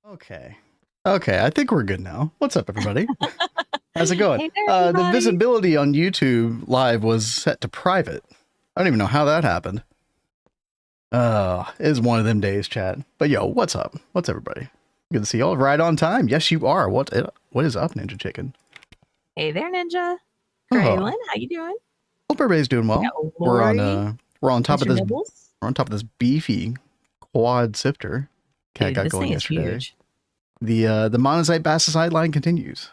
Okay. Okay, I think we're good now. What's up, everybody? How's it going? Hey there, The everybody. visibility on YouTube live was set to private. I don't even know how that happened. It's one of them days, chat. But yo, what's up? What's everybody? Good to see y'all right on time. Yes, you are. What is up, Ninja Chicken? Hey there, Ninja. Oh. Graylin, how you doing? Hope everybody's doing well. Yeah, We're Lori, on top of Mr. this Nibbles. we're on top of this beefy quad sifter. Cat Dude, got this going thing is yesterday. huge. The monazite bastosite line continues.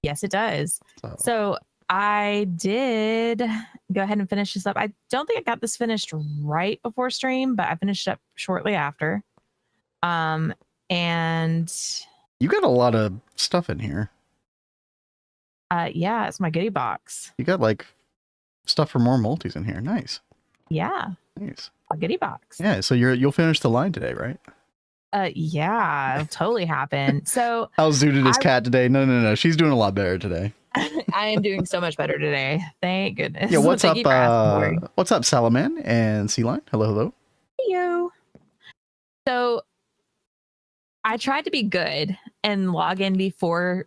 Yes, it does. So I did go ahead and finish this up. I don't think I got this finished right before stream, but I finished up shortly after. And you got a lot of stuff in here. yeah, it's my goodie box. You got like stuff for more multis in here. Nice. Yeah. Nice. A goodie box. Yeah, so you'll finish the line today, right? Yeah, it'll totally happen. So how's Zooted cat today? No. She's doing a lot better today. I am doing so much better today. Thank goodness. Yeah, what's Thank up? What's up, Salaman and Sea Line? Hello. Yo. So I tried to be good and log in before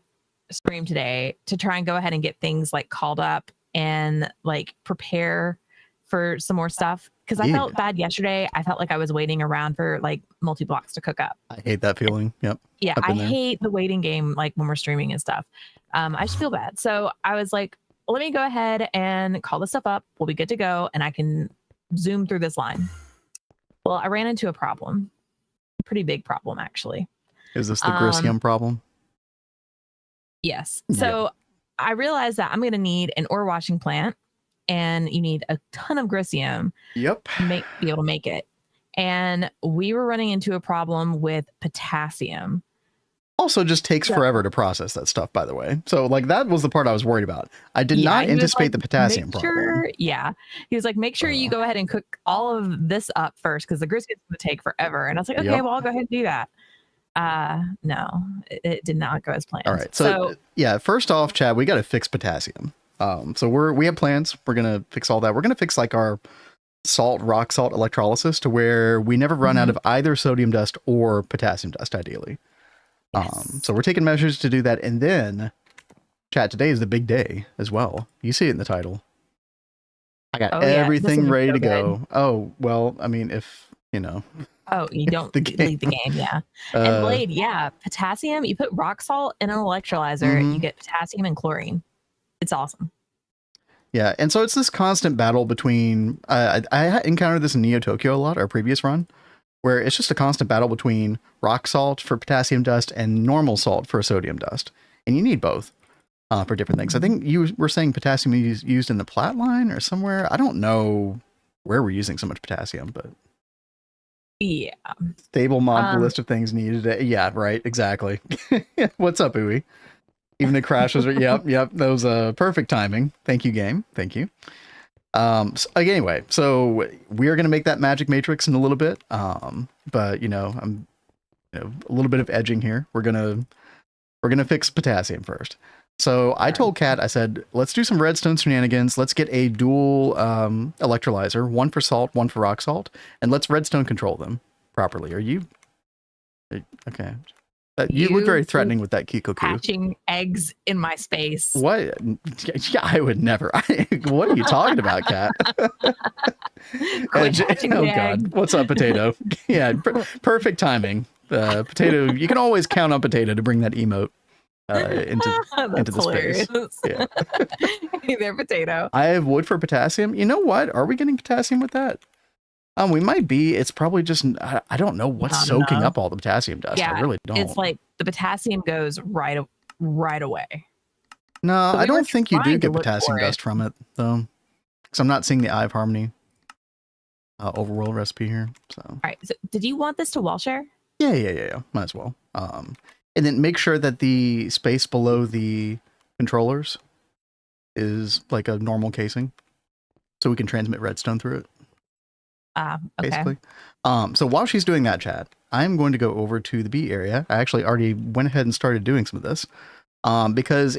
stream today to try and go ahead and get things like called up and like prepare for some more stuff. Because I felt bad yesterday. I felt like I was waiting around for like multi-blocks to cook up. I hate that feeling. Yep. Yeah, I hate the waiting game like when we're streaming and stuff. I just feel bad. So I was like, let me go ahead and call this stuff up. We'll be good to go. And I can zoom through this line. Well, I ran into a problem. A pretty big problem, actually. Is this the Grisium problem? Yes. So I realized that I'm going to need an ore washing plant. And you need a ton of Grisium to be able to make it. And we were running into a problem with potassium. Also just takes forever to process that stuff, by the way. So like that was the part I was worried about. I did not anticipate the potassium problem. Yeah. He was like, make sure you go ahead and cook all of this up first because the Grisium is going to take forever. And I was like, okay, well, I'll go ahead and do that. No, it did not go as planned. All right. So yeah, first off, Chad, we got to fix potassium. So we have plans. We're going to fix all that. We're going to fix like our rock salt electrolysis to where we never run out of either sodium dust or potassium dust, ideally. Yes. So we're taking measures to do that. And then, chat, today is the big day as well. You see it in the title. I got everything ready to go. Oh, well, I mean, if, you know. Oh, you don't leave the game, yeah. And Blade, potassium, you put rock salt in an electrolyzer, you get potassium and chlorine. It's awesome. Yeah, and so it's this constant battle between, I encountered this in Neo Tokyo a lot, our previous run, where it's just a constant battle between rock salt for potassium dust and normal salt for sodium dust. And you need both for different things. I think you were saying potassium is used in the plat line or somewhere. I don't know where we're using so much potassium, but... Yeah. Stable mod list of things needed. Yeah, right, exactly. What's up, Uwe? Even the crashes are, yep, that was perfect timing. Thank you, game. Thank you. Anyway, so we are going to make that magic matrix in a little bit. But I'm a little bit of edging here. We're going to fix potassium first. So I told Kat, I said, let's do some redstone shenanigans. Let's get a dual electrolyzer, one for salt, one for rock salt, and let's redstone control them properly. Are you okay? You look very threatening with that Kikoku. Hatching eggs in my space. What? Yeah, I would never. What are you talking about, Kat? Oh God! What's up, Potato? Yeah, perfect timing. Potato. You can always count on Potato to bring that emote into the space. Yeah. Hey there, Potato. I have wood for potassium. You know what? Are we getting potassium with that? We might be. It's probably just, I don't know what's soaking up all the potassium dust. Yeah, I really don't. It's like the potassium goes right away. No, I don't think you do get potassium dust from it, though. Because I'm not seeing the Eye of Harmony overworld recipe here. So. All right. So did you want this to wall share? Yeah. Might as well. And then make sure that the space below the controllers is like a normal casing. So we can transmit redstone through it. Okay. Basically. So while she's doing that, chat, I'm going to go over to the B area. I actually already went ahead and started doing some of this because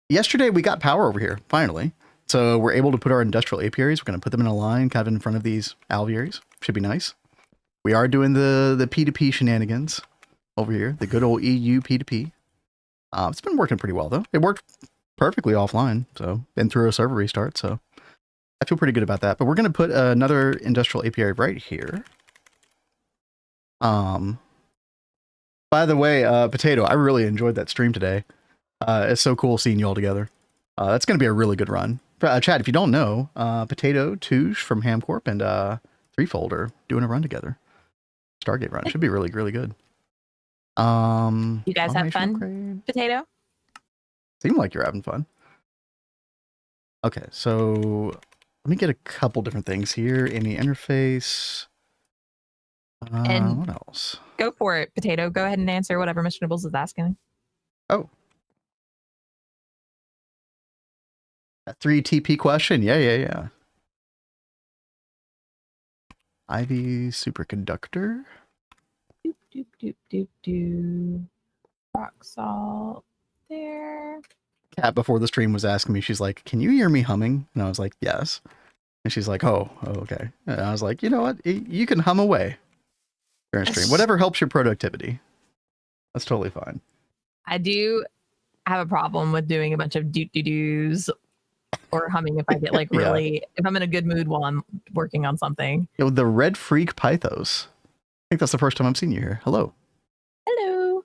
yesterday we got power over here, finally. So we're able to put our industrial apiaries. We're going to put them in a line kind of in front of these alvearies. Should be nice. We are doing the P2P shenanigans. over here. The good old EU P2P. It's been working pretty well though. It worked perfectly offline, so been through a server restart, so I feel pretty good about that. But we're gonna put another industrial API right here. By the way, Potato, I really enjoyed that stream today. It's so cool seeing you all together. That's gonna be a really good run. Chad, if you don't know, Potato, Touche from Hamcorp, and Threefold are doing a run together. Stargate run. Should be really, really good. You guys have fun, upgrade. Potato? Seem like you're having fun. Okay, so let me get a couple different things here in the interface. And what else? Go for it, Potato. Go ahead and answer whatever Mr. Nibbles is asking. Oh. A 3 TP question? Yeah. Ivy superconductor. Rock salt there. Kat before the stream was asking me, she's like, "Can you hear me humming?" And I was like, "Yes." And she's like, "Oh, okay." And I was like, "You know what? You can hum away during stream. Whatever helps your productivity. That's totally fine." I do have a problem with doing a bunch of do's or humming if I get like really if I'm in a good mood while I'm working on something. Yo, the Red Freak Pythos. I think that's the first time I'm seeing you here. Hello. Hello.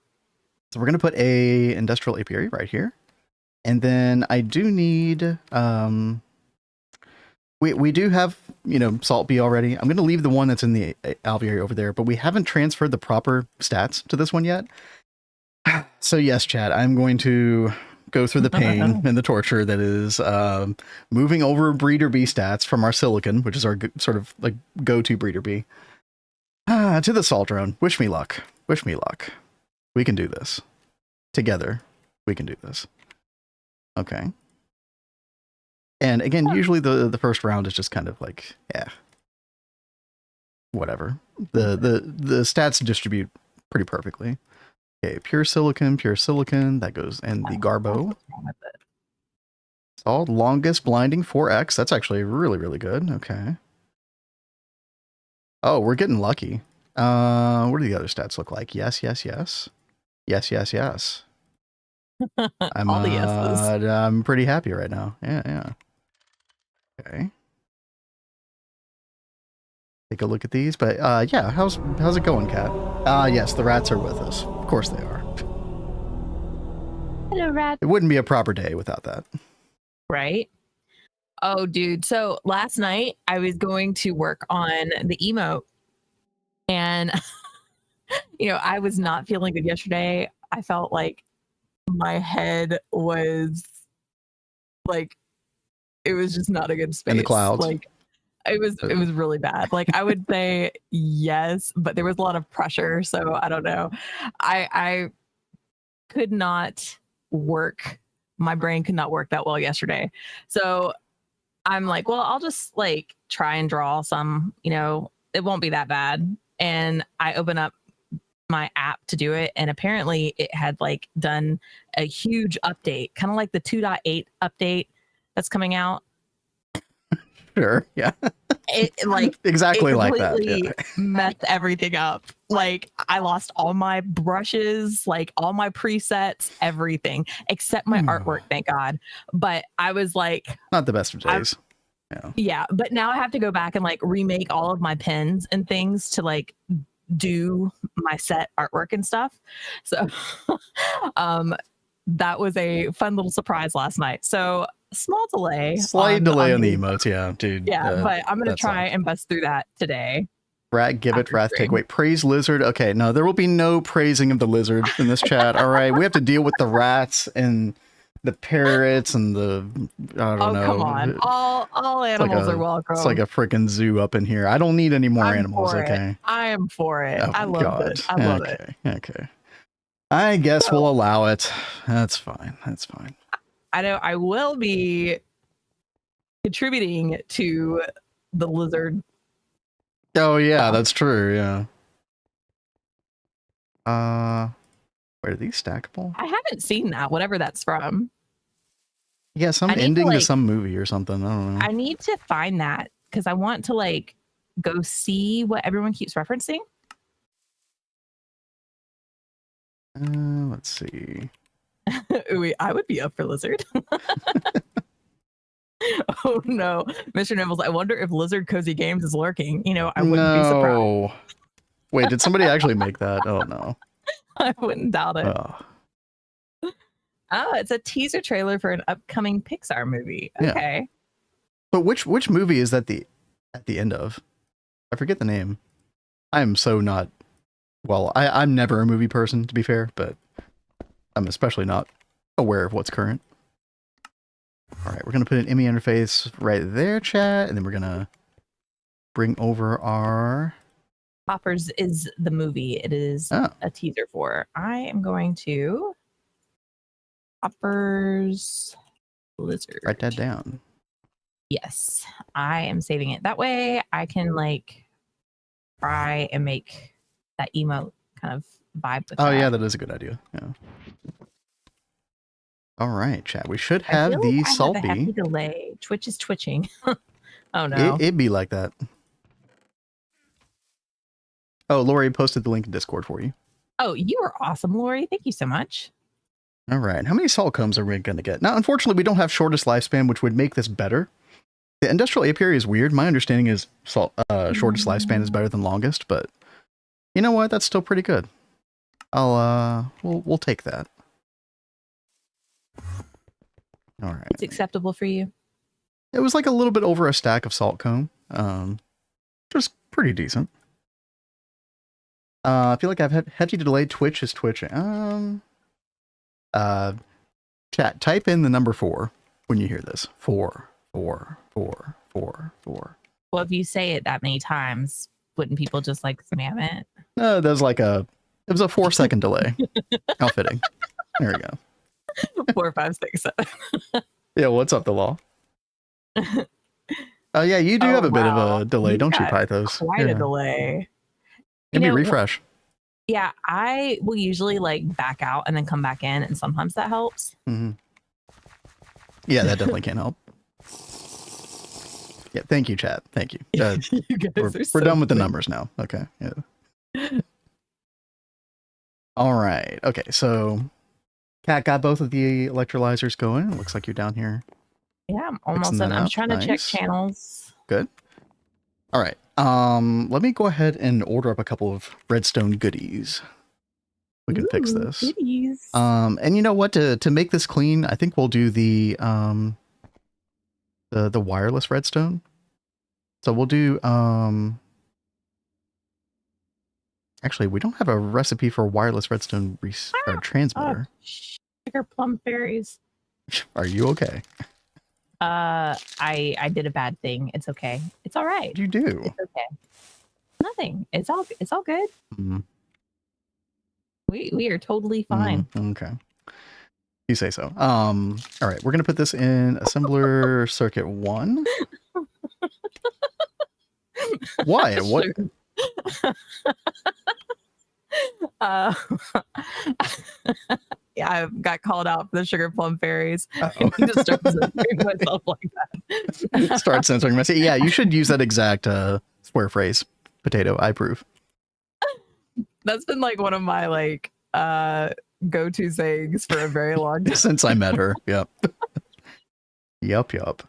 So we're gonna put a industrial apiary right here. And then I do need we do have, salt bee already. I'm gonna leave the one that's in the alveary over there, but we haven't transferred the proper stats to this one yet. So yes, Chad, I'm going to go through the pain and the torture that is moving over breeder bee stats from our silicon, which is our sort of like go-to breeder bee, to the salt drone. Wish me luck. Wish me luck. We can do this. Together, we can do this. Okay. And again, usually the first round is just kind of like, whatever. The stats distribute pretty perfectly. Okay, pure silicon, that goes, and the Garbo. Salt, longest blinding 4x. That's actually really, really good. Okay. Oh, we're getting lucky. What do the other stats look like? Yes. I'm all the yeses. I'm pretty happy right now. Yeah. Okay. Take a look at these, but yeah, how's it going, Kat? Yes, the rats are with us. Of course they are. Hello, rat. It wouldn't be a proper day without that. Right? Oh, dude. So last night I was going to work on the emote and I was not feeling good yesterday. I felt like my head was like it was just not a good space. In the clouds. Like it was really bad. Like I would say yes, but there was a lot of pressure. So I don't know. I could not work. My brain could not work that well yesterday. So I'm like, well, I'll just like try and draw some, it won't be that bad. And I open up my app to do it. And apparently it had like done a huge update, kind of like the 2.8 update that's coming out. Sure. Yeah. It like exactly it like that. Yeah. Messed everything up. Like I lost all my brushes, like all my presets, everything except my artwork. Thank God. But I was like, not the best of days. Yeah. But now I have to go back and like remake all of my pins and things to like do my set artwork and stuff. So, that was a fun little surprise last night. So small delay. Slight delay on the emotes, yeah, dude. Yeah, but I'm going to try and bust through that today. Rat, give it, Wrath, take. Wait, praise lizard. Okay, no, there will be no praising of the lizard in this chat. All right, we have to deal with the rats and the parrots and the, I don't know. Oh, come on. All animals are welcome. It's like a freaking zoo up in here. I don't need any more animals, okay? I am for it. Oh, I love it. I love it. Okay. I guess we'll allow it. That's fine. I know I will be contributing to the lizard. Oh yeah, that's true. Yeah. Wait, are these stackable? I haven't seen that. Whatever that's from. Yeah, some ending to some movie or something. I don't know. I need to find that because I want to like go see what everyone keeps referencing. Let's see. Ooh, I would be up for lizard. Oh no, Mr. Nibbles. I wonder if Lizard Cozy Games is lurking. You know, I wouldn't be surprised. Wait, did somebody actually make that? Oh no. I wouldn't doubt it. Oh. Oh, it's a teaser trailer for an upcoming Pixar movie. Okay. Yeah. But which movie is that at the end of? I forget the name. I am so not. Well, I'm never a movie person, to be fair, but I'm especially not aware of what's current. All right, we're going to put an IMEI interface right there, chat, and then we're going to bring over our... Hoppers is the movie. It is a teaser for. I am going to... Hoppers Lizard. Write that down. Yes, I am saving it. That way I can like try and make that emote kind of vibe with that. Yeah, that is a good idea. Yeah. All right, chat. We should have the salt bee. Hefty delay. Twitch is twitching. Oh no. It'd be like that. Oh, Lori posted the link in Discord for you. Oh, you are awesome, Lori. Thank you so much. All right. How many salt combs are we going to get? Now, unfortunately, we don't have shortest lifespan, which would make this better. The industrial apiary is weird. My understanding is shortest lifespan is better than longest, but you know what? That's still pretty good. We'll take that. All right. It's acceptable for you. It was like a little bit over a stack of salt comb. Just pretty decent. I feel like I've had hefty delay. Twitch is twitching. Chat, type in the number 4 when you hear this. 4, 4, 4, 4, 4. Well, if you say it that many times, wouldn't people just like spam it? No, there's like it was a 4-second delay. How fitting. There we go. 4, 5, 6, 7. Yeah, what's up, the law? Yeah, you do have a bit of a delay, don't you, Pythos? Quite a delay. Maybe refresh. Yeah, I will usually like back out and then come back in, and sometimes that helps. Mm-hmm. Yeah, that definitely can help. Yeah, thank you, chat. Thank you. You guys we're done with the numbers now. Okay. Yeah. All right. Okay, so Kat got both of the electrolyzers going. It looks like you're down here. Yeah, I'm almost done. I'm trying to check channels. Good. All right. Let me go ahead and order up a couple of redstone goodies. We can fix this. Goodies. And you know what? To make this clean, I think we'll do the wireless redstone. So we'll do actually, we don't have a recipe for wireless redstone transmitter. Sugar plum fairies. Are you okay? I did a bad thing. It's okay. It's all right. What did you do? It's okay. Nothing. It's all good. Mm-hmm. We are totally fine. Okay. You say so. All right, we're gonna put this in assembler circuit 1. Why? What? Yeah, I got called out for the sugar plum fairies. I need to start censoring myself like that. Start censoring myself. Yeah, you should use that exact swear phrase. Potato, I approve. That's been like one of my like go-to sayings for a very long time. Since I met her. Yep. Yep.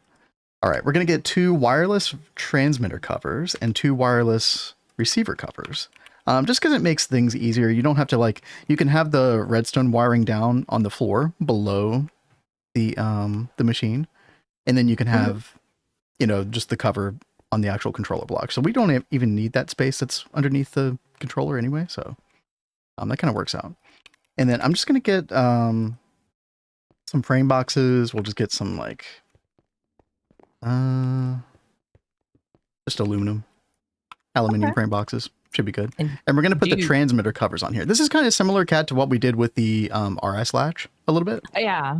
All right, we're going to get 2 wireless transmitter covers and 2 wireless receiver covers. Just because it makes things easier. You don't have to you can have the redstone wiring down on the floor below the machine. And then you can have, just the cover on the actual controller block. So we don't even need that space that's underneath the controller anyway. So that kind of works out. And then I'm just going to get some frame boxes. We'll just get some just aluminum frame boxes. Should be good. And we're going to put the transmitter covers on here. This is kind of similar, Kat, to what we did with the RS latch a little bit. Yeah.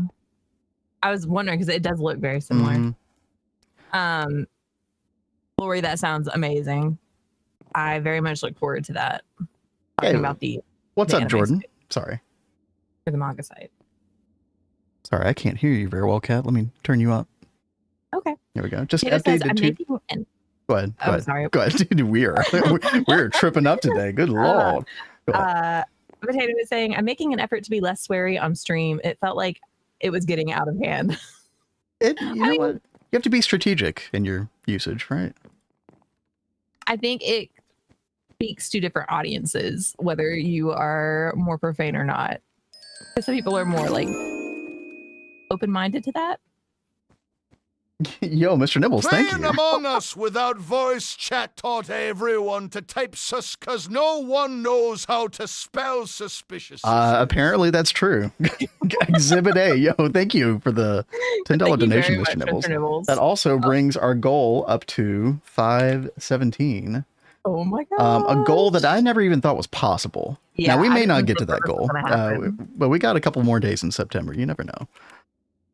I was wondering because it does look very similar. Mm-hmm. Lori, that sounds amazing. I very much look forward to that. Talking about what's up, Jordan? Site. Sorry. For the manga site. Sorry, I can't hear you very well, Kat. Let me turn you up. Okay. There we go. Just update the 2. Go ahead. Sorry. Go ahead, dude. We're tripping up today. Good Lord. Potato is saying, I'm making an effort to be less sweary on stream. It felt like it was getting out of hand. You know what? You have to be strategic in your usage, right? I think it speaks to different audiences, whether you are more profane or not. Because some people are more like open-minded to that. Yo, Mr. Nibbles, thank you. Playing Among Us without voice chat taught everyone to type sus because no one knows how to spell suspicious. Apparently that's true. Exhibit A. Yo, thank you for the $10 donation, Mr. Nibbles. That also brings our goal up to 517. Oh my god. A goal that I never even thought was possible. Yeah, now, we may not get to that goal, but we got a couple more days in September. You never know.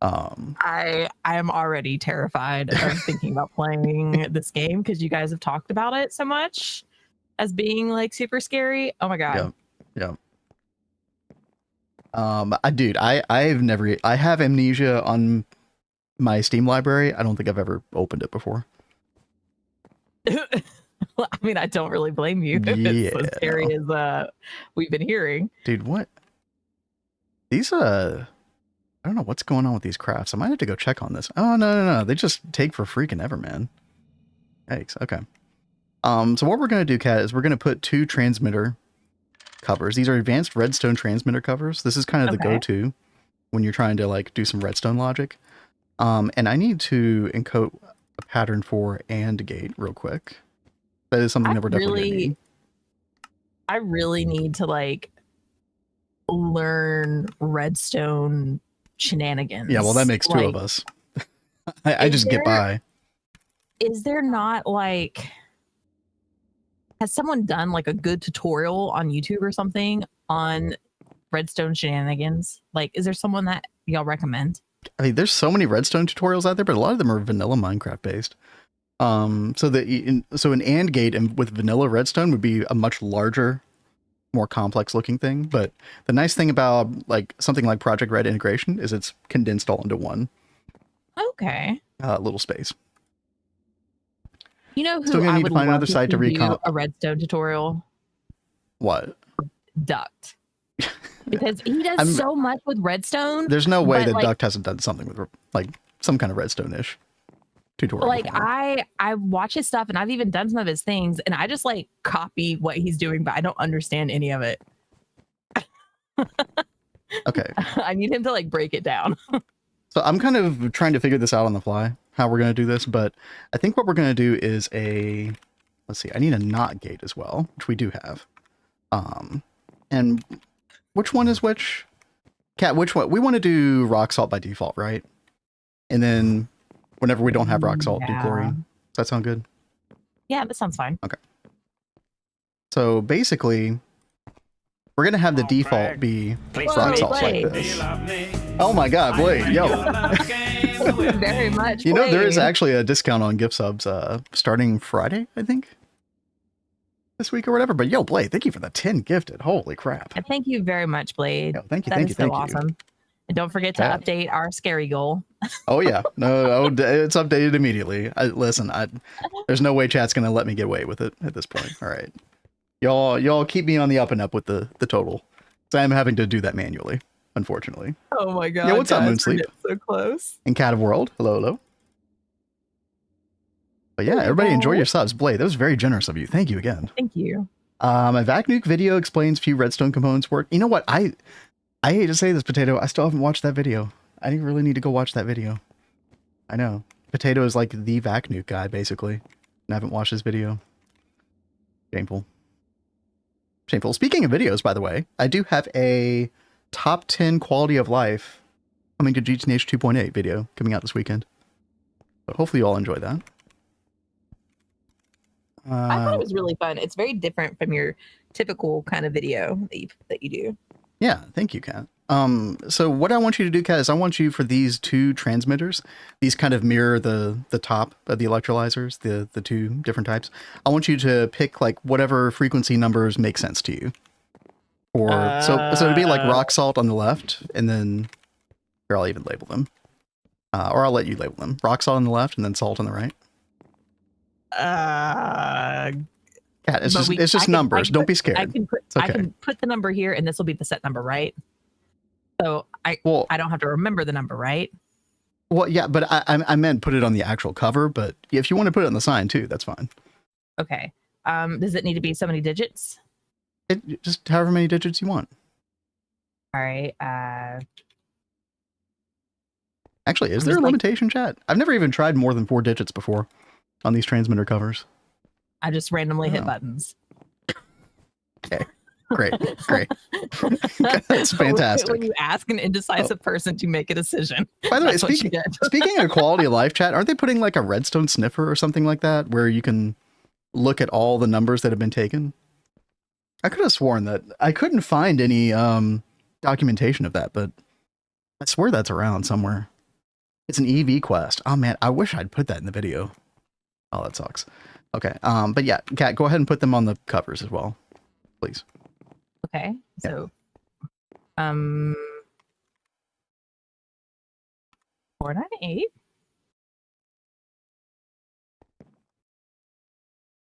I am already terrified of thinking about playing this game because you guys have talked about it so much as being like super scary. Oh my god. Yeah. Dude, I have Amnesia on my Steam library. I don't think I've ever opened it before. Well, I mean, I don't really blame you. If it's as scary as we've been hearing. Dude, what? These I don't know what's going on with these crafts. I might have to go check on this. Oh, no. They just take for freaking ever, man. Yikes. Okay. So what we're going to do, Kat, is we're going to put 2 transmitter covers. These are advanced redstone transmitter covers. This is kind of the go-to when you're trying to like do some redstone logic. And I need to encode a pattern for AND gate real quick. That is something that we're definitely going to need. I really need to like learn redstone shenanigans. Yeah, well, that makes 2 of us. I just get by. Is there not like, has someone done like a good tutorial on YouTube or something on redstone shenanigans? Like, is there someone that y'all recommend? I mean, there's so many redstone tutorials out there, but a lot of them are vanilla Minecraft based. So an AND gate with vanilla redstone would be a much larger, more complex looking thing. But the nice thing about like something like Project Red integration is it's condensed all into one little space. You know who Still gonna I need would to find love another site to recomp a redstone tutorial? What? Duct. Because he does so much with redstone. There's no way that Duct hasn't done something with like some kind of redstone-ish tutorial. Like I watch his stuff and I've even done some of his things and I just like copy what he's doing, but I don't understand any of it. Okay. I need him to like break it down. So I'm kind of trying to figure this out on the fly, how we're going to do this, but I think what we're going to do is let's see, I need a NOT gate as well, which we do have. And which one is which? Kat, which one? We want to do rock salt by default, right? And then whenever we don't have rock salt, do chlorine. Does that sound good? Yeah, that sounds fine. Okay. So basically, we're going to have the default be rock salt like this. Oh my god, Blade, yo. Thank you very much. You know, there is actually a discount on gift subs starting Friday, I think. This week or whatever. But yo, Blade, thank you for the 10 gifted. Holy crap. And thank you very much, Blade. Yo, thank you, That is so awesome. And don't forget to update our scary goal. Oh yeah, no, it's updated immediately. Listen, there's no way chat's gonna let me get away with it at this point. All right, y'all keep me on the up and up with the total. So I'm having to do that manually, unfortunately. Oh my god. Yeah, what's up, Moonsleep? So close. And Cat of World, hello. But yeah, everybody enjoy your subs. Blade, that was very generous of you. Thank you again. Thank you. My VacNuke video explains few redstone components work. You know what? I hate to say this, Potato. I still haven't watched that video. I really need to go watch that video. I know. Potato is like the VacNuke guy, basically. And I haven't watched his video. Shameful. Speaking of videos, by the way, I do have a top 10 quality of life coming to GTNH 2.8 video coming out this weekend. So hopefully you all enjoy that. I thought it was really fun. It's very different from your typical kind of video that you do. Yeah, thank you, Kat. So what I want you to do, Kat, is I want you for these 2 transmitters, these kind of mirror the top of the electrolyzers, the 2 different types. I want you to pick like whatever frequency numbers make sense to you. Or so it'd be like rock salt on the left, and then here I'll even label them. Or I'll let you label them. Rock salt on the left and then salt on the right. Cat, it's But just numbers. Don't be scared. I can put the number here, and this will be the set number, right? So I don't have to remember the number, right? Well, yeah, but I meant put it on the actual cover. But if you want to put it on the sign too, that's fine. Okay. Does it need to be so many digits? Just however many digits you want. All right. Actually, is there a limitation, chat? I've never even tried more than 4 digits before on these transmitter covers. I just randomly hit buttons. Okay. Great. That's fantastic. When you ask an indecisive person to make a decision. By the way, speaking of quality of life, chat, aren't they putting like a redstone sniffer or something like that where you can look at all the numbers that have been taken? I could have sworn that I couldn't find any documentation of that, but I swear that's around somewhere. It's an EV quest. Oh man, I wish I'd put that in the video. Oh, that sucks. Okay. But yeah, Kat, go ahead and put them on the covers as well, please. Okay. So, 498.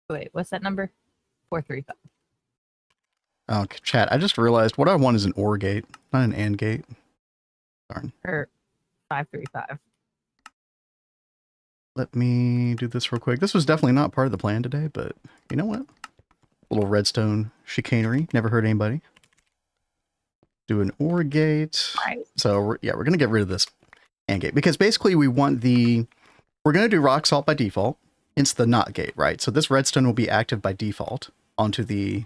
Wait, what's that number? 435. Oh, chat, I just realized what I want is an OR gate, not an AND gate. Darn. Or 535. Let me do this real quick. This was definitely not part of the plan today, but you know what? A little redstone chicanery. Never hurt anybody. Do an OR gate. Right. So, we're going to get rid of this AND gate because basically we want we're going to do rock salt by default. It's the NOT gate, right? So this redstone will be active by default onto the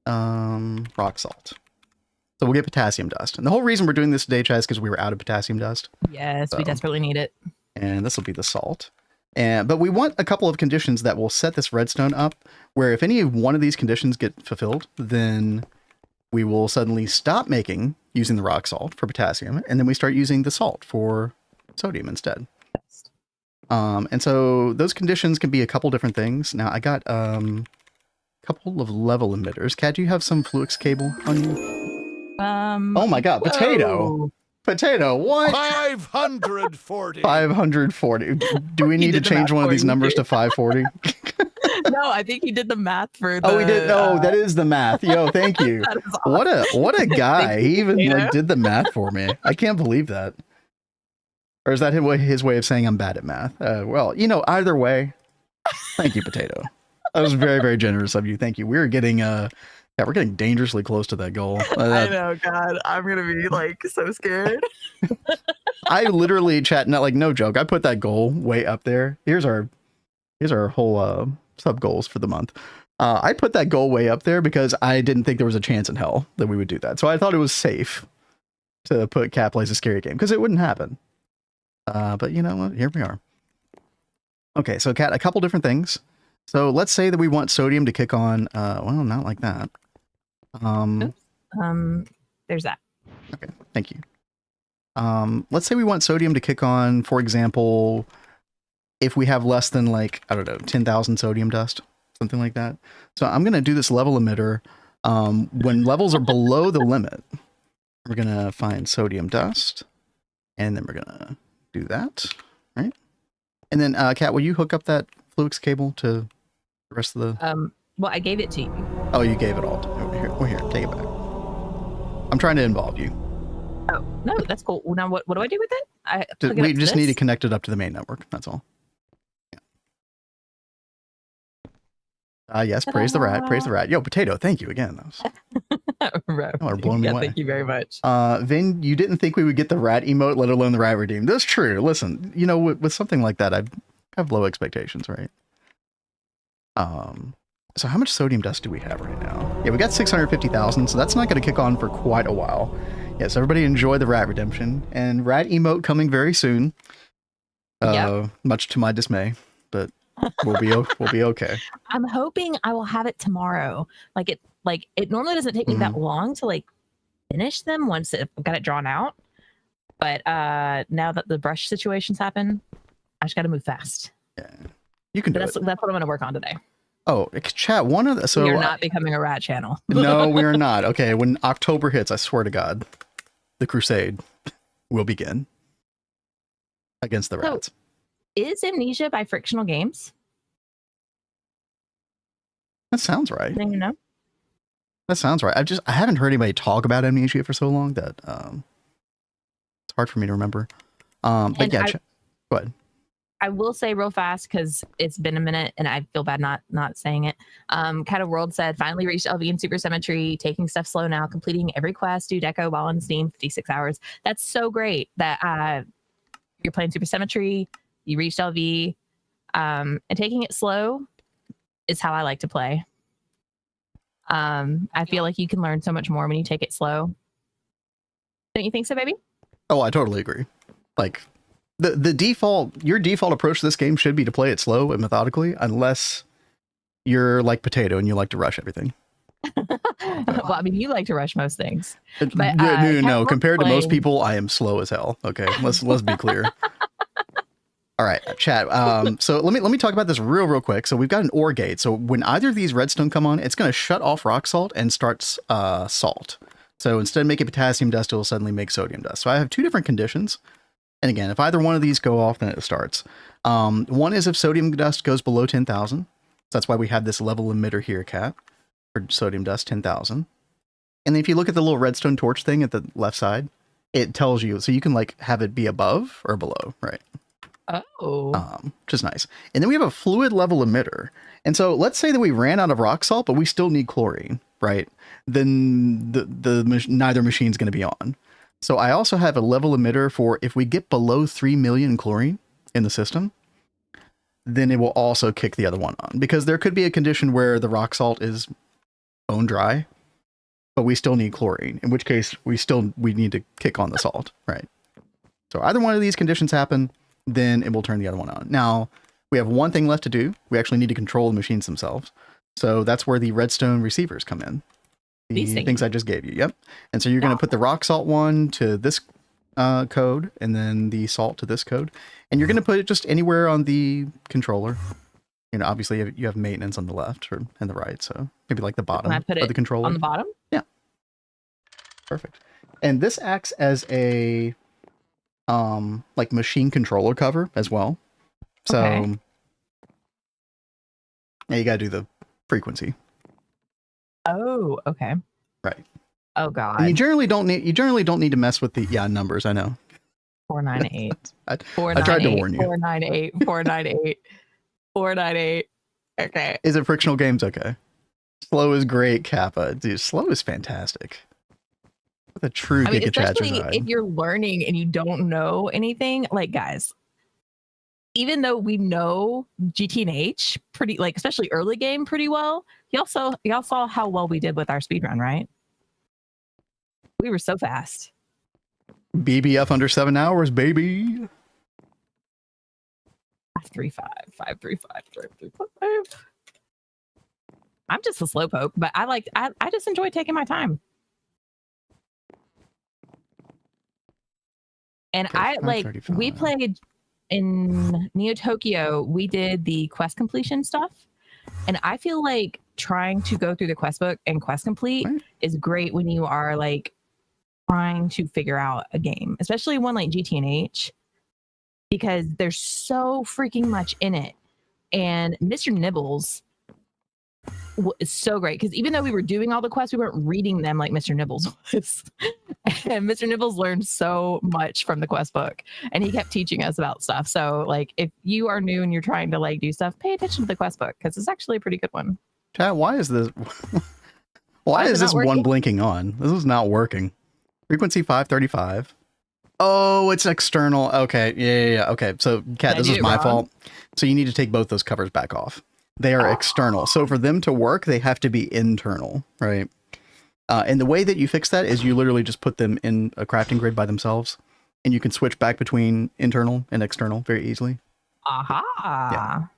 rock salt. So we'll get potassium dust. And the whole reason we're doing this today, Chaz, is because we were out of potassium dust. Yes, we desperately need it. And this will be the salt. But we want a couple of conditions that will set this redstone up where if any one of these conditions get fulfilled, then we will suddenly stop using the rock salt for potassium, and then we start using the salt for sodium instead. And so those conditions can be a couple different things. Now I got a couple of level emitters. Kat, do you have some Fluix cable on you? Oh my god, whoa. Potato, what? 540. 540. Do we need to change one of these numbers to 540? No, I think he did the math for the... Oh, he did. No, that is the math. Yo, thank you. Awesome. What a guy. He even did the math for me. I can't believe that. Or is that his way of saying I'm bad at math? Well, either way, thank you, Potato. That was very, very generous of you. Thank you. We're getting dangerously close to that goal. I know, God, I'm gonna be like so scared. I literally no joke. I put that goal way up there. Here's our whole sub goals for the month. I put that goal way up there because I didn't think there was a chance in hell that we would do that. So I thought it was safe to put Cat Plays a Scary Game because it wouldn't happen. But you know what? Here we are. Okay, so Cat, a couple different things. So let's say that we want sodium to kick on. Well, not like that. There's that. Okay, thank you. Let's say we want sodium to kick on, for example, if we have less than 10,000 sodium dust, something like that. So I'm going to do this level emitter. When levels are below the limit, we're going to find sodium dust, and then we're going to do that, right? And then, Kat, will you hook up that Fluix cable to the rest of the... Well, I gave it to you. Oh, you gave it all to... Here, take it back. I'm trying to involve you. Oh, no, that's cool. Now, what do I do with it? We just need to connect it up to the main network. That's all. Yeah. Yes, praise the rat. Praise the rat. Yo, Potato, thank you again. Right. Are blowing me away. Thank you very much. Vin, you didn't think we would get the rat emote, let alone the rat redeem. That's true. Listen, with something like that, I have low expectations, right? So how much sodium dust do we have right now? Yeah, we got 650,000, so that's not going to kick on for quite a while. Yes, everybody enjoy the rat redemption and rat emote coming very soon. Yep. Much to my dismay, but we'll be okay. I'm hoping I will have it tomorrow. It normally doesn't take me that long to finish them once I've got it drawn out. But now that the brush situations happen, I just got to move fast. Yeah, you can do it. That's what I'm going to work on today. Oh, chat, so you're not becoming a rat channel. No, we are not. Okay, when October hits, I swear to God, the crusade will begin against the rats. Is Amnesia by Frictional Games? That sounds right. You know? That sounds right. I haven't heard anybody talk about amnesia for so long that it's hard for me to remember. But And yeah, go ahead. I will say real fast because it's been a minute and I feel bad not saying it. Kind of World said finally reached LV and Supersymmetry, taking stuff slow now, completing every quest, do deco while on Steam, 56 hours. That's so great that you're playing Supersymmetry, you reached LV, and taking it slow is how I like to play. I feel like you can learn so much more when you take it slow. Don't you think so, baby? Oh, I totally agree. Like the default, your default approach to this game should be to play it slow and methodically, unless you're like Potato and you like to rush everything. Well, I mean, you like to rush most things. But, no. Compared to most people, I am slow as hell. Okay, let's be clear. All right, chat. So let me talk about this real quick. So we've got an ore gate. So when either of these redstone come on, it's going to shut off rock salt and starts salt. So instead of making potassium dust, it will suddenly make sodium dust. So I have two different conditions. And again, if either one of these go off, then it starts. One is if sodium dust goes below 10,000. So that's why we have this level emitter here, Cat, for sodium dust, 10,000. And then if you look at the little redstone torch thing at the left side, it tells you, so you can like have it be above or below, right? Oh. Which is nice. And then we have a fluid level emitter. And so let's say that we ran out of rock salt, but we still need chlorine, right? Then neither machine's going to be on. So I also have a level emitter for if we get below 3 million chlorine in the system, then it will also kick the other one on, because there could be a condition where the rock salt is bone dry, but we still need chlorine, in which case we need to kick on the salt, right? So either one of these conditions happen, then it will turn the other one on. Now we have one thing left to do. We actually need to control the machines themselves. So that's where the redstone receivers come in. The things I just gave you. Yep. And so you're going to put the rock salt one to this code, and then the salt to this code. And you're going to put it just anywhere on the controller. You know, obviously you have maintenance on the left and the right. So maybe like the bottom of the controller. On the bottom? Yeah. Perfect. And this acts as a like machine controller cover as well. So yeah, you got to do the frequency. Oh, okay. Right. Oh God. And you generally don't need to mess with the numbers. I know. 498. I tried to warn you. 498. 498. 498. Okay. Is it frictional games? Okay. Slow is great, Kappa. Dude, slow is fantastic. The true Giga Chat especially if you're learning and you don't know anything, like guys. Even though we know GTNH pretty, like especially early game pretty well, y'all saw how well we did with our speed run, right? We were so fast. BBF under 7 hours, baby. 535, 535, 535. I'm just a slowpoke, but I just enjoy taking my time. And okay, we played in Neo Tokyo, we did the quest completion stuff. And I feel like trying to go through the quest book and quest complete is great when you are like trying to figure out a game, especially one like GTNH, because there's so freaking much in it. And Mr. Nibbles is so great, because even though we were doing all the quests, we weren't reading them like Mr. Nibbles was. And Mr. Nibbles learned so much from the quest book, and he kept teaching us about stuff. So like if you are new and you're trying to like do stuff, pay attention to the quest book, because it's actually a pretty good one. Chat, why is this one blinking on? This is not working. Frequency 535. Oh, it's external. Okay. Yeah. Okay. So Kat, this is my fault. So you need to take both those covers back off. They are external. So for them to work, they have to be internal, right? And the way that you fix that is you literally just put them in a crafting grid by themselves, and you can switch back between internal and external very easily. Aha.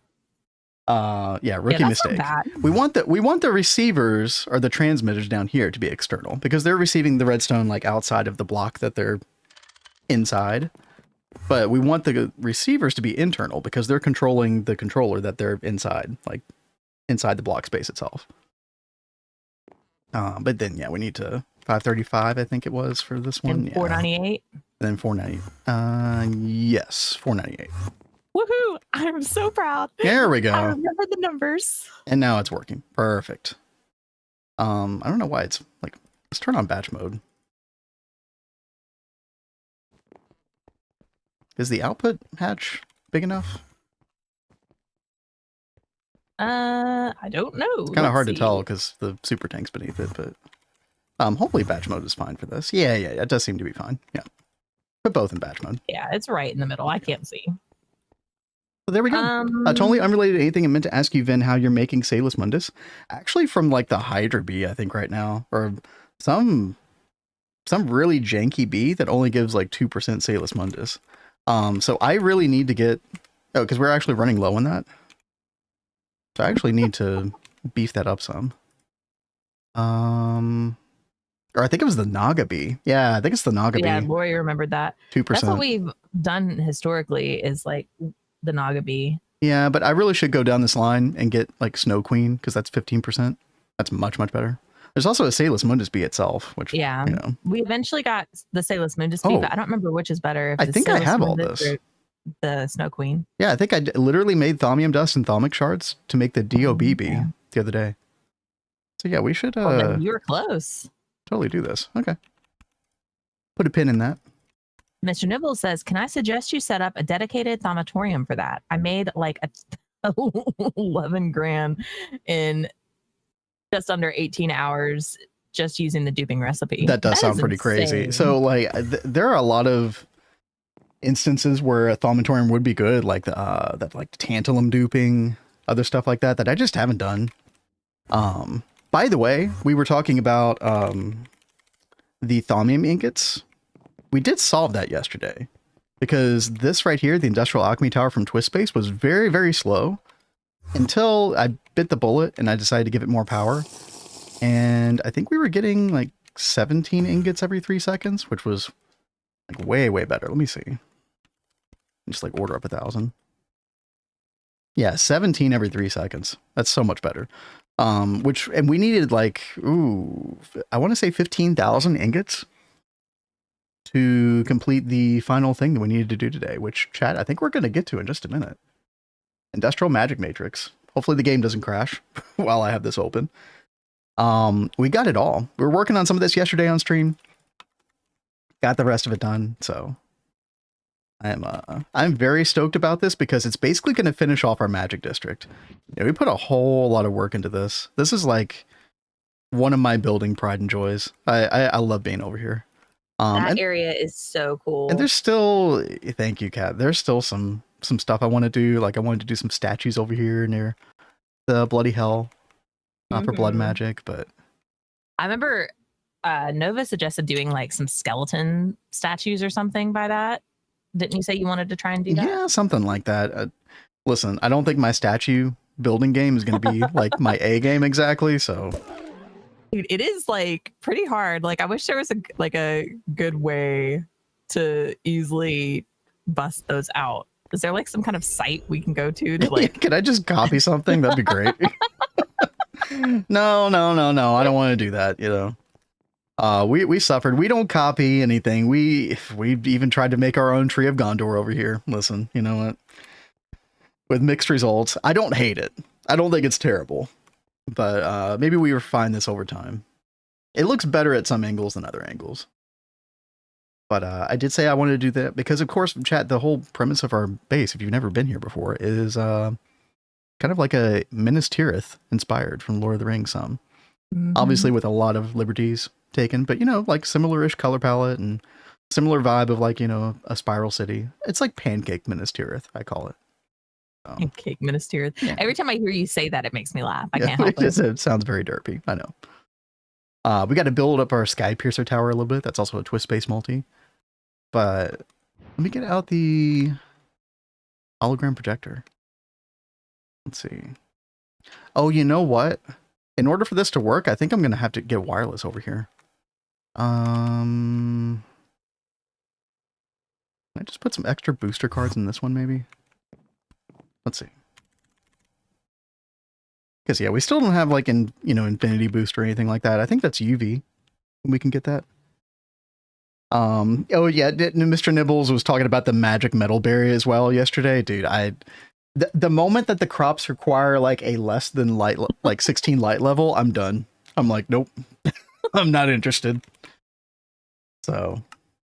Yeah, rookie mistake. We want the receivers or the transmitters down here to be external, because they're receiving the redstone like outside of the block that they're inside. But we want the receivers to be internal, because they're controlling the controller that they're inside, like inside the block space itself. But then, yeah, we need to 535, I think it was for this one. And 498? And then 498. Yes, 498. Woohoo! I'm so proud. There we I go. remember the numbers. And now it's working. Perfect. I don't know why it's like, let's turn on batch mode. Is the output hatch big enough? I don't know. It's kind of hard to tell because the super tank's beneath it, but hopefully batch mode is fine for this. Yeah, it does seem to be fine. Yeah. Put both in batch mode. Yeah, it's right in the middle. I can't see. So there we go. Totally unrelated to anything. I meant to ask you, Vin, how you're making Salus Mundus. Actually from like the Hydra bee, I think right now, or some really janky bee that only gives like 2% Salus Mundus. So I really need to get, because we're actually running low on that. So I actually need to beef that up some. Or I think it was the Naga bee. Yeah, I think it's the Naga bee. Yeah, boy, remembered that. 2%. That's what we've done historically is like the Naga bee. Yeah, but I really should go down this line and get like Snow Queen because that's 15%. That's much, much better. There's also a Salus Mundus bee itself, which, yeah, you know. We eventually got the Salus Mundus bee, but I don't remember which is better. If I think I have all this. The Snow Queen. Yeah, I think I literally made Thaumium Dust and Thaumic Shards to make the DOB bee the other day. So yeah, we should you were close. Totally do this. Okay. Put a pin in that. Mr. Nibble says, can I suggest you set up a dedicated thaumatorium for that? I made like 11 grand in just under 18 hours just using the duping recipe. That does sound pretty crazy. So like there are a lot of instances where a thaumatorium would be good, like that like tantalum duping, other stuff like that I just haven't done. By the way, we were talking about the thaumium ingots. We did solve that yesterday because this right here, the Industrial Alchemy Tower from TwistSpace, was very, very slow until I bit the bullet and I decided to give it more power. And I think we were getting like 17 ingots every 3 seconds, which was like way, way better. Let me see. Just like order up 1,000. Yeah, 17 every 3 seconds. That's so much better. And we needed like, I want to say 15,000 ingots to complete the final thing that we needed to do today, which, chat, I think we're going to get to in just a minute. Industrial Magic Matrix. Hopefully the game doesn't crash while I have this open. We got it all. We were working on some of this yesterday on stream. Got the rest of it done, so I'm very stoked about this because it's basically going to finish off our Magic District. Yeah, we put a whole lot of work into this. This is like one of my building pride and joys. I love being over here. That area is so cool. And there's still, thank you, Kat. There's still some stuff I want to do. Like I wanted to do some statues over here near the Bloody Hell for blood magic, but I remember Nova suggested doing like some skeleton statues or something by that. Didn't you say you wanted to try and do that? Yeah, something like that. Listen, I don't think my statue building game is going to be like my A game exactly, so. Dude, it is like pretty hard. Like I wish there was a good way to easily bust those out. Is there like some kind of site we can go to like? Can I just copy something? That'd be great. No. I don't want to do that. You know, we suffered. We don't copy anything. We've even tried to make our own Tree of Gondor over here. Listen, you know what? With mixed results. I don't hate it. I don't think it's terrible. But maybe we refine this over time. It looks better at some angles than other angles. But I did say I wanted to do that because, of course, chat, the whole premise of our base, if you've never been here before, is kind of like a Minas Tirith inspired from Lord of the Rings some. Obviously with a lot of liberties taken, but, you know, like similar-ish color palette and similar vibe of like, you know, a spiral city. It's like pancake Minas Tirith, I call it. Pancake Minas Tirith. Yeah. Every time I hear you say that, it makes me laugh. I can't help it. It sounds very derpy. I know. We got to build up our Sky Piercer tower a little bit. That's also a TwistSpace multi. But let me get out the hologram projector. Let's see. Oh, you know what? In order for this to work, I think I'm going to have to get wireless over here. Can I just put some extra booster cards in this one, maybe? Let's see. Because, yeah, we still don't have, like, infinity boost or anything like that. I think that's UV. We can get that. Oh yeah, Mr. Nibbles was talking about the magic metal berry as well yesterday. Dude, the moment that the crops require like a less than light, like 16 light level, I'm done. I'm like, nope, I'm not interested. So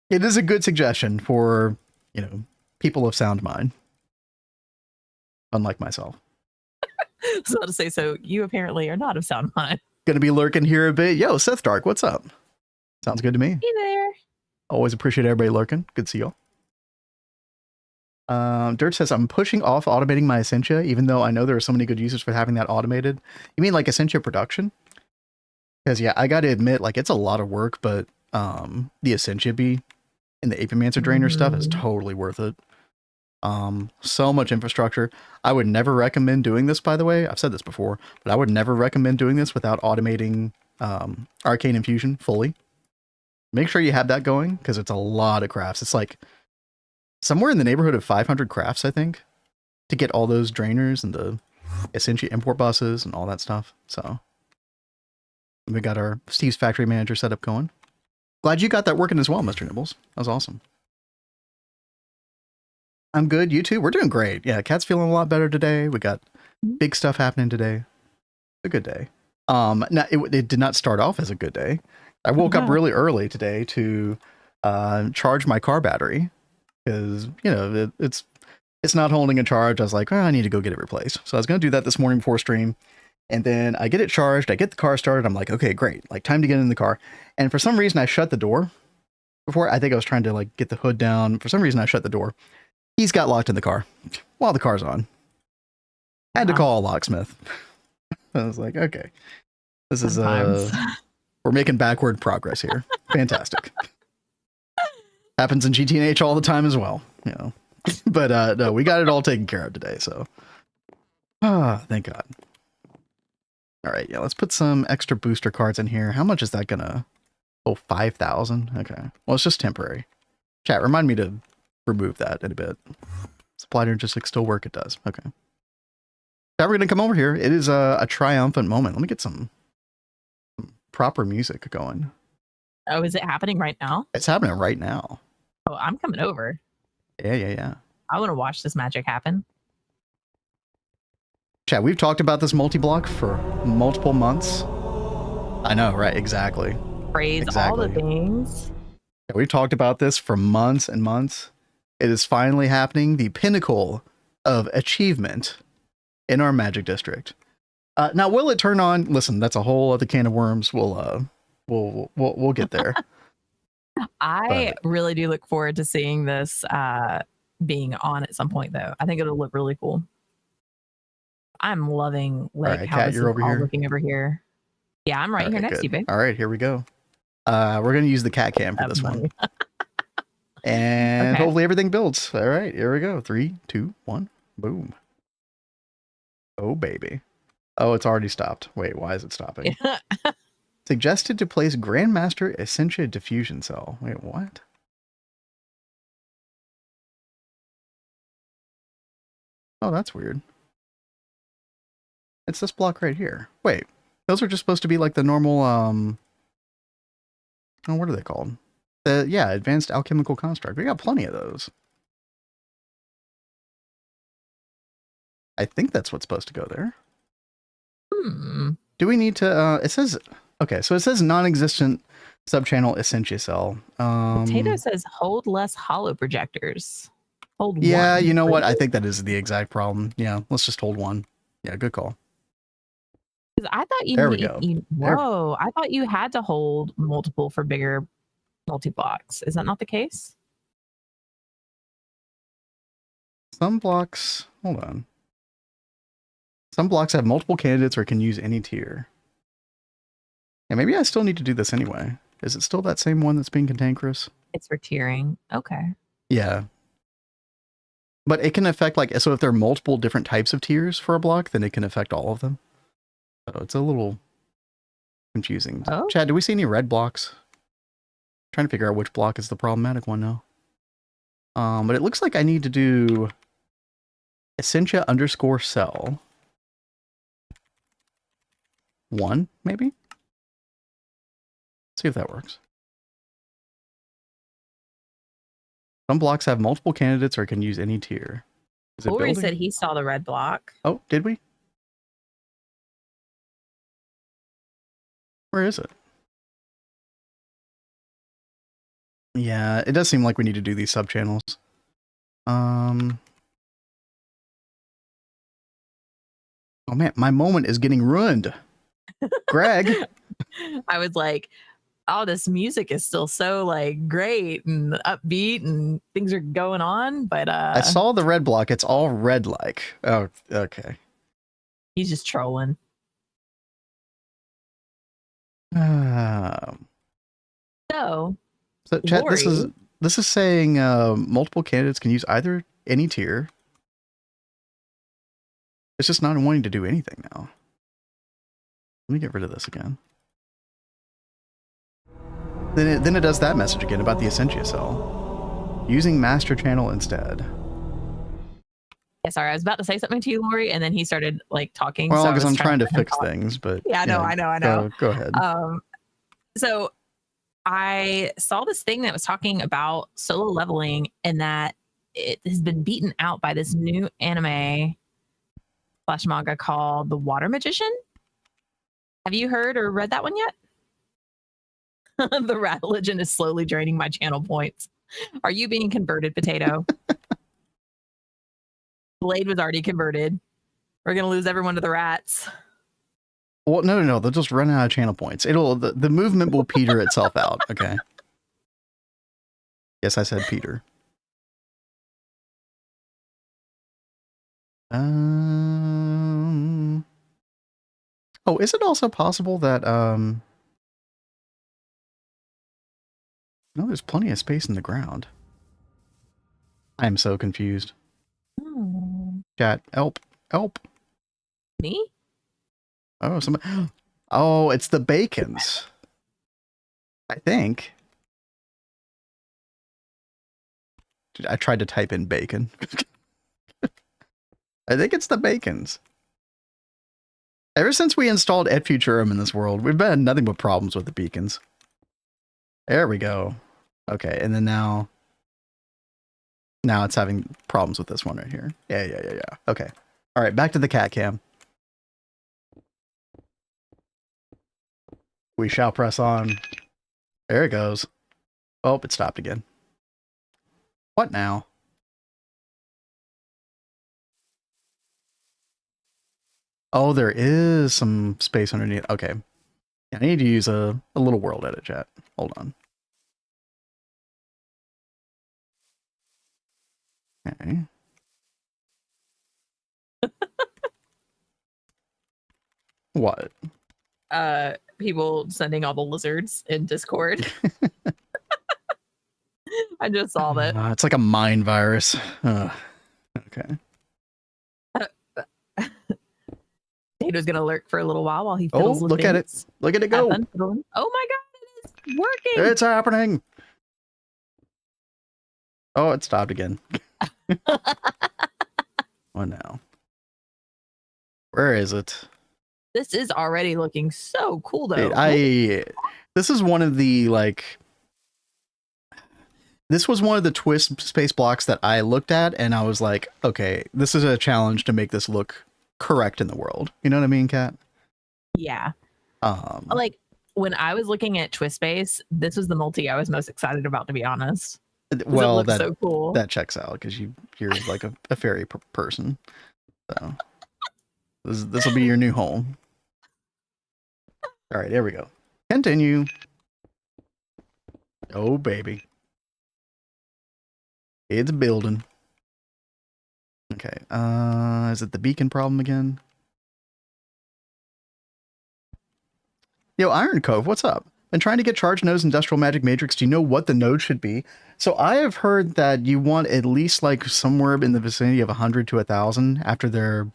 it is a good suggestion for, you know, people of sound mind. Unlike myself. So to say, so you apparently are not of sound mind. Gonna be lurking here a bit. Yo, Seth Dark, what's up? Sounds good to me. Hey there. Always appreciate everybody lurking. Good to see y'all. Dirt says, I'm pushing off automating my Essentia, even though I know there are so many good uses for having that automated. You mean like Essentia production? Because yeah, I gotta admit, like it's a lot of work, but the Essentia bee and the Apimancer Drainer stuff is totally worth it. So much infrastructure. I would never recommend doing this, by the way. I've said this before, but I would never recommend doing this without automating Arcane Infusion fully. Make sure you have that going, because it's a lot of crafts. It's like somewhere in the neighborhood of 500 crafts, I think, to get all those drainers and the Essentia import buses and all that stuff. So we got our Steve's Factory Manager setup going. Glad you got that working as well, Mr. Nibbles. That was awesome. I'm good. You too? We're doing great. Yeah, Cat's feeling a lot better today. We got big stuff happening today. A good day. Now it did not start off as a good day. I woke up really early today to charge my car battery because, you know, it's not holding a charge. I was like, I need to go get it replaced. So I was going to do that this morning before stream. And then I get it charged. I get the car started. I'm like, okay, great. Like, time to get in the car. And for some reason, I shut the door before. I think I was trying to like get the hood down. For some reason, I shut the door. He's got locked in the car while the car's on. I had to call a locksmith. I was like, okay, this is we're making backward progress here. Fantastic. Happens in GTNH all the time as well, you know. But no, we got it all taken care of today. So, thank God. All right, yeah, let's put some extra booster cards in here. How much is that gonna? Oh, 5,000. Okay, well, it's just temporary. Chat, remind me to remove that in a bit. Supply logistics still work. It does. Okay. Now we're gonna come over here. It is a triumphant moment. Let me get some proper music going. Oh, is it happening right now? It's happening right now. Oh, I'm coming over. Yeah. I want to watch this magic happen. Chat, we've talked about this multi-block for multiple months. I know, right? Exactly. Praise all the things. Yeah, we've talked about this for months and months. It is finally happening. The pinnacle of achievement in our Magic District. Now, will it turn on? Listen, that's a whole other can of worms. We'll get there. I really do look forward to seeing this being on at some point, though. I think it'll look really cool. I'm loving like right, how Kat, this you're is over all here. looking over here. Yeah, I'm right here next to you, babe. All right, here we go. We're gonna use the cat cam for this one. And hopefully everything builds. All right, here we go. 3, 2, 1, boom. Oh, baby. Oh, it's already stopped. Wait, why is it stopping? Suggested to place Grandmaster Essentia Diffusion Cell. Wait, what? Oh, that's weird. It's this block right here. Wait, those are just supposed to be like the normal, oh, what are they called? Yeah, Advanced Alchemical Construct. We got plenty of those. I think that's what's supposed to go there. Do we need to, it says, okay, so it says non-existent subchannel Essentia Cell. Potato says hold less hollow projectors. Hold one. Yeah, you know what? I think that is the exact problem. Yeah, let's just hold one. Yeah, good call. I thought you there we go. Whoa, I thought you had to hold multiple for bigger multi-blocks. Is that not the case? Some blocks, hold on. Some blocks have multiple candidates or can use any tier. Yeah, maybe I still need to do this anyway. Is it still that same one that's being cantankerous? It's for tiering. Okay. Yeah. But it can affect, like, so if there are multiple different types of tiers for a block, then it can affect all of them. So it's a little confusing. Oh. Chad, do we see any red blocks? I'm trying to figure out which block is the problematic one now. But it looks like I need to do Essentia _ cell 1, maybe? See if that works. Some blocks have multiple candidates or can use any tier. Is it Ori building? said he saw the red block. Oh, did we? Where is it? Yeah, it does seem like we need to do these sub-channels. Oh man, my moment is getting ruined. Greg. I was like, oh, this music is still so like great and upbeat and things are going on, but I saw the red block. It's all red like. Oh, okay. he's just trolling. So chat, Lori, this is saying multiple candidates can use either any tier. It's just not wanting to do anything now. Let me get rid of this again. Then it does that message again about the Essentia cell. Using master channel instead. yeah, sorry, I was about to say something to you, Lori, and then he started like talking. Well, so because I'm trying to fix things, but yeah, I know. Go ahead. So I saw this thing that was talking about solo leveling and that it has been beaten out by this new anime / manga called The Water Magician. Have you heard or read that one yet? The rat legend is slowly draining my channel points. Are you being converted, Potato? Blade was already converted. We're gonna lose everyone to the rats. Well, no. They'll just run out of channel points. The movement will peter itself out. Okay. Yes, I said Peter. Oh, is it also possible that no, there's plenty of space in the ground. I am so confused. Chat, help. Me? Oh, somebody. Oh, it's the bacons. I think. Dude, I tried to type in bacon. I think it's the bacons. Ever since we installed Et Futurum in this world, we've had nothing but problems with the beacons. There we go. Okay, and then now it's having problems with this one right here. Yeah. Okay. All right, back to the cat cam. We shall press on. There it goes. Oh, it stopped again. What now? Oh, there is some space underneath. Okay. Yeah, I need to use a little world edit, chat. Hold on. Okay. What? People sending all the lizards in Discord. I just saw that. It's like a mind virus. Okay. Potato's gonna lurk for a little while he fiddles with look things. at it. Look at it go. Oh my god, it is working. It's happening. Oh, it stopped again. What now? Where is it? This is already looking so cool though. Dude, this is one of the this was one of the TwistSpace blocks that I looked at and I was like, okay, this is a challenge to make this look correct in the world. You know what I mean, Kat? Yeah. Like when I was looking at TwistSpace, this was the multi I was most excited about, to be honest. Well, it looks so cool. That checks out because you're like a fairy person. So this will be your new home. All right, there we go. Continue. Oh baby, it's building. Okay, is it the beacon problem again? Yo, Iron Cove, what's up? Been trying to get charged nodes Industrial Magic Matrix. Do you know what the node should be? So I have heard that you want at least like somewhere in the vicinity of 100 to 1,000 after they're,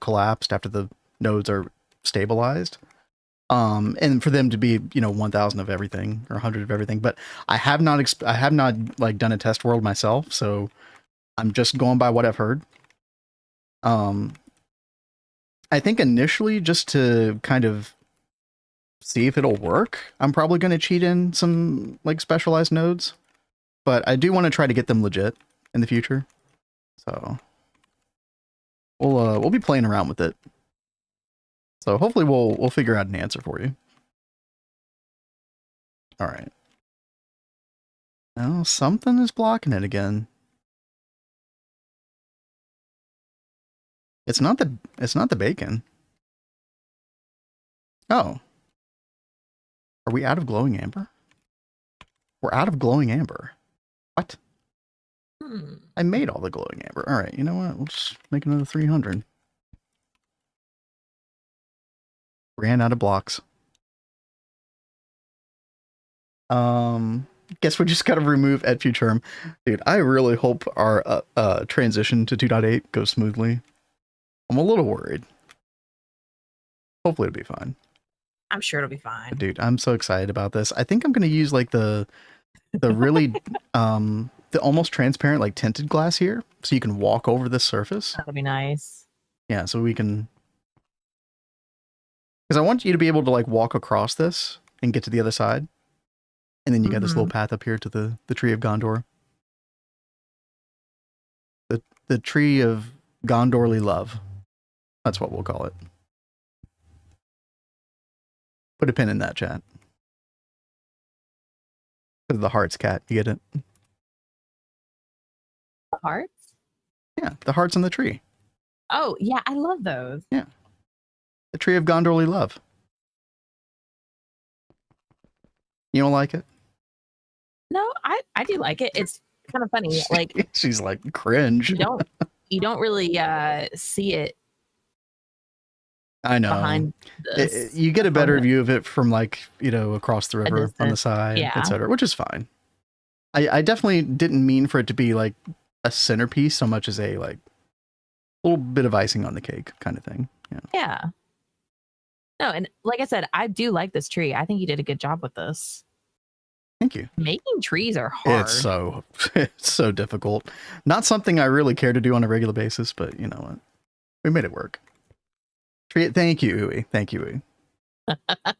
collapsed, after the nodes are stabilized. And for them to be, 1,000 of everything or 100 of everything. But I have not like done a test world myself, so I'm just going by what I've heard. I think initially just to kind of see if it'll work, I'm probably going to cheat in some like specialized nodes. but I do want to try to get them legit in the future. So we'll be playing around with it. So hopefully we'll figure out an answer for you. All right. Now something is blocking it again. It's not the bacon. Oh. Are we out of glowing amber? We're out of glowing amber. What? I made all the glowing amber. All right, you know what? We'll just make another 300. Ran out of blocks. Guess we just gotta remove et futurum. Dude, I really hope our transition to 2.8 goes smoothly. I'm a little worried. Hopefully it'll be fine. I'm sure it'll be fine. Dude, I'm so excited about this. I think I'm gonna use like the really the almost transparent like tinted glass here, so you can walk over this surface. That'll be nice. Yeah, so we can, because I want you to be able to like walk across this and get to the other side, and then you got this little path up here to the tree of Gondor. The tree of Gondorly love. That's what we'll call it. Put a pin in that, chat. Because of the hearts, cat. You get it? The hearts? Yeah, the hearts on the tree. Oh, yeah, I love those. Yeah. The tree of Gondorly love. You don't like it? No, I do like it. It's kind of funny. Like she's like cringe. You don't really see it. I know. Behind you get a better view of it from like, you know, across the river on the side, etc., which is fine. I definitely didn't mean for it to be like a centerpiece so much as a like little bit of icing on the cake kind of thing. Yeah. No, and like I said, I do like this tree. I think you did a good job with this. Thank you. Making trees are hard. It's so difficult. Not something I really care to do on a regular basis, but you know what? We made it work. Thank you, Uwe. Thank you, Uwe.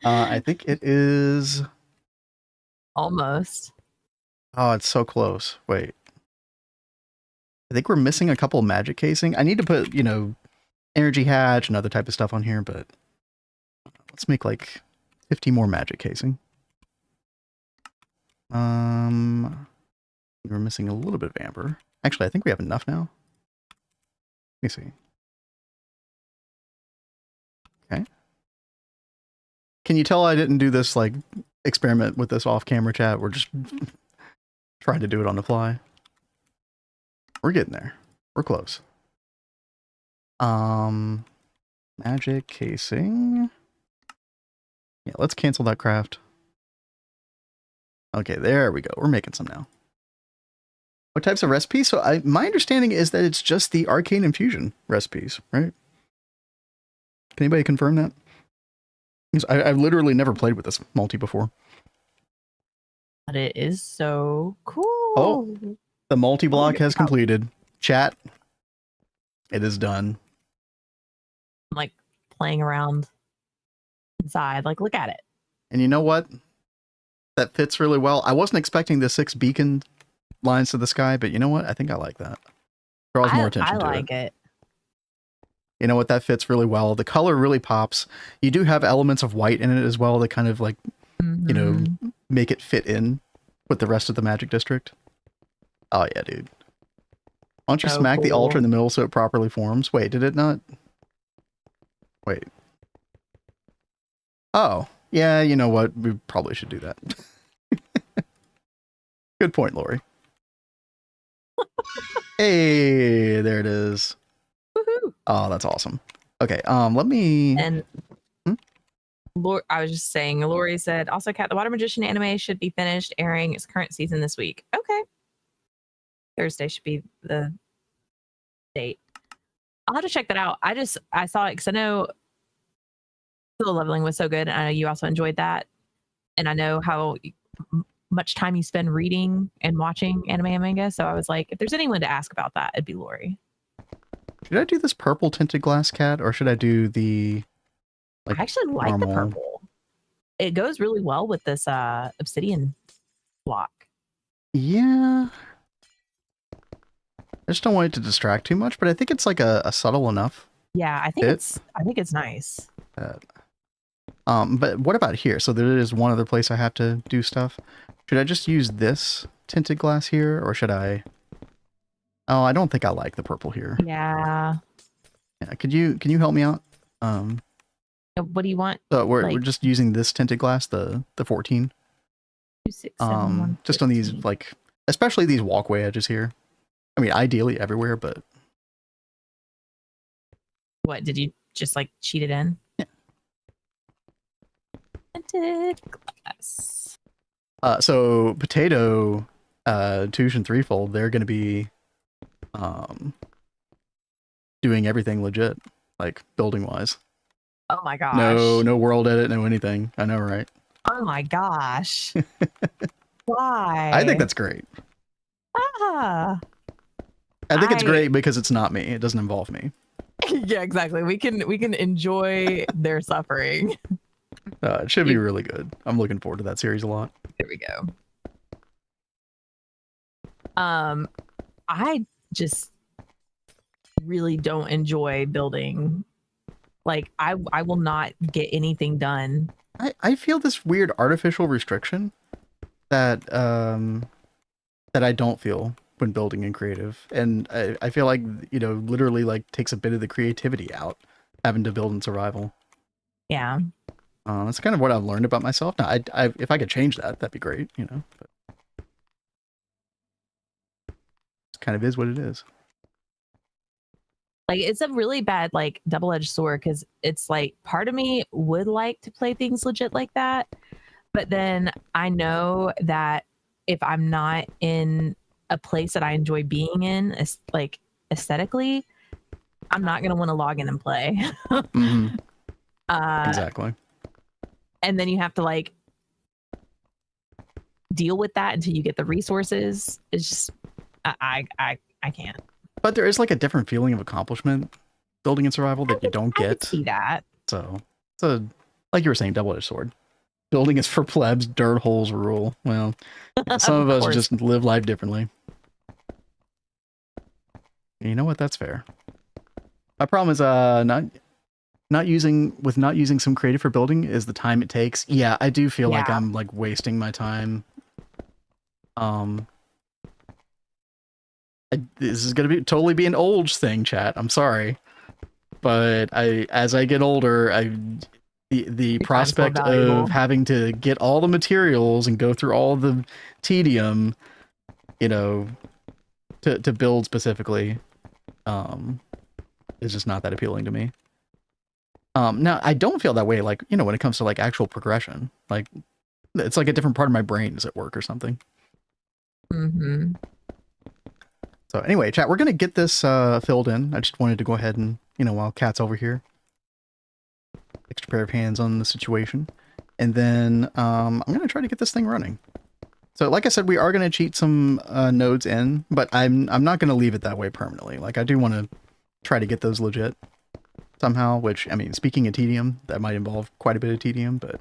I think it is almost. Oh, it's so close. Wait. I think we're missing a couple of magic casing. I need to put, you know, energy hatch and other type of stuff on here, but let's make like 50 more magic casing. We're missing a little bit of amber. Actually, I think we have enough now. Let me see. Okay. Can you tell I didn't do this like experiment with this off camera, chat? We're just trying to do it on the fly. We're getting there. We're close. Magic casing. Yeah, let's cancel that craft. Okay, there we go. We're making some now. What types of recipes? So my understanding is that it's just the arcane infusion recipes, right? Can anybody confirm that? I've literally never played with this multi before. But it is so cool. Oh, the multi-block has completed. Chat, it is done. I'm like playing around inside. Like, look at it. And you know what? That fits really well. I wasn't expecting the 6 beacon lines to the sky, but you know what? I think I like that. Draws more attention to it. I like it. You know what? That fits really well. The color really pops. You do have elements of white in it as well that kind of like, you know, make it fit in with the rest of the Magic District. Oh yeah, dude. Why don't you smack the altar in the middle so it properly forms? Wait, did it not? Wait. Oh, yeah, you know what? We probably should do that. Good point, Lori. Hey, there it is. Woohoo. Oh, that's awesome. Okay, let me... And I was just saying, Lori said, also, Cat, the Water Magician anime should be finished airing its current season this week. Okay. Thursday should be the date. I'll have to check that out. I saw it because I know the leveling was so good. And I know you also enjoyed that. And I know how much time you spend reading and watching anime and manga. So I was like, if there's anyone to ask about that, it'd be Lori. Should I do this purple tinted glass, Cat, or should I do the... I actually like the purple. It goes really well with this obsidian block. Yeah. I just don't want it to distract too much, but I think it's like a subtle enough. Yeah, I think Bit. it's nice. But what about here? So there is one other place I have to do stuff. Should I just use this tinted glass here, or should I? Oh, I don't think I like the purple here. Yeah. Yeah, can you help me out? What do you want? So we're Like- just using this tinted glass, the 14. 2, 6, 7, 1, Just on these 15. like, especially these walkway edges here. I mean, ideally everywhere, but What did you just like cheat it in? Yeah. Tinted glass. So potato, Touche and Threefold, they're going to be, doing everything legit, like building wise. Oh my gosh. No world edit, no anything. I know, right? Oh my gosh. Why? I think that's great. Ah. I think it's great because it's not me. It doesn't involve me. Yeah, exactly. We can enjoy their suffering. It should be really good. I'm looking forward to that series a lot. There we go. I just really don't enjoy building. Like I will not get anything done. I feel this weird artificial restriction that that I don't feel when building in creative, and I feel like, you know, literally like takes a bit of the creativity out having to build in survival. Yeah. That's kind of what I've learned about myself. Now, if I could change that, that'd be great, you know. But it kind of is what it is. Like it's a really bad like double-edged sword because it's like part of me would like to play things legit like that, but then I know that if I'm not in a place that I enjoy being in, like aesthetically, I'm not gonna want to log in and play. Mm-hmm. Exactly. And then you have to like deal with that until you get the resources. It's just I can't. But there is like a different feeling of accomplishment building in survival that you don't I get. could see that. So it's a, like you were saying, double-edged sword. Building is for plebs, dirt holes rule. Well, some of us course. just live life differently. And you know what? That's fair. My problem is not using some creative for building is the time it takes. Yeah, I do feel like I'm like wasting my time. This is gonna be totally be an old thing, chat. I'm sorry, but as I get older, the prospect of having to get all the materials and go through all the tedium, you know, to build specifically, is just not that appealing to me. Now I don't feel that way, like, you know, when it comes to like actual progression. Like it's like a different part of my brain is at work or something. Mm-hmm. So anyway, chat, we're gonna get this filled in. I just wanted to go ahead and, you know, while Cat's over here, extra pair of hands on the situation, and then I'm gonna try to get this thing running. So like I said, we are gonna cheat some nodes in, but I'm not gonna leave it that way permanently. Like I do want to try to get those legit somehow. Which, I mean, speaking of tedium, that might involve quite a bit of tedium, but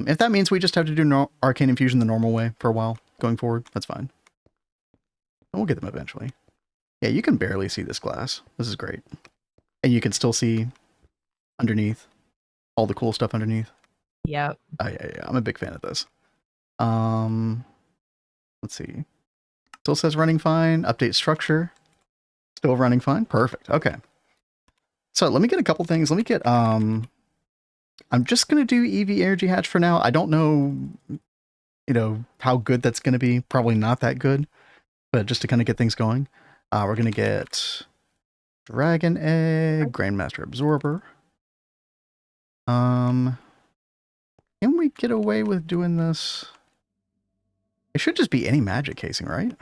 if that means we just have to do Arcane Infusion the normal way for a while going forward, that's fine. We'll get them eventually. Yeah, you can barely see this glass. This is great. And you can still see underneath all the cool stuff underneath. Yep. Oh, yeah. I'm a big fan of this. Let's see. Still says running fine. Update structure. Still running fine. Perfect. Okay. So let me get a couple things. Let me get, I'm just going to do EV Energy Hatch for now. I don't know, you know, how good that's going to be. Probably not that good. But just to kind of get things going, we're going to get Dragon Egg, Grandmaster Absorber. Can we get away with doing this? It should just be any magic casing, right?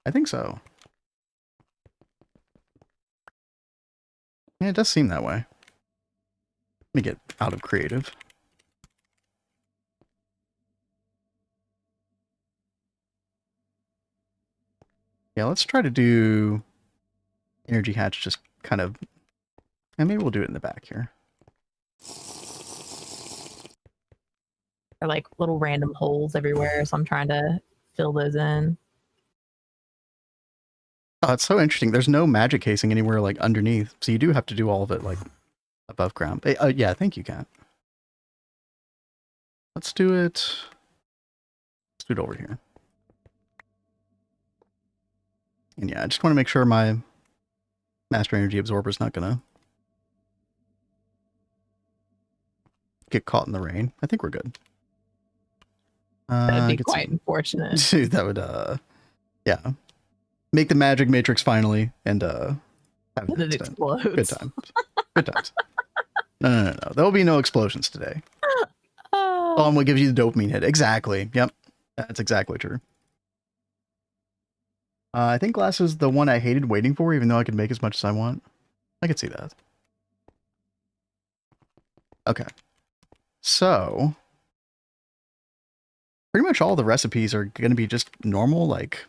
I think so. Yeah, it does seem that way. Let me get out of creative. Yeah, let's try to do Energy Hatch just kind of, and maybe we'll do it in the back here. Or like little random holes everywhere, so I'm trying to fill those in. Oh, it's so interesting. There's no magic casing anywhere like underneath, so you do have to do all of it like above ground. Yeah, thank you, Kat. Let's do it. Let's do it over here. And yeah, I just want to make sure my master energy absorber is not gonna get caught in the rain. I think we're good. That'd be quite unfortunate. Dude, that would yeah. Make the magic matrix finally and have it explodes. Good times. Good times. No. There will be no explosions today. Oh, what gives you the dopamine hit. Exactly. Yep. That's exactly true. I think glass is the one I hated waiting for, even though I could make as much as I want. I could see that. Okay. So, pretty much all the recipes are going to be just normal, like,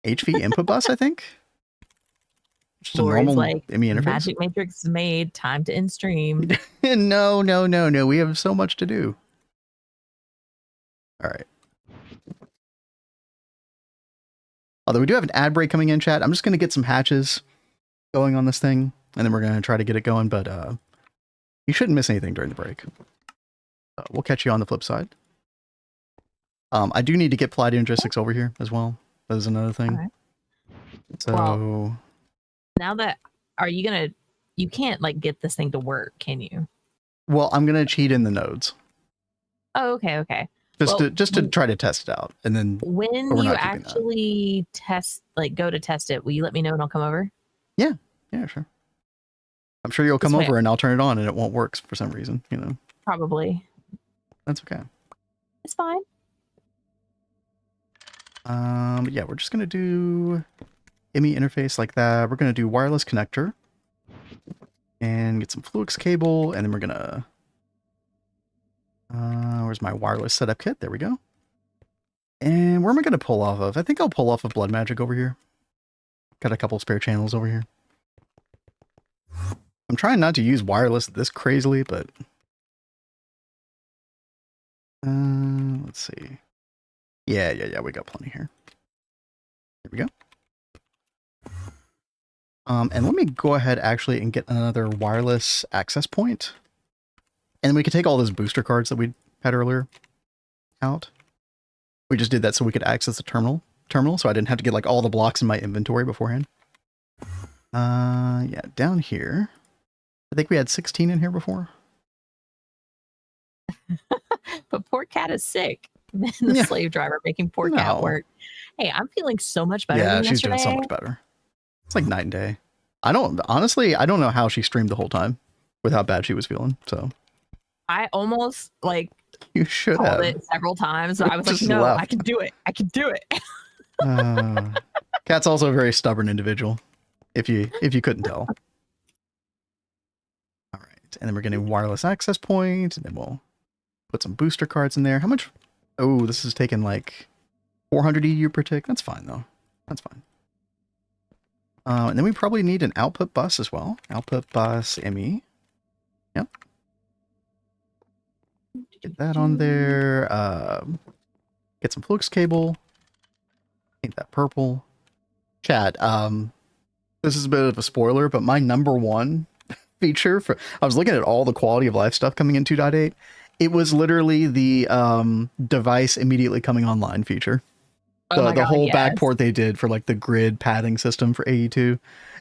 HV input bus, I think. Just Lori's a normal like, ME interface. Magic Matrix is made. Time to end stream. No. We have so much to do. All right. Although we do have an ad break coming in, chat. I'm just going to get some hatches going on this thing, and then we're going to try to get it going, but you shouldn't miss anything during the break. We'll catch you on the flip side. I do need to get Palladium Logistics over here as well. That is another thing. Right. So well, now that you can't like get this thing to work, can you? Well, I'm gonna cheat in the nodes. Oh, okay. Just to try to test it out, and then when you actually go to test it, will you let me know and I'll come over? Yeah, sure. I'm sure you'll come over and I'll turn it on and it won't work for some reason, you know. Probably. That's okay. It's fine. But yeah, we're just gonna do ME interface like that. We're gonna do wireless connector and get some Fluix cable, and then we're gonna where's my wireless setup kit? There we go. And where am I gonna pull off of? I think I'll pull off of Blood Magic over here. Got a couple spare channels over here. I'm trying not to use wireless this crazily, but let's see. Yeah, we got plenty here. Here we go. And let me go ahead actually and get another wireless access point. And we could take all those booster cards that we had earlier out. We just did that so we could access the terminal, so I didn't have to get like all the blocks in my inventory beforehand. Yeah, down here. I think we had 16 in here before. But poor cat is sick. The slave driver making poor cat work. Hey, I'm feeling so much better. Yeah, than she's yesterday. doing so much better. It's like night and day. I don't know how she streamed the whole time with how bad she was feeling. So I almost you should called have it several times. I was like, no, left. I can do it. I can do it. Cat's also a very stubborn individual. If you couldn't tell. All right, and then we're getting wireless access point, and then we'll put some booster cards in there. How much? Oh, this is taking like 400 EU per tick. That's fine though. That's fine. And then we probably need an output bus as well. Output bus ME. Yep. Get that on there. Get some Fluix cable. Paint that purple. Chat, this is a bit of a spoiler, but my #1 feature I was looking at all the quality of life stuff coming in 2.8. It was literally the device immediately coming online feature. The whole backport they did for like the grid padding system for AE2.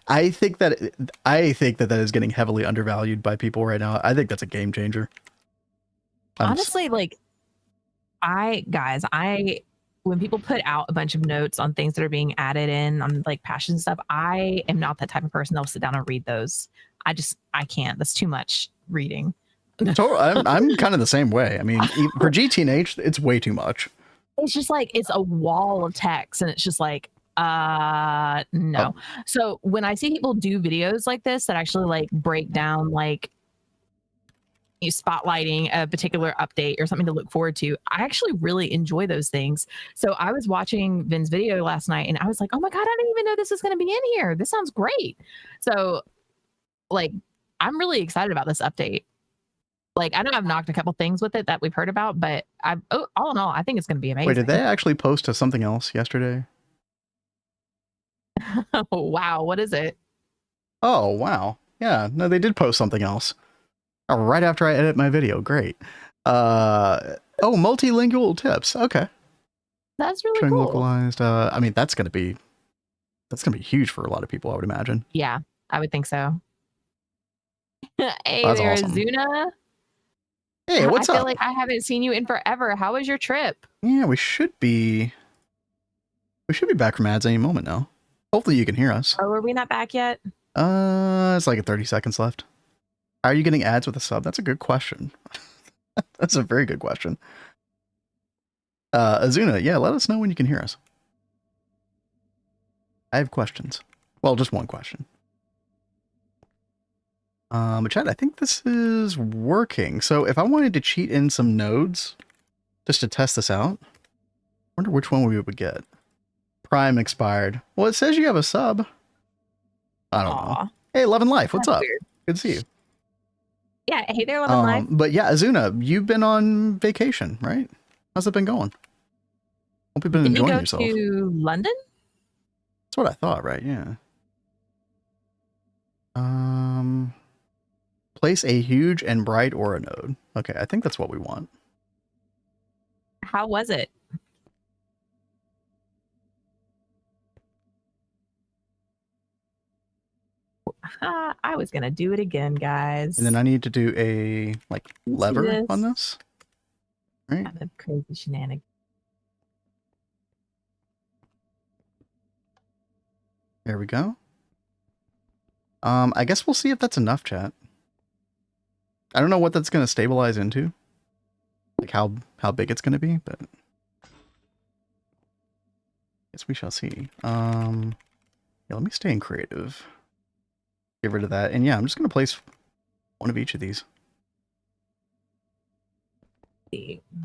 I think that is getting heavily undervalued by people right now. I think that's a game changer. Honestly, when people put out a bunch of notes on things that are being added in on like passion stuff, I am not that type of person that will sit down and read those. I can't. That's too much reading. I'm kind of the same way. I mean, for GTNH, it's way too much. It's just like it's a wall of text, and it's just like no. Oh. So when I see people do videos like this that actually like break down like spotlighting a particular update or something to look forward to, I actually really enjoy those things. So I was watching Vin's video last night and I was like, oh my god, I didn't even know this was going to be in here. This sounds great. So like I'm really excited about this update. Like, I know I've knocked a couple things with it that we've heard about, but all in all, I think it's going to be amazing. Wait, did they actually post to something else yesterday? Oh, wow. What is it? Oh, wow. Yeah, no, they did post something else. Oh, right after I edit my video. Great. Oh, multilingual tips. Okay. That's really Showing cool. localized. I mean, that's gonna be huge for a lot of people, I would imagine. Yeah, I would think so. Hey That's there, awesome. Azuna. Hey, what's I up? feel like I haven't seen you in forever. How was your trip? Yeah, we should be back from ads any moment now. Hopefully you can hear us. Oh, are we not back yet? It's like 30 seconds left. How are you getting ads with a sub? That's a good question. That's a very good question. Azuna, yeah, let us know when you can hear us. I have questions. Well, just one question. Chad, I think this is working. So if I wanted to cheat in some nodes just to test this out, I wonder which one we would get. Prime expired. Well, it says you have a sub. I don't know. Hey, Love and Life, what's That's up? weird. Good to see you. Yeah, hey there, Love and Life. But yeah, Azuna, you've been on vacation, right? How's it been going? Hope you've been Did you enjoying go yourself. to London? That's what I thought, right? Yeah. Place a huge and bright aura node. Okay, I think that's what we want. How was it? I was gonna do it again, guys. And then I need to do a lever this? on this. Right? I'm a crazy shenanigan. There we go. I guess we'll see if that's enough, chat. I don't know what that's going to stabilize into. Like how big it's going to be, but guess we shall see. Yeah, let me stay in creative. Get rid of that. And yeah, I'm just going to place one of each of these.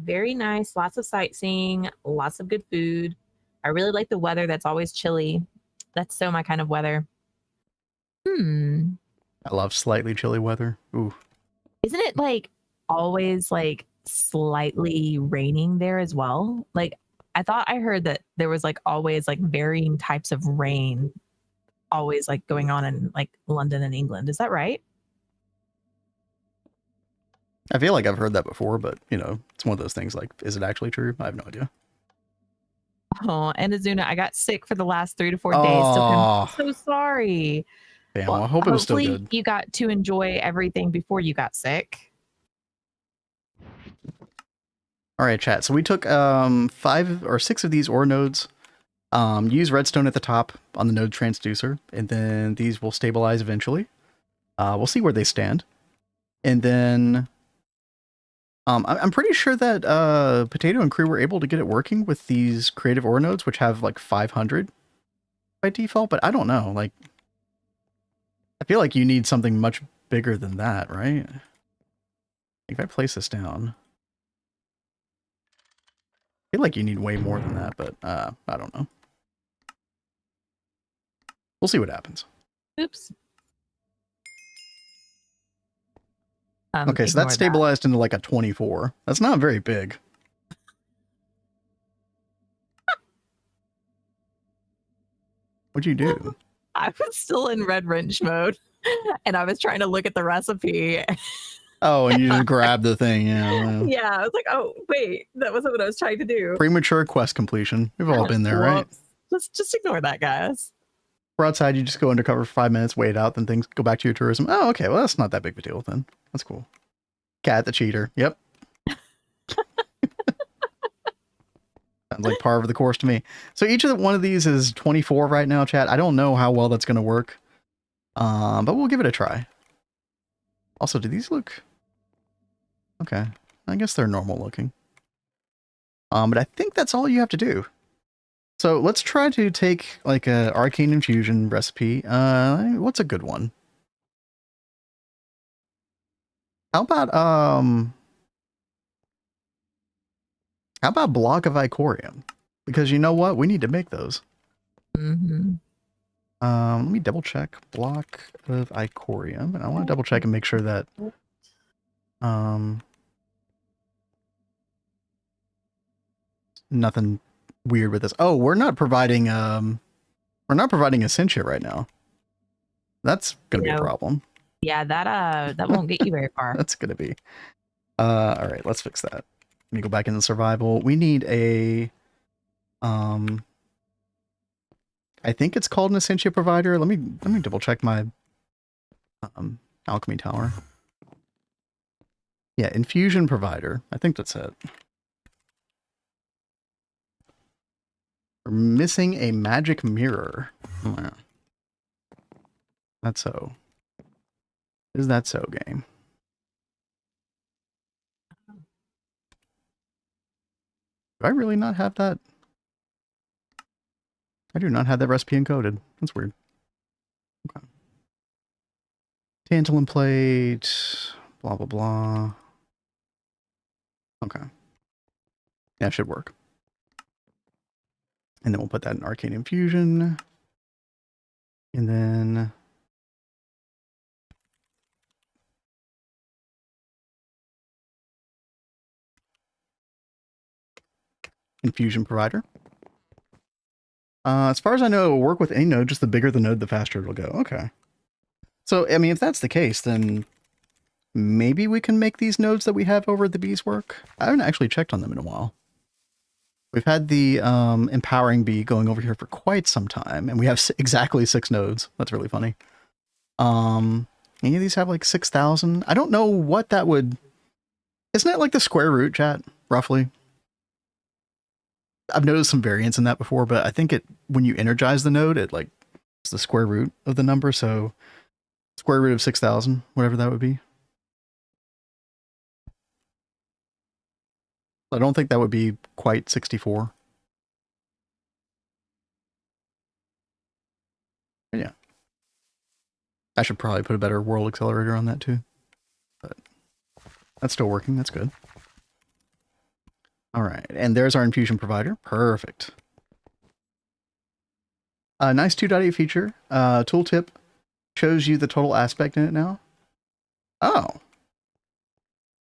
Very nice. Lots of sightseeing. Lots of good food. I really like the weather. That's always chilly. That's so my kind of weather. I love slightly chilly weather. Ooh. Isn't it like always like slightly raining there as well? Like I thought I heard that there was like always like varying types of rain always like going on in like London and England. Is that right? I feel like I've heard that before, but you know, it's one of those things like, is it actually true? I have no idea. Oh, and Azuna, I got sick for the last 3 to 4 days. So I'm so sorry. Damn, well, I hope it was still good. You got to enjoy everything before you got sick. All right, chat. So we took 5 or 6 of these ore nodes. Use redstone at the top on the node transducer, and then these will stabilize eventually. We'll see where they stand. And then I'm pretty sure that Potato and crew were able to get it working with these creative ore nodes, which have like 500 by default, but I don't know. Like, I feel like you need something much bigger than that, right? If I place this down, I feel like you need way more than that, but I don't know. We'll see what happens. Oops. Okay, so that's stabilized into like a 24. That's not very big. What'd you do? I was still in red wrench mode and I was trying to look at the recipe. Oh, and you just grabbed the thing. Yeah. Yeah, I was like, oh, wait, that wasn't what I was trying to do. Premature quest completion. We've all been there, right? Just ignore that, guys. We're outside, you just go undercover for 5 minutes, wait out, then things go back to your tourism. Oh, okay, well, that's not that big of a deal then. That's cool. Cat the cheater. Yep. Sounds like par for the course to me. So each of one of these is 24 right now, chat. I don't know how well that's going to work, but we'll give it a try. Also, do these look... Okay, I guess they're normal looking. But I think that's all you have to do. So let's try to take like a arcane infusion recipe. What's a good one? How about block of icorium? Because you know what? We need to make those. Mm-hmm. Let me double check block of icorium, and I want to double check and make sure that Nothing weird with this. Oh, we're not providing Essentia right now. That's gonna be a problem. Yeah, that won't get you very far. That's gonna be. All right, let's fix that. Let me go back into survival. We need a I think it's called an Essentia provider. Let me double check my alchemy tower. Yeah, infusion provider. I think that's it. We're missing a magic mirror. Oh, yeah. That's so. Is that so, game? Do I really not have that? I do not have that recipe encoded. That's weird. Okay. Tantalum plate, blah, blah, blah. Okay. Yeah, it should work. And then we'll put that in Arcane Infusion. And then... Infusion provider. As far as I know, it will work with any node. Just the bigger the node, the faster it'll go. Okay. So, I mean, if that's the case, then maybe we can make these nodes that we have over at the bees work. I haven't actually checked on them in a while. We've had the empowering bee going over here for quite some time, and we have exactly 6 nodes. That's really funny. Any of these have like 6,000? I don't know what that would... Isn't it like the square root, chat, roughly? I've noticed some variance in that before, but I think when you energize the node, it's the square root of the number, so square root of 6,000, whatever that would be. I don't think that would be quite 64. But yeah. I should probably put a better world accelerator on that too. But that's still working, that's good. All right, and there's our infusion provider. Perfect. A nice 2.8 feature. Tooltip shows you the total aspect in it now. Oh.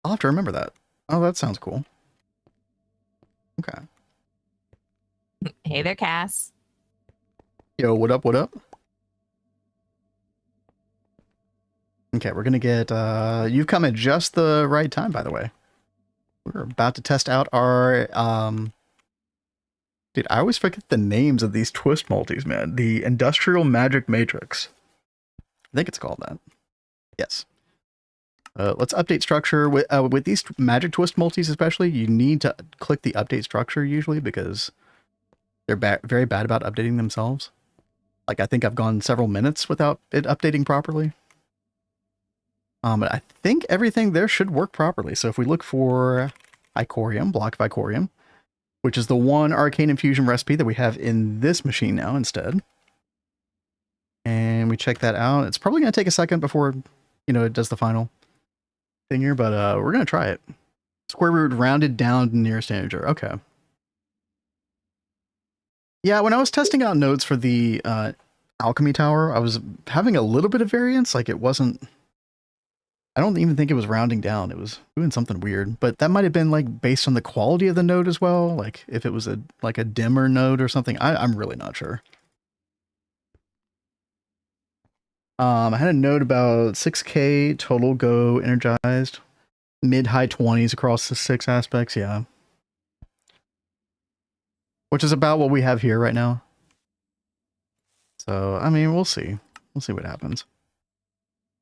I'll have to remember that. Oh, that sounds cool. Okay. Hey there, Cass. Yo, what up, what up? Okay, we're gonna get, you've come at just the right time, by the way. We're about to test out our, dude, I always forget the names of these twist multis, man. The Industrial Magic Matrix. I think it's called that. Yes. Let's update structure. With these magic twist multis especially, you need to click the update structure usually because they're very bad about updating themselves. Like, I think I've gone several minutes without it updating properly. But I think everything there should work properly. So if we look for Icorium, block of Icorium, which is the one arcane infusion recipe that we have in this machine now instead. And we check that out. It's probably going to take a second before, it does the final thing here, but we're going to try it. Square root rounded down to nearest integer. Okay. Yeah, when I was testing out nodes for the alchemy tower, I was having a little bit of variance. Like, it wasn't... I don't even think it was rounding down. It was doing something weird, but that might have been like based on the quality of the node as well. Like if it was a dimmer node or something, I'm really not sure. I had a node about 6K total go energized, mid-high 20s across the 6 aspects. Yeah. Which is about what we have here right now. So, I mean, we'll see. We'll see what happens.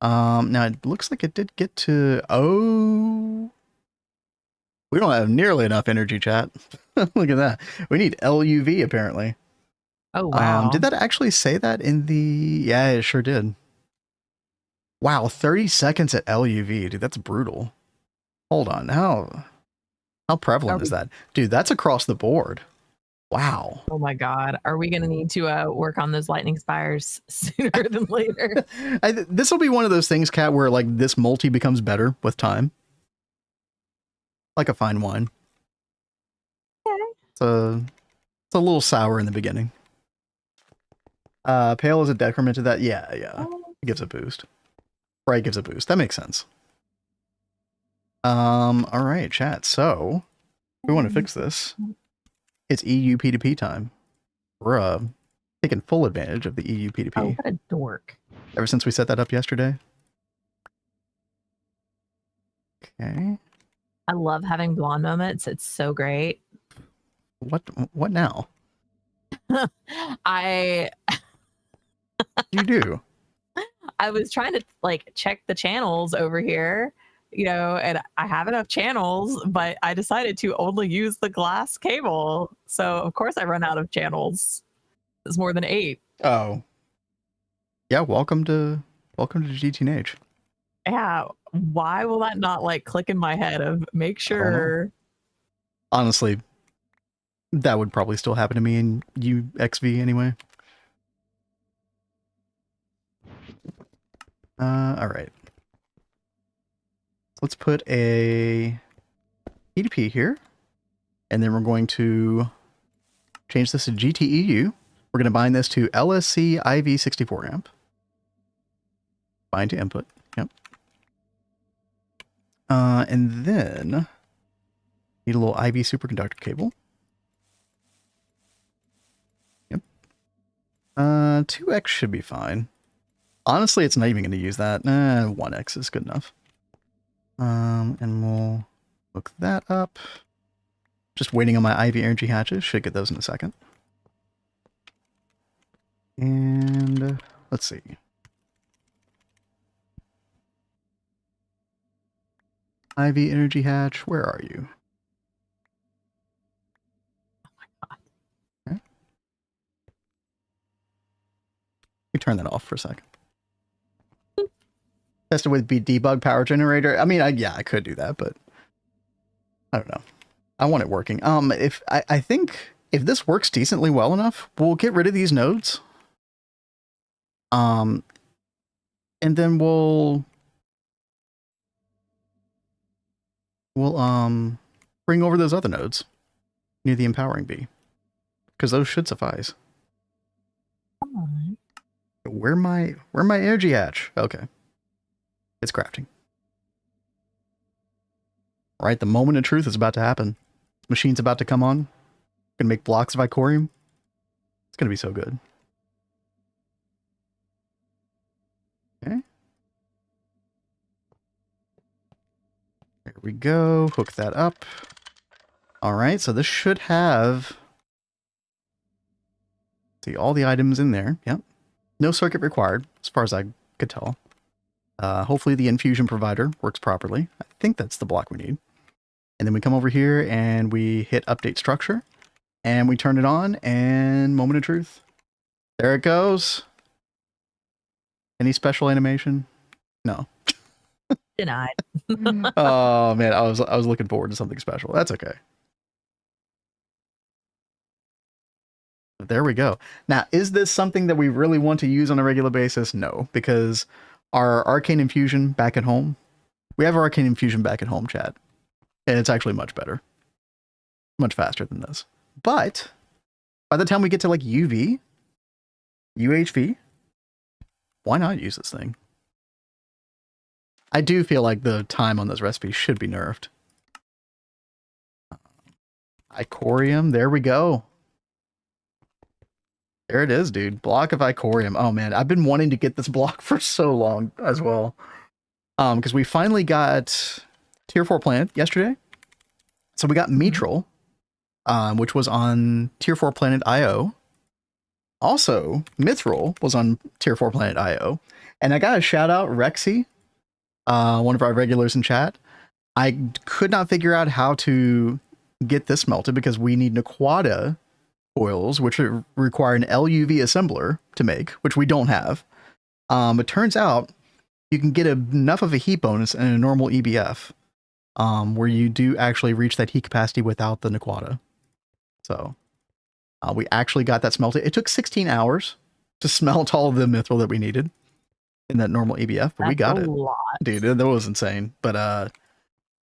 Now it looks like it did get to, we don't have nearly enough energy, chat. Look at that. We need LUV apparently. Oh, wow. Did that actually say that in the, yeah, it sure did. Wow. 30 seconds at LUV, dude. That's brutal. Hold on. How prevalent is that? Dude, that's across the board. Wow. Oh my God. Are we going to need to work on those lightning spires sooner than later? This will be one of those things, Kat, where like this multi becomes better with time. Like a fine wine. Okay. It's a little sour in the beginning. Pale is a decrement to that. Yeah. It gives a boost. Bright gives a boost. That makes sense. All right, chat. So we want to fix this. It's EU P2P time. We're taking full advantage of the EU P2P. Oh, what a dork. Ever since we set that up yesterday. Okay. I love having blonde moments. It's so great. What now? I You do. I was trying to like check the channels over here, you know, and I have enough channels, but I decided to only use the glass cable. So of course I run out of channels. It's more than 8. Oh. Yeah, welcome to GTNH. Yeah. Why will that not like click in my head of make sure? Honestly, that would probably still happen to me in UXV anyway. All right. Let's put a P2P here, and then we're going to change this to GTEU. We're going to bind this to LSC IV64 amp. Bind to input. Yep. And then need a little IV superconductor cable. Yep. 2x should be fine. Honestly, it's not even going to use that. 1x is good enough. And we'll look that up. Just waiting on my IV energy hatches. Should get those in a second. And let's see. IV energy hatch, where are you? Oh my god. Okay. You turn that off for a second. Tested with debug power generator. I mean, yeah, I could do that, but I don't know. I want it working. If I think if this works decently well enough, we'll get rid of these nodes. And then we'll bring over those other nodes near the empowering bee, because those should suffice. Come on. Where my energy hatch? Okay, it's crafting. All right, the moment of truth is about to happen. Machine's about to come on. Gonna make blocks of Icorium. It's gonna be so good. Okay. There we go. Hook that up. All right, so this should have, see, all the items in there. Yep. No circuit required, as far as I could tell. Hopefully the infusion provider works properly. I think that's the block we need. And then we come over here and we hit update structure. And we turn it on, and moment of truth. There it goes. Any special animation? No. Denied. Oh man, I was looking forward to something special. That's okay. There we go. Now, is this something that we really want to use on a regular basis? No, because our Arcane Infusion back at home, we have our Arcane Infusion back at home, chat. And it's actually much better. Much faster than this. But by the time we get to like UV, UHV, why not use this thing? I do feel like the time on this recipe should be nerfed. Icorium, there we go. There it is, dude. Block of Icorium. Oh man, I've been wanting to get this block for so long as well. Because we finally got Tier 4 Planet yesterday. So we got Mithril, which was on Tier 4 Planet IO. Also, Mithril was on Tier 4 Planet IO. And I got a shout out Rexy, one of our regulars in chat. I could not figure out how to get this melted because we need Naquata oils, which require an LUV assembler to make, which we don't have. It turns out you can get enough of a heat bonus in a normal EBF, where you do actually reach that heat capacity without the Naquata. So we actually got that smelted. It took 16 hours to smelt all of the mithril that we needed in that normal EBF, but we got it. Lot. Dude, that was insane. But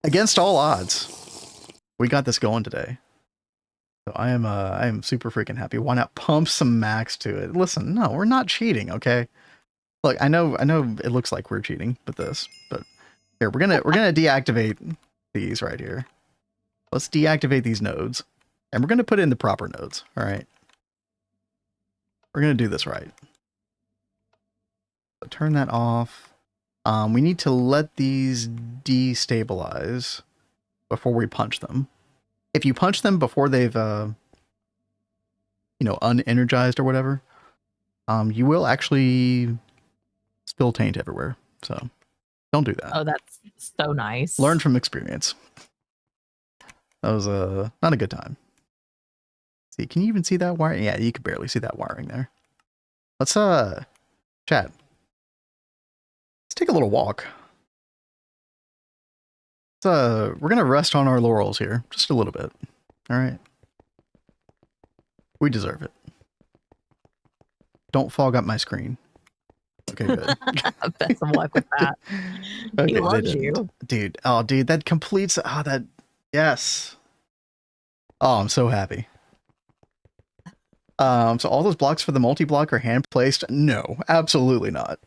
against all odds, we got this going today. So I am super freaking happy. Why not pump some max to it? Listen, no, we're not cheating, okay? Look, I know it looks like we're cheating with this, but here we're gonna deactivate these right here. Let's deactivate these nodes. And we're going to put in the proper nodes. All right. We're going to do this right. So turn that off. We need to let these destabilize before we punch them. If you punch them before they've, you know, unenergized or whatever, you will actually spill taint everywhere. So don't do that. Oh, that's so nice. Learn from experience. That was not a good time. See, can you even see that wiring? Yeah, you can barely see that wiring there. Let's chat. Let's take a little walk. We're gonna rest on our laurels here, just a little bit. All right. We deserve it. Don't fog up my screen. Okay, good. Best of luck with that. Okay, He loves you. Dude. Oh, dude, that completes. Oh, that. Yes. Oh, I'm so happy. So all those blocks for the multi-block are hand-placed? No, absolutely not.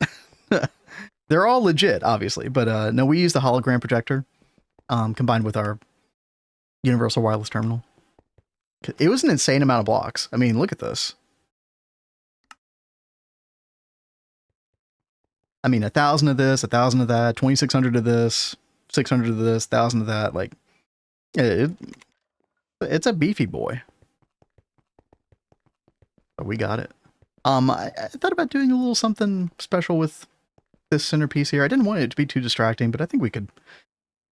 They're all legit, obviously, but no, we use the hologram projector combined with our universal wireless terminal. It was an insane amount of blocks. I mean, look at this. I mean, 1,000 of this, 1,000 of that, 2,600 of this, 600 of this, 1,000 of that. Like, it's a beefy boy. But we got it. I thought about doing a little something special with this centerpiece here. I didn't want it to be too distracting, but I think we could,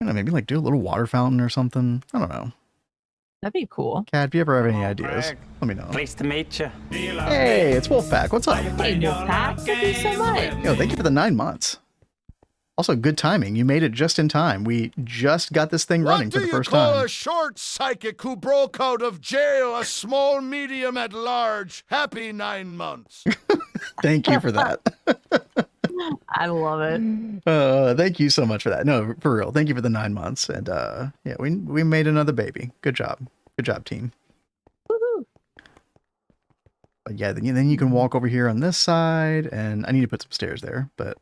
you know, maybe like do a little water fountain or something. I don't know. That'd be cool. Kat, if you ever have any ideas, let me know. Pleased to meet you. Hey, it's Wolfpack. What's up? Hey, Wolfpack. Thank you so much. Yo, thank you for the 9 months. Also, good timing. You made it just in time. We just got this thing running for the first What do you call time. a short psychic who broke out of jail, a small medium at large? Happy 9 months. Thank you for that. I love it. Thank you so much for that. No, for real. Thank you for the 9 months. And yeah, we made another baby. Good job. Good job, team. Woohoo. But yeah, then you can walk over here on this side, and I need to put some stairs there, but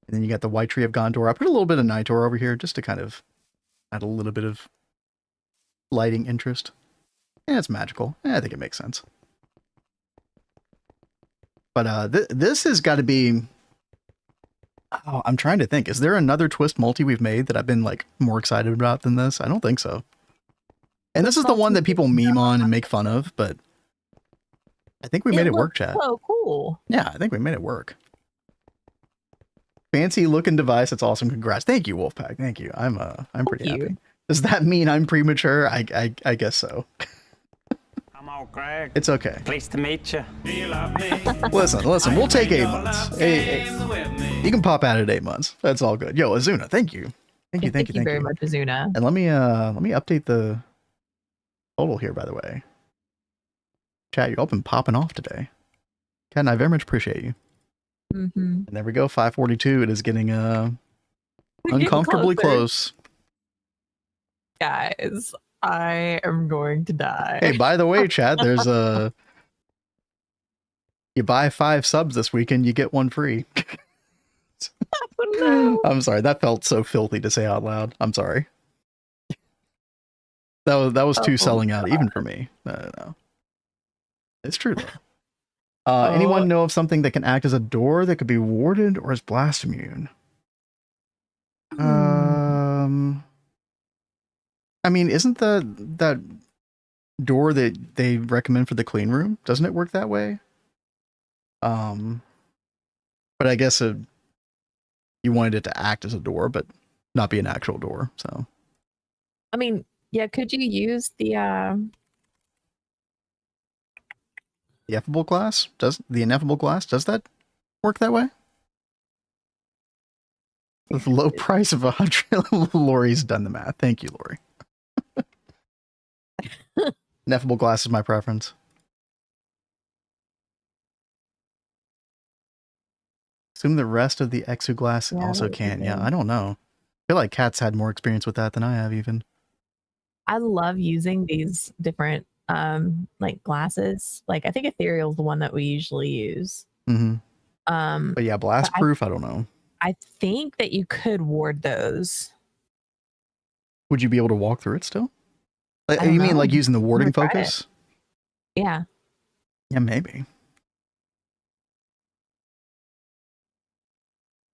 and then you got the White Tree of Gondor. I put a little bit of Nitor over here just to kind of add a little bit of lighting interest. Yeah, it's magical. Yeah, I think it makes sense. But this has got to be... Oh, I'm trying to think. Is there another Twist multi we've made that I've been like more excited about than this? I don't think so. And this is the one that people meme on and make fun of, but I think we made it work, chat. So cool. Yeah, I think we made it work. Fancy looking device. That's awesome. Congrats. Thank you, Wolfpack. Thank you. I'm pretty happy. Does that mean I'm premature? I guess so. I'm all Greg. It's okay. Pleased to meet you. Listen. We'll take 8 months. You can pop out at 8 months. That's all good. Yo, Azuna, thank you. Thank you very much, Azuna. And let me update the total here, by the way. Chat, you've all been popping off today. Kat and I very much appreciate you. Mm-hmm. And there we go, 542. It is getting uncomfortably close. Guys, I am going to die. Hey, by the way, chat, there's you buy 5 subs this weekend, you get 1 free. Oh, no. I'm sorry, that felt so filthy to say out loud. I'm sorry. That was too selling out, even for me. No. It's true though. Anyone know of something that can act as a door that could be warded or is blast immune? I mean, isn't that door that they recommend for the clean room? Doesn't it work that way? But I guess you wanted it to act as a door, but not be an actual door. So, I mean, yeah. Could you use the ineffable glass? Does the ineffable glass, does that work that way? With the low price of 100, Lori's done the math. Thank you, Lori. Ineffable glass is my preference. Assume the rest of the exoglass also can. Yeah, I don't know. I feel like Kat's had more experience with that than I have even. I love using these different like glasses. Like I think ethereal is the one that we usually use. Mm-hmm. But yeah, blast proof, I don't know. I think that you could ward those. Would you be able to walk through it still? Like, I don't you mean know. like using the warding Never tried it. focus? Yeah. Yeah, maybe.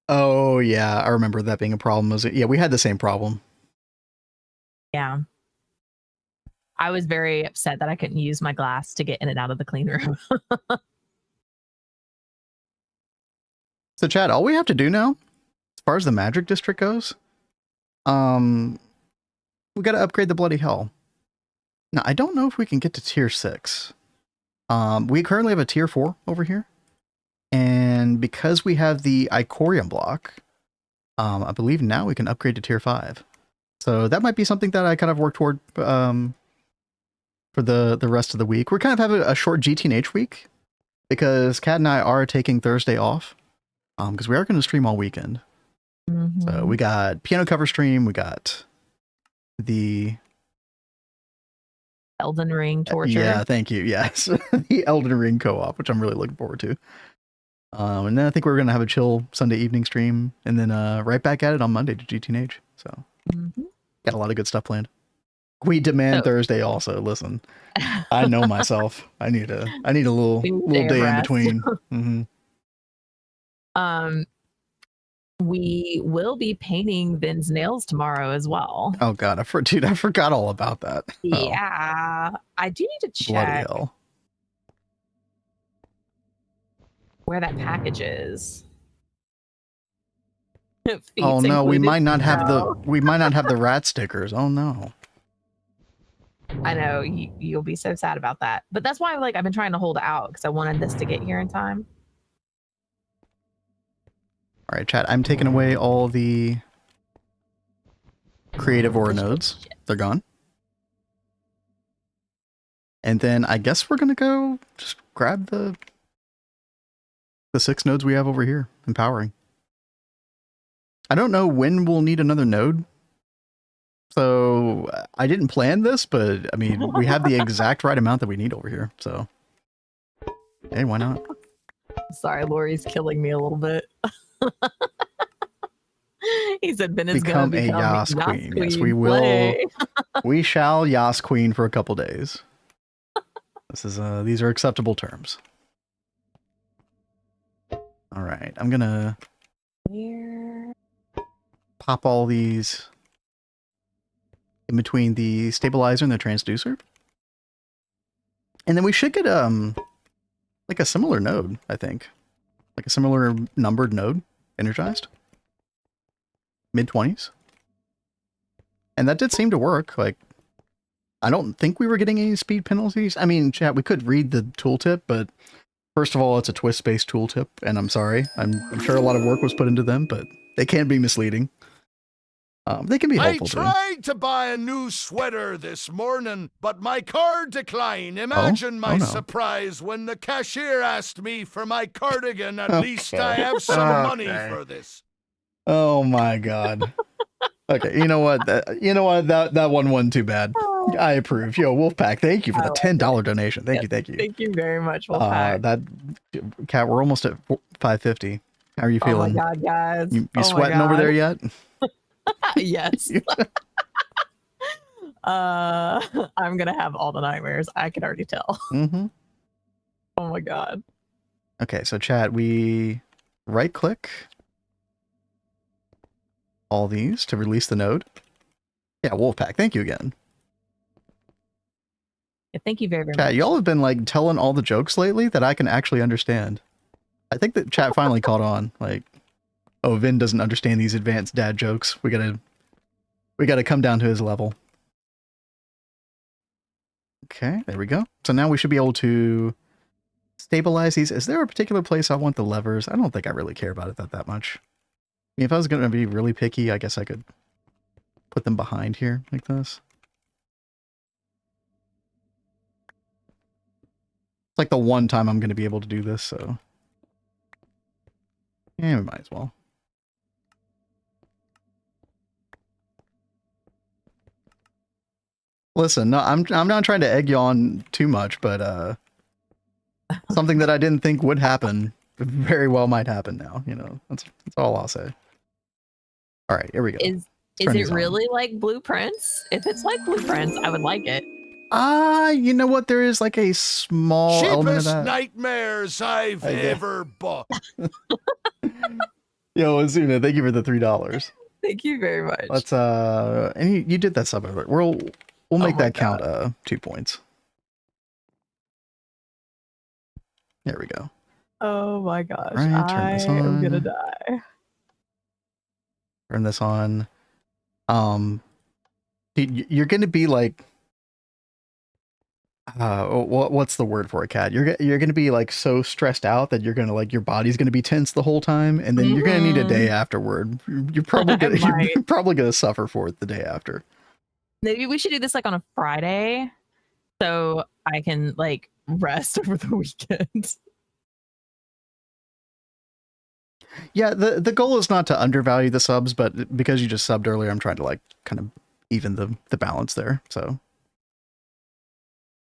Oh yeah, I remember that being a problem. Was it? Yeah, we had the same problem. Yeah. I was very upset that I couldn't use my glass to get in and out of the clean room. So Chad, all we have to do now, as far as the magic district goes, we got to upgrade the bloody hell. Now, I don't know if we can get to tier 6. We currently have a tier 4 over here. And because we have the Icorium block, I believe now we can upgrade to tier 5. So that might be something that I kind of work toward for the rest of the week. We're kind of having a short GTNH week because Kat and I are taking Thursday off because we are going to stream all weekend. Mm-hmm. So we got piano cover stream, we got the Elden Ring torture. Yeah, thank you. Yes, the Elden Ring co-op, which I'm really looking forward to. And then I think we're gonna have a chill Sunday evening stream, and then right back at it on Monday to GTNH. So got a lot of good stuff planned. We demand Thursday also. Listen, I know myself. I need a little day in between. We will be painting Vin's nails tomorrow as well. Oh god, I forgot all about that. Yeah, I do need to Bloody check hell. where that package is. Oh no, we might not have No. the rat stickers. Oh no. I know you'll be so sad about that, but that's why I've been trying to hold out because I wanted this to get here in time. All right, chat. I'm taking away all the creative aura nodes. They're gone. And then I guess we're gonna go just grab the 6 nodes we have over here, empowering. I don't know when we'll need another node. So I didn't plan this, but I mean, we have the exact right amount that we need over here. So, hey, why not? Sorry, Lori's killing me a little bit. He said Ben is going to become a Yas Queen. Yes, we will. We shall Yas Queen for a couple days. This is these are acceptable terms. All right, I'm gonna pop all these in between the stabilizer and the transducer, and then we should get like a similar node. I think, like a similar numbered node energized. Mid-20s. And that did seem to work. Like, I don't think we were getting any speed penalties. I mean, chat, we could read the tooltip, but first of all, it's a TwistSpace tooltip, and I'm sorry. I'm sure a lot of work was put into them, but they can be misleading. They can be helpful too. I tried to buy a new sweater this morning, but my card declined. Imagine my surprise when the cashier asked me for my cardigan. At least I have some money for this. Oh my god. Okay, you know what? That one wasn't too bad. I approve. Yo, Wolfpack, thank you for the $10 donation. Thank you. Thank you very much, Wolfpack. That Cat, we're almost at 550. How are you feeling? Oh my god, guys. You sweating over there yet? Yes. I'm gonna have all the nightmares. I can already tell. Mm-hmm. Oh my god. Okay, so chat, we right click all these to release the node. Yeah, Wolfpack, thank you again. Yeah, thank you very, very chat, much. y'all have been like telling all the jokes lately that I can actually understand. I think that chat finally caught on. Like, oh, Vin doesn't understand these advanced dad jokes. We gotta come down to his level. Okay, there we go. So now we should be able to stabilize these. Is there a particular place I want the levers? I don't think I really care about it that much. I mean, if I was going to be really picky, I guess I could put them behind here like this. It's like the one time I'm going to be able to do this, so yeah, we might as well. Listen, no, I'm not trying to egg you on too much, but something that I didn't think would happen very well might happen now. You know, that's all I'll say. All right, here we go. Is it really like Blueprints? If it's like Blueprints, I would like it. You know what? There is like a small element of that. Nightmares I've ever bought. Yo, Azuna, thank you for the $3. Thank you very much. Let's and you did that sub alert. We'll make that count 2 points. There we go. Oh my gosh. Right, turn this on. I am gonna die. Turn this on. You're gonna be like what's the word for it, Kat? You're gonna be like so stressed out that you're gonna like your body's gonna be tense the whole time, and then you're gonna need a day afterward. You're probably gonna suffer for it the day after. Maybe we should do this like on a Friday, so I can like rest over the weekend. Yeah, the goal is not to undervalue the subs, but because you just subbed earlier, I'm trying to like kind of even the balance there. So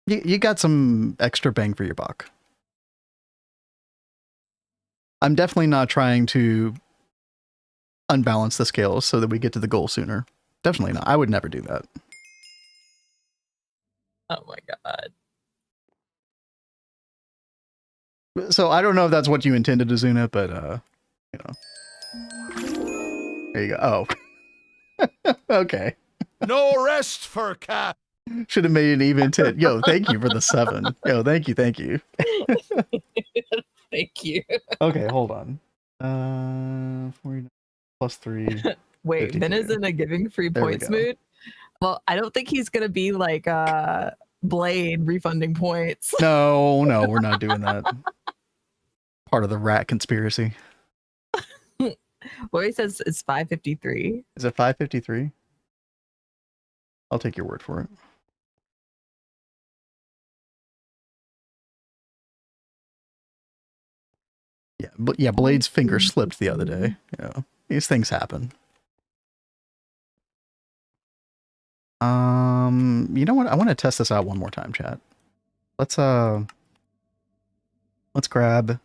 you got some extra bang for your buck. I'm definitely not trying to unbalance the scales so that we get to the goal sooner. Definitely not. I would never do that. Oh my god. So I don't know if that's what you intended, Azuna, but you know. There you go. Oh. Okay. No rest for Cat. Should have made an even 10. Yo, thank you for the 7. Yo, thank you. Thank you. Okay, hold on. 49 plus 3. Wait, 52. Ben is in a giving free points mood. Well, I don't think he's gonna be like Blade refunding points. No, we're not doing that. Part of the rat conspiracy. Well, he says it's 553. Is it 553? I'll take your word for it. Yeah, but yeah, Blade's finger slipped the other day. You know, these things happen. You know what? I want to test this out one more time, chat. Let's grab.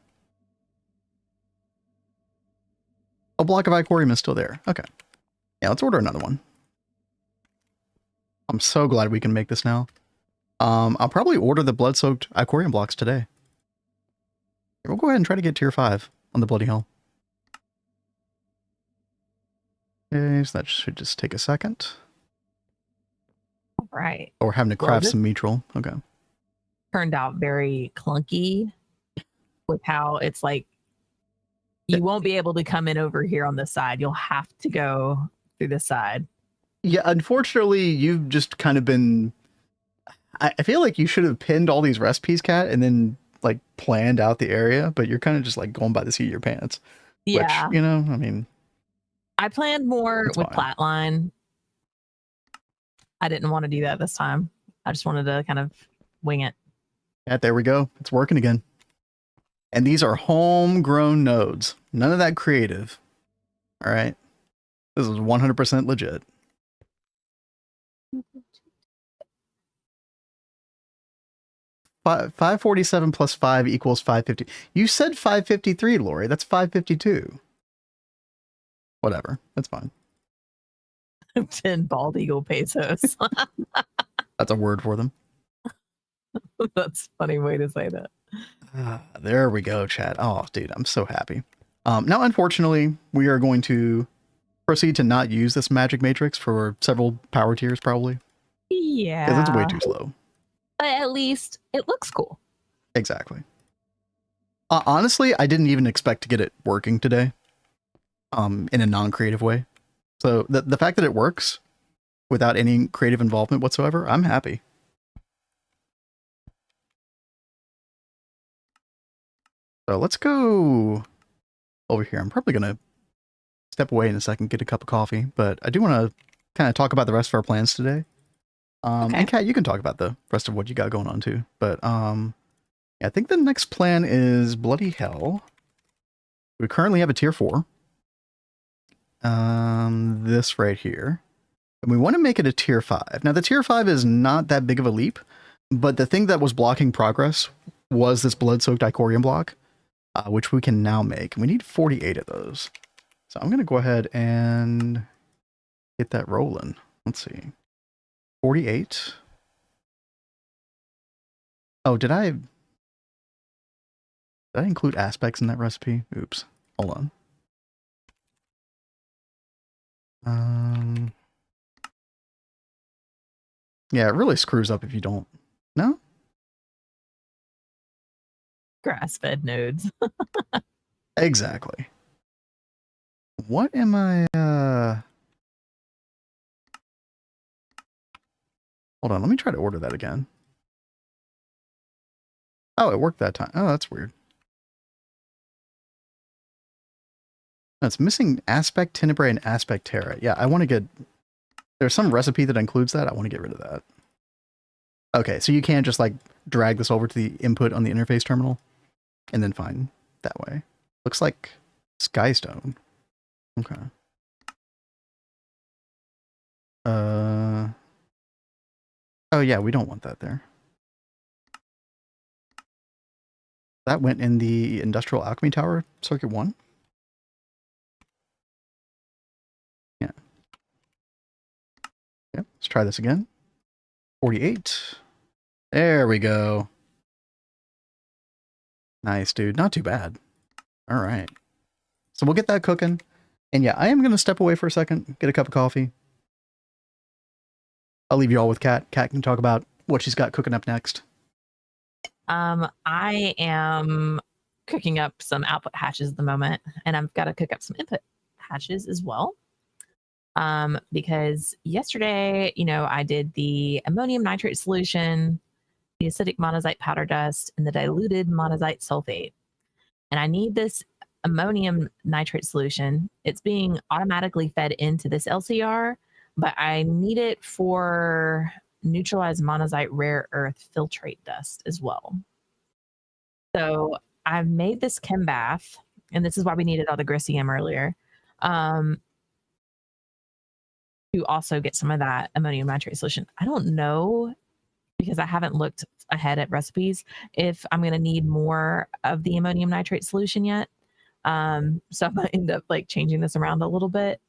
A block of Icorium is still there. Okay. Yeah, let's order another one. I'm so glad we can make this now. I'll probably order the blood-soaked Icorium blocks today. We'll go ahead and try to get tier 5 on the Bloody Hell. Okay, so that should just take a second. Right. Or having to craft some mitral. Okay. Turned out very clunky with how it's like you won't be able to come in over here on this side. You'll have to go through this side. Yeah, unfortunately, you've just kind of been... I feel like you should have pinned all these recipes, Kat, and then like planned out the area, but you're kind of just like going by the seat of your pants. Yeah. Which, you know, I mean... I planned more with Flatline. I didn't want to do that this time. I just wanted to kind of wing it. Yeah, there we go. It's working again. And these are homegrown nodes. None of that creative. All right. This is 100% legit. Five 547 plus 5 equals 550. You said 553, Lori. That's 552. Whatever. That's fine. 10 bald eagle pesos. That's a word for them. That's a funny way to say that. There we go, chat. Oh, dude, I'm so happy. Now, unfortunately, we are going to proceed to not use this magic matrix for several power tiers, probably. Yeah. Because it's way too slow. But at least it looks cool. Exactly. Honestly, I didn't even expect to get it working today. In a non-creative way. So the fact that it works without any creative involvement whatsoever, I'm happy. So let's go over here. I'm probably going to step away in a second, get a cup of coffee, but I do want to kind of talk about the rest of our plans today. Okay. And Kat, you can talk about the rest of what you got going on too. But yeah, I think the next plan is Bloody Hell. We currently have a tier 4. This right here. And we want to make it a tier 5. Now the tier 5 is not that big of a leap, but the thing that was blocking progress was this blood-soaked Icorium block, which we can now make. We need 48 of those. So I'm going to go ahead and get that rolling. Let's see. 48. Oh, did I include aspects in that recipe? Oops. Hold on. Yeah, it really screws up if you don't. No? Grass-fed nodes. Exactly. What am I, hold on, let me try to order that again. Oh, it worked that time. Oh, that's weird. That's missing aspect tenebrae and aspect terra. Yeah, I want to get... There's some recipe that includes that. I want to get rid of that. Okay, so you can't just like drag this over to the input on the interface terminal and then find that way. Looks like skystone. Okay. Oh yeah, we don't want that there. That went in the industrial alchemy tower, circuit 1. Yeah. Yep, let's try this again. 48. There we go. Nice, dude. Not too bad. All right. So we'll get that cooking. And yeah, I am going to step away for a second, get a cup of coffee. I'll leave you all with Kat. Kat can talk about what she's got cooking up next. I am cooking up some output hatches at the moment, and I've got to cook up some input hatches as well. Because yesterday, I did the ammonium nitrate solution, the acidic monazite powder dust, and the diluted monazite sulfate. And I need this ammonium nitrate solution. It's being automatically fed into this LCR, but I need it for neutralized monazite rare earth filtrate dust as well. So I've made this chem bath, and this is why we needed all the Grissium earlier, to also get some of that ammonium nitrate solution. I don't know, because I haven't looked ahead at recipes, if I'm going to need more of the ammonium nitrate solution yet. So I might end up like changing this around a little bit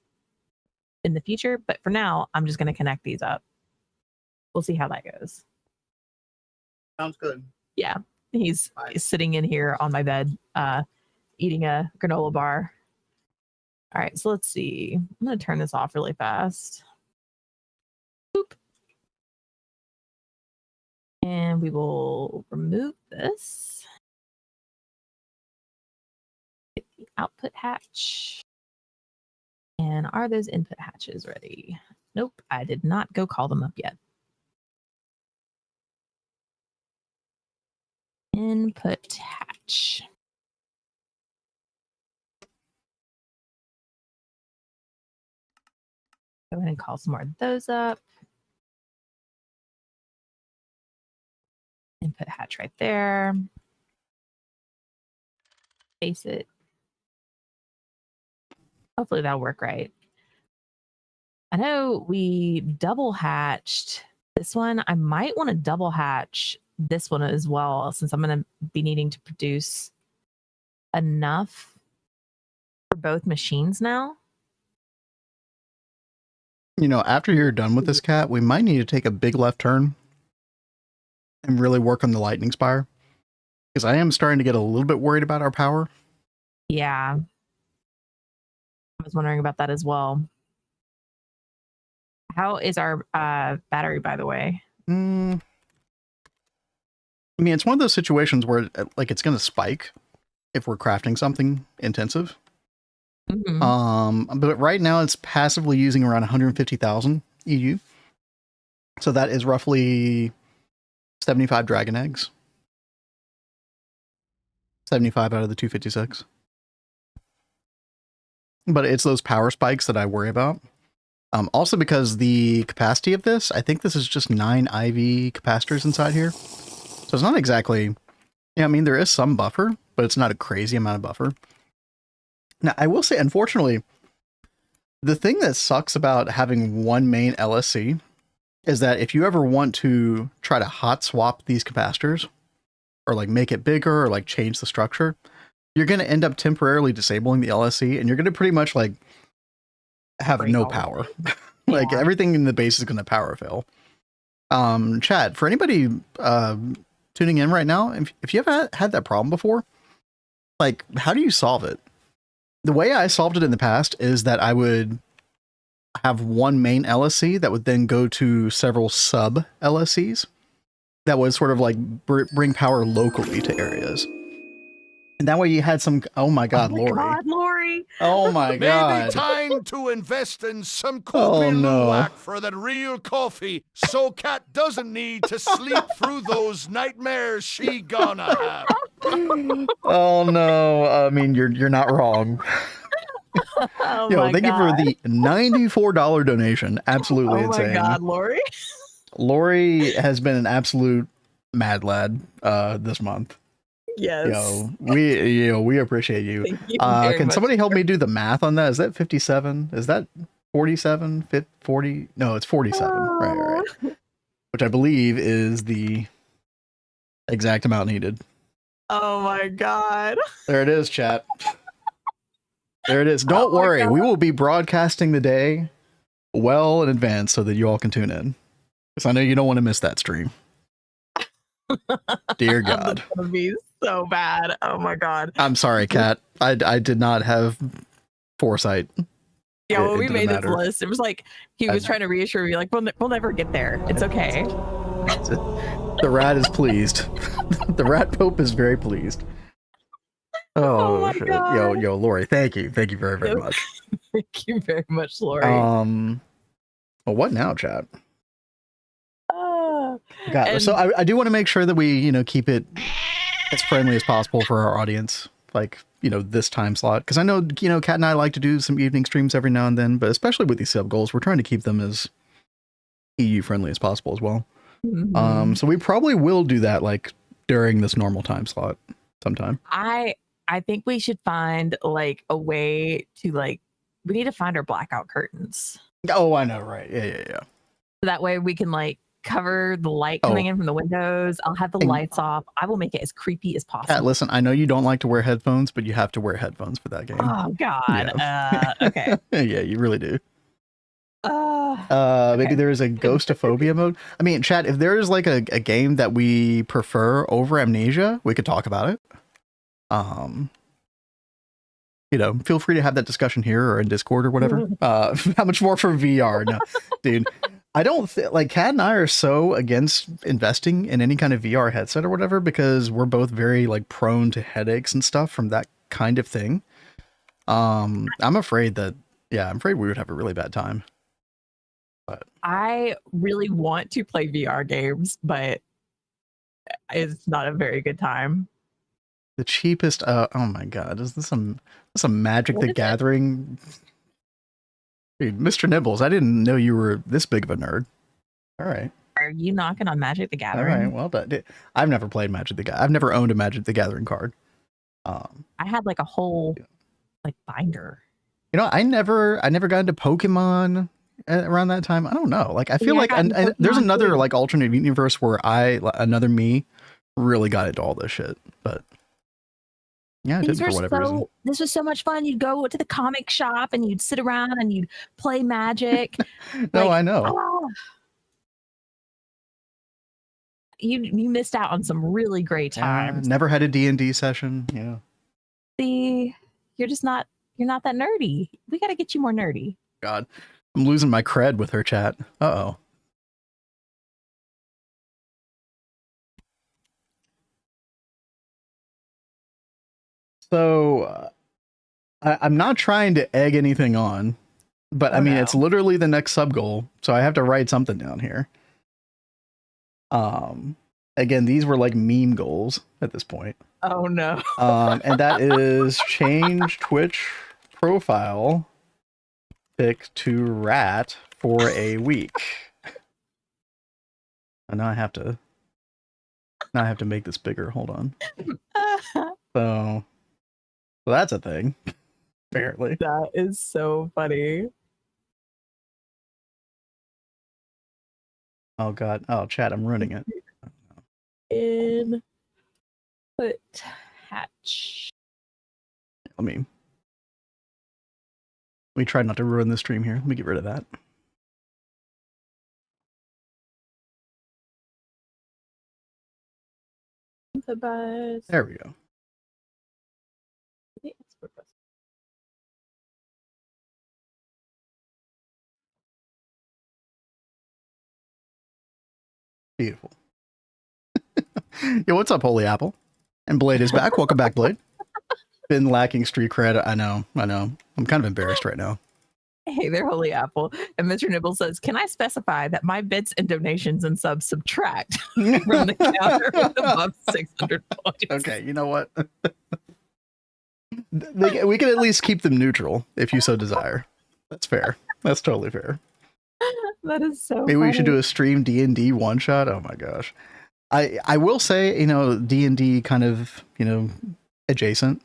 in the future, but for now, I'm just going to connect these up. We'll see how that goes. Sounds good. Yeah, he's sitting in here on my bed, eating a granola bar. All right, so let's see. I'm going to turn this off really fast. Boop. And we will remove this. Get the output hatch. And are those input hatches ready? Nope, I did not go call them up yet. Input hatch. Go ahead and call some more of those up. Input hatch right there. Paste it. Hopefully that'll work right. I know we double hatched this one. I might want to double hatch this one as well, since I'm going to be needing to produce enough for both machines now. After you're done with this, Cat, we might need to take a big left turn and really work on the lightning spire, because I am starting to get a little bit worried about our power. Yeah. I was wondering about that as well. How is our battery, by the way? It's one of those situations where it's going to spike if we're crafting something intensive. Mm-hmm. But right now it's passively using around 150,000 EU. So that is roughly 75 dragon eggs. 75 out of the 256. But it's those power spikes that I worry about. Also because the capacity of this, I think this is just 9 IV capacitors inside here. So it's not exactly, there is some buffer, but it's not a crazy amount of buffer. Now, I will say, unfortunately, the thing that sucks about having one main LSC is that if you ever want to try to hot swap these capacitors, or make it bigger, or change the structure, you're going to end up temporarily disabling the LSC, and you're going to pretty much have no power. Like Yeah. everything in the base is going to power fail. Chat, for anybody tuning in right now, if you ever had that problem before, like how do you solve it? The way I solved it in the past is that I would have one main LSC that would then go to several sub LSCs that would sort of like bring power locally to areas. And that way you had some, oh my God, Lori. God, Lori. Oh my Maybe God. time to invest in some Oh, Kopi no. Luwak for that real coffee, so Cat doesn't need to sleep through those nightmares she gonna have. Oh no. I mean, you're not wrong. Oh Yo, my thank you for God. the $94 donation. Absolutely Oh insane. my God, Lori. Lori has been an absolute mad lad this month. Yes. We appreciate you. Thank you very Can much. somebody help me do the math on that? Is that 57? Is that 47? 40? No, it's 47. Right. Which I believe is the exact amount needed. Oh my God. There it is, chat. There it is. Don't worry. We will be broadcasting the day well in advance so that you all can tune in. Because I know you don't want to miss that stream. Dear God. That's gonna be so bad. Oh my God. I'm sorry, Kat. I did not have foresight. Yeah, when we didn't made this matter. list, it was like he was trying to reassure me, like, we'll never get there. It's okay. The rat is pleased. The rat pope is very pleased. Oh, my shit. God. Yo, Lori, thank you very much. Thank you very much, Lori. Well, what now, chat? God, And- so I do want to make sure that we, keep it as friendly as possible for our audience. Like, this time slot. Because I know, Kat and I like to do some evening streams every now and then, but especially with these sub goals, we're trying to keep them as EU friendly as possible as well. Mhm. So we probably will do that like during this normal time slot sometime. I think we should find like a way to we need to find our blackout curtains. Oh, I know, right? Yeah. So that way we can cover the light coming in from the windows. I'll have the lights off. I will make it as creepy as possible. Kat, listen, I know you don't like to wear headphones, but you have to wear headphones for that game. Oh God. Yeah. Okay. Yeah, you really do. Okay. Maybe there is a ghostophobia mode. I mean, chat, if there is like a game that we prefer over Amnesia, we could talk about it. Feel free to have that discussion here or in Discord or whatever. How much more for VR? No, dude, I don't Kat and I are so against investing in any kind of VR headset or whatever because we're both very prone to headaches and stuff from that kind of thing. I'm afraid we would have a really bad time. But I really want to play VR games, but it's not a very good time. the cheapest, oh my God, is this some Magic the Gathering? Dude, Mr. Nibbles, I didn't know you were this big of a nerd. All right. Are you knocking on Magic the All Gathering? right, well done. I've never played Magic the Gathering. I've never owned a Magic the Gathering card. I had a whole binder. I never got into Pokemon around that time. I don't know. I feel and there's another too. alternate universe where another me really got into all this shit. But yeah, it didn't for whatever reason. This was so much fun. You'd go to the comic shop and you'd sit around and you'd play Magic. No, I know. Oh, you missed out on some really great times. Never had a D&D session. Yeah. See, you're not that nerdy. We got to get you more nerdy. God, I'm losing my cred with her chat. Uh-oh. So I'm not trying to egg anything on, but I mean, it's literally the next sub goal. So I have to write something down here. Again, these were meme goals at this point. Oh no. And that is change Twitch profile pic to rat for a week. And now I have to make this bigger. Hold on. So that's a thing. Apparently. That is so funny. Oh God. Oh, chat, I'm ruining it. Input hatch. Let me try not to ruin the stream here. Let me get rid of that. profit buzz. There we go. Beautiful. Yo, what's up, Holy Apple? And Blade is back. Welcome back, Blade. Been lacking street cred. I know. I'm kind of embarrassed right now. Hey there, Holy Apple. And Mr. Nibble says, can I specify that my bits and donations and subs subtract from the counter with above 600 points? Okay, you know what? We can at least keep them neutral if you so desire. That's fair. That's totally fair. That is so Maybe funny. we should do a stream D&D one shot. Oh my gosh. I will say, D&D kind of, adjacent.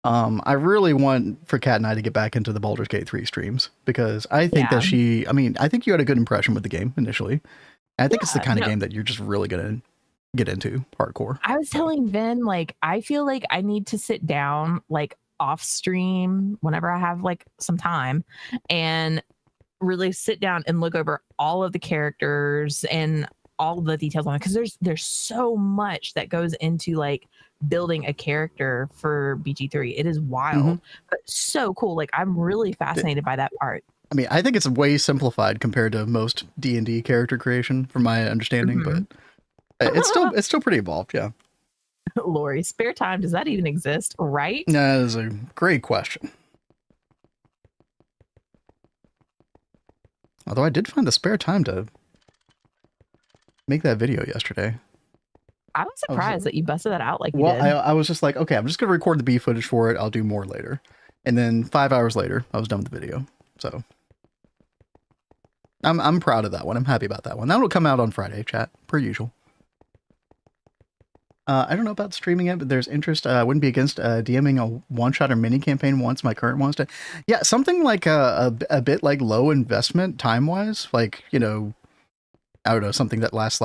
I really want for Kat and I to get back into the Baldur's Gate 3 streams because I think that I think you had a good impression with the game initially. And I think it's the kind of game that you're just really going to get into hardcore. I was telling Vin, I feel like I need to sit down, off stream whenever I have some time and really sit down and look over all of the characters and all the details on it, because there's so much that goes into building a character for BG3. It is wild, but so cool. I'm really fascinated by that part. I mean, I think it's way simplified compared to most D&D character creation, from my understanding, but it's still pretty involved. Yeah. Lori, spare time, does that even exist? Right? That is a great question. Although I did find the spare time to make that video yesterday. I was surprised that you busted that out you well, did. I was just like, okay, I'm just going to record the B footage for it. I'll do more later. And then 5 hours later, I was done with the video. So I'm proud of that one. I'm happy about that one. That will come out on Friday, chat, per usual. I don't know about streaming it, but there's interest. I wouldn't be against DMing a one-shot or mini campaign once my current wants to. Yeah, something like a bit low investment time-wise. I don't know, something that lasts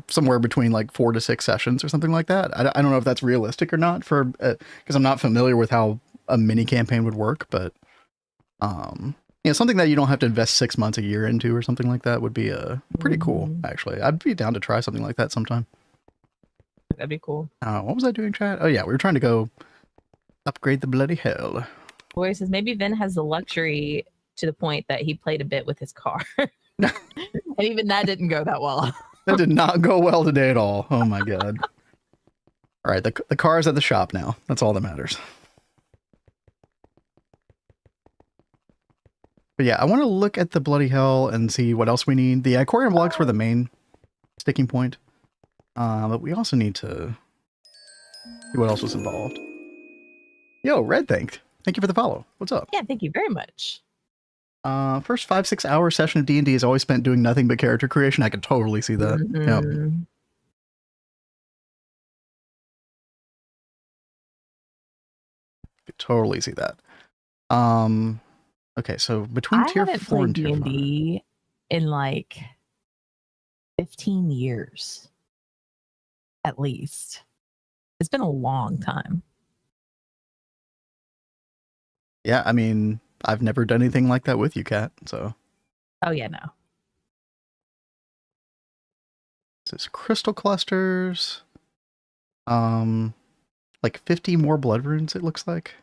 somewhere between 4 to 6 sessions or something like that. I don't know if that's realistic or not because I'm not familiar with how a mini campaign would work, but something that you don't have to invest 6 months, a year into or something like that would be pretty cool, actually. I'd be down to try something like that sometime. That'd be cool. What was I doing, chat? Oh yeah, we were trying to go upgrade the bloody hell. Boy says maybe Vin has the luxury to the point that he played a bit with his car. And even that didn't go that well. That did not go well today at all. Oh my god. All right, the car's at the shop now. That's all that matters. But yeah, I want to look at the bloody hell and see what else we need. The aquarium blocks were the main sticking point. But we also need to see what else was involved. Yo, Red Thank you for the follow. What's up? Yeah, thank you very much. First 5-6 hour session of D&D is always spent doing nothing but character creation. I could totally see that. Yep. Could totally see that. Okay, so between tier 4 and tier 5. D&D in 15 years. At least. It's been a long time. Yeah, I mean, I've never done anything like that with you, Kat, so. Oh, yeah, no. This is crystal clusters. 50 more blood runes, it looks like.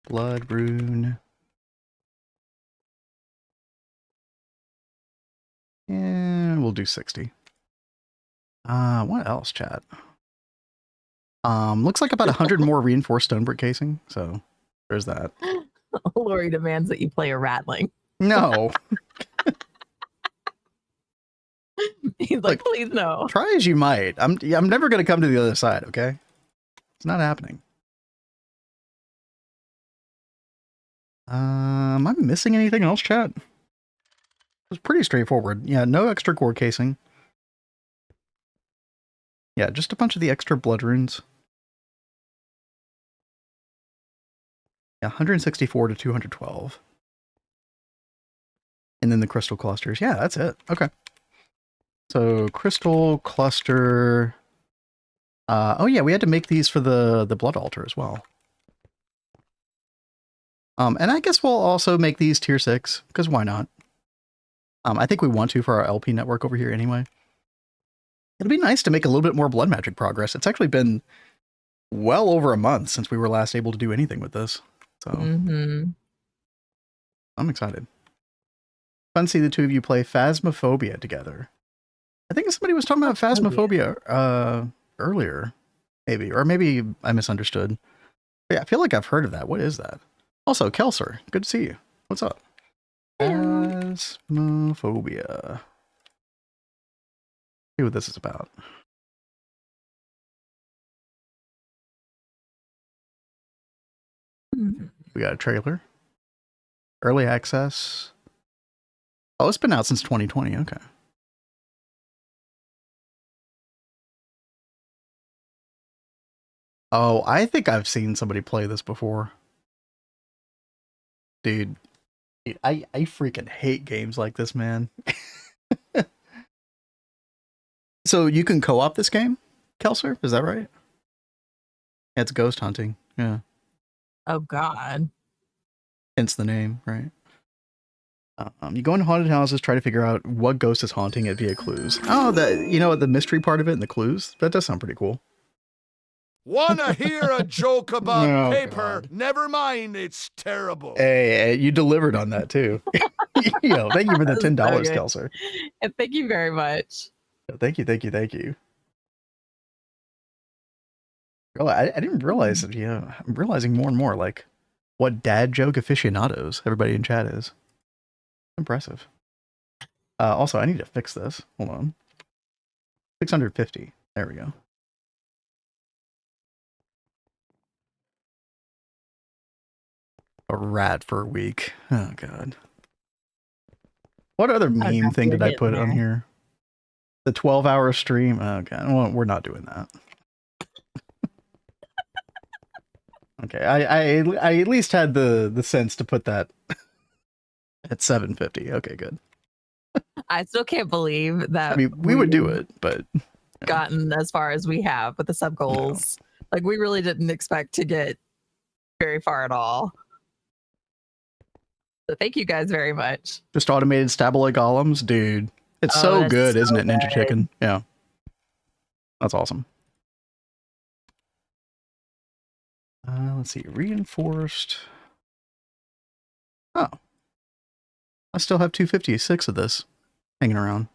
Blood rune. And we'll do 60. What else, chat? Looks like about 100 more reinforced stone brick casing, so there's that. Lori demands that you play a ratling. No. He's like, please no. Try as you might. I'm never going to come to the other side, okay? It's not happening. Am I missing anything else, chat? It was pretty straightforward. Yeah, no extra core casing. Yeah, just a bunch of the extra blood runes. Yeah, 164 to 212. And then the crystal clusters. Yeah, that's it. Okay. So crystal cluster. Oh yeah, we had to make these for the blood altar as well. And I guess we'll also make these tier 6, because why not? I think we want to for our LP network over here anyway. It'd be nice to make a little bit more blood magic progress. It's actually been well over a month since we were last able to do anything with this. So I'm excited. Fun to see the two of you play Phasmophobia together. I think somebody was talking about Phasmophobia earlier, maybe, or maybe I misunderstood. But yeah, I feel like I've heard of that. What is that? Also, Kelser, good to see you. What's up? Phasmophobia. See what this is about. We got a trailer. Early access. Oh, it's been out since 2020. Okay. Oh, I think I've seen somebody play this before. Dude, I freaking hate games like this, man. So you can co-op this game, Kelser? Is that right? Yeah, it's ghost hunting. Yeah. Oh God. Hence the name, right? You go into haunted houses, try to figure out what ghost is haunting it via clues. Oh, the mystery part of it and the clues? That does sound pretty cool. Wanna hear a joke about paper? God. Never mind, it's terrible. Hey, you delivered on that too. Thank you for the $10, Kelser. And thank you very much. Thank you. Girl, I didn't realize that, I'm realizing more and more, like, what dad joke aficionados everybody in chat is. Impressive. Also, I need to fix this. Hold on. 650. There we go. A rat for a week. Oh, God. What other meme thing did I put on here? The 12-hour stream? Oh, God. Well, we're not doing that. Okay, I at least had the sense to put that at 750. Okay, good. I still can't believe that. I mean, we would do it, but gotten as far as we have with the sub goals. No. Like, we really didn't expect to get very far at all. So thank you guys very much. Just automated Stabile golems, dude. It's so good, isn't it, Ninja Chicken? Yeah, that's awesome. Let's see, reinforced. Oh, I still have 256 of this hanging around.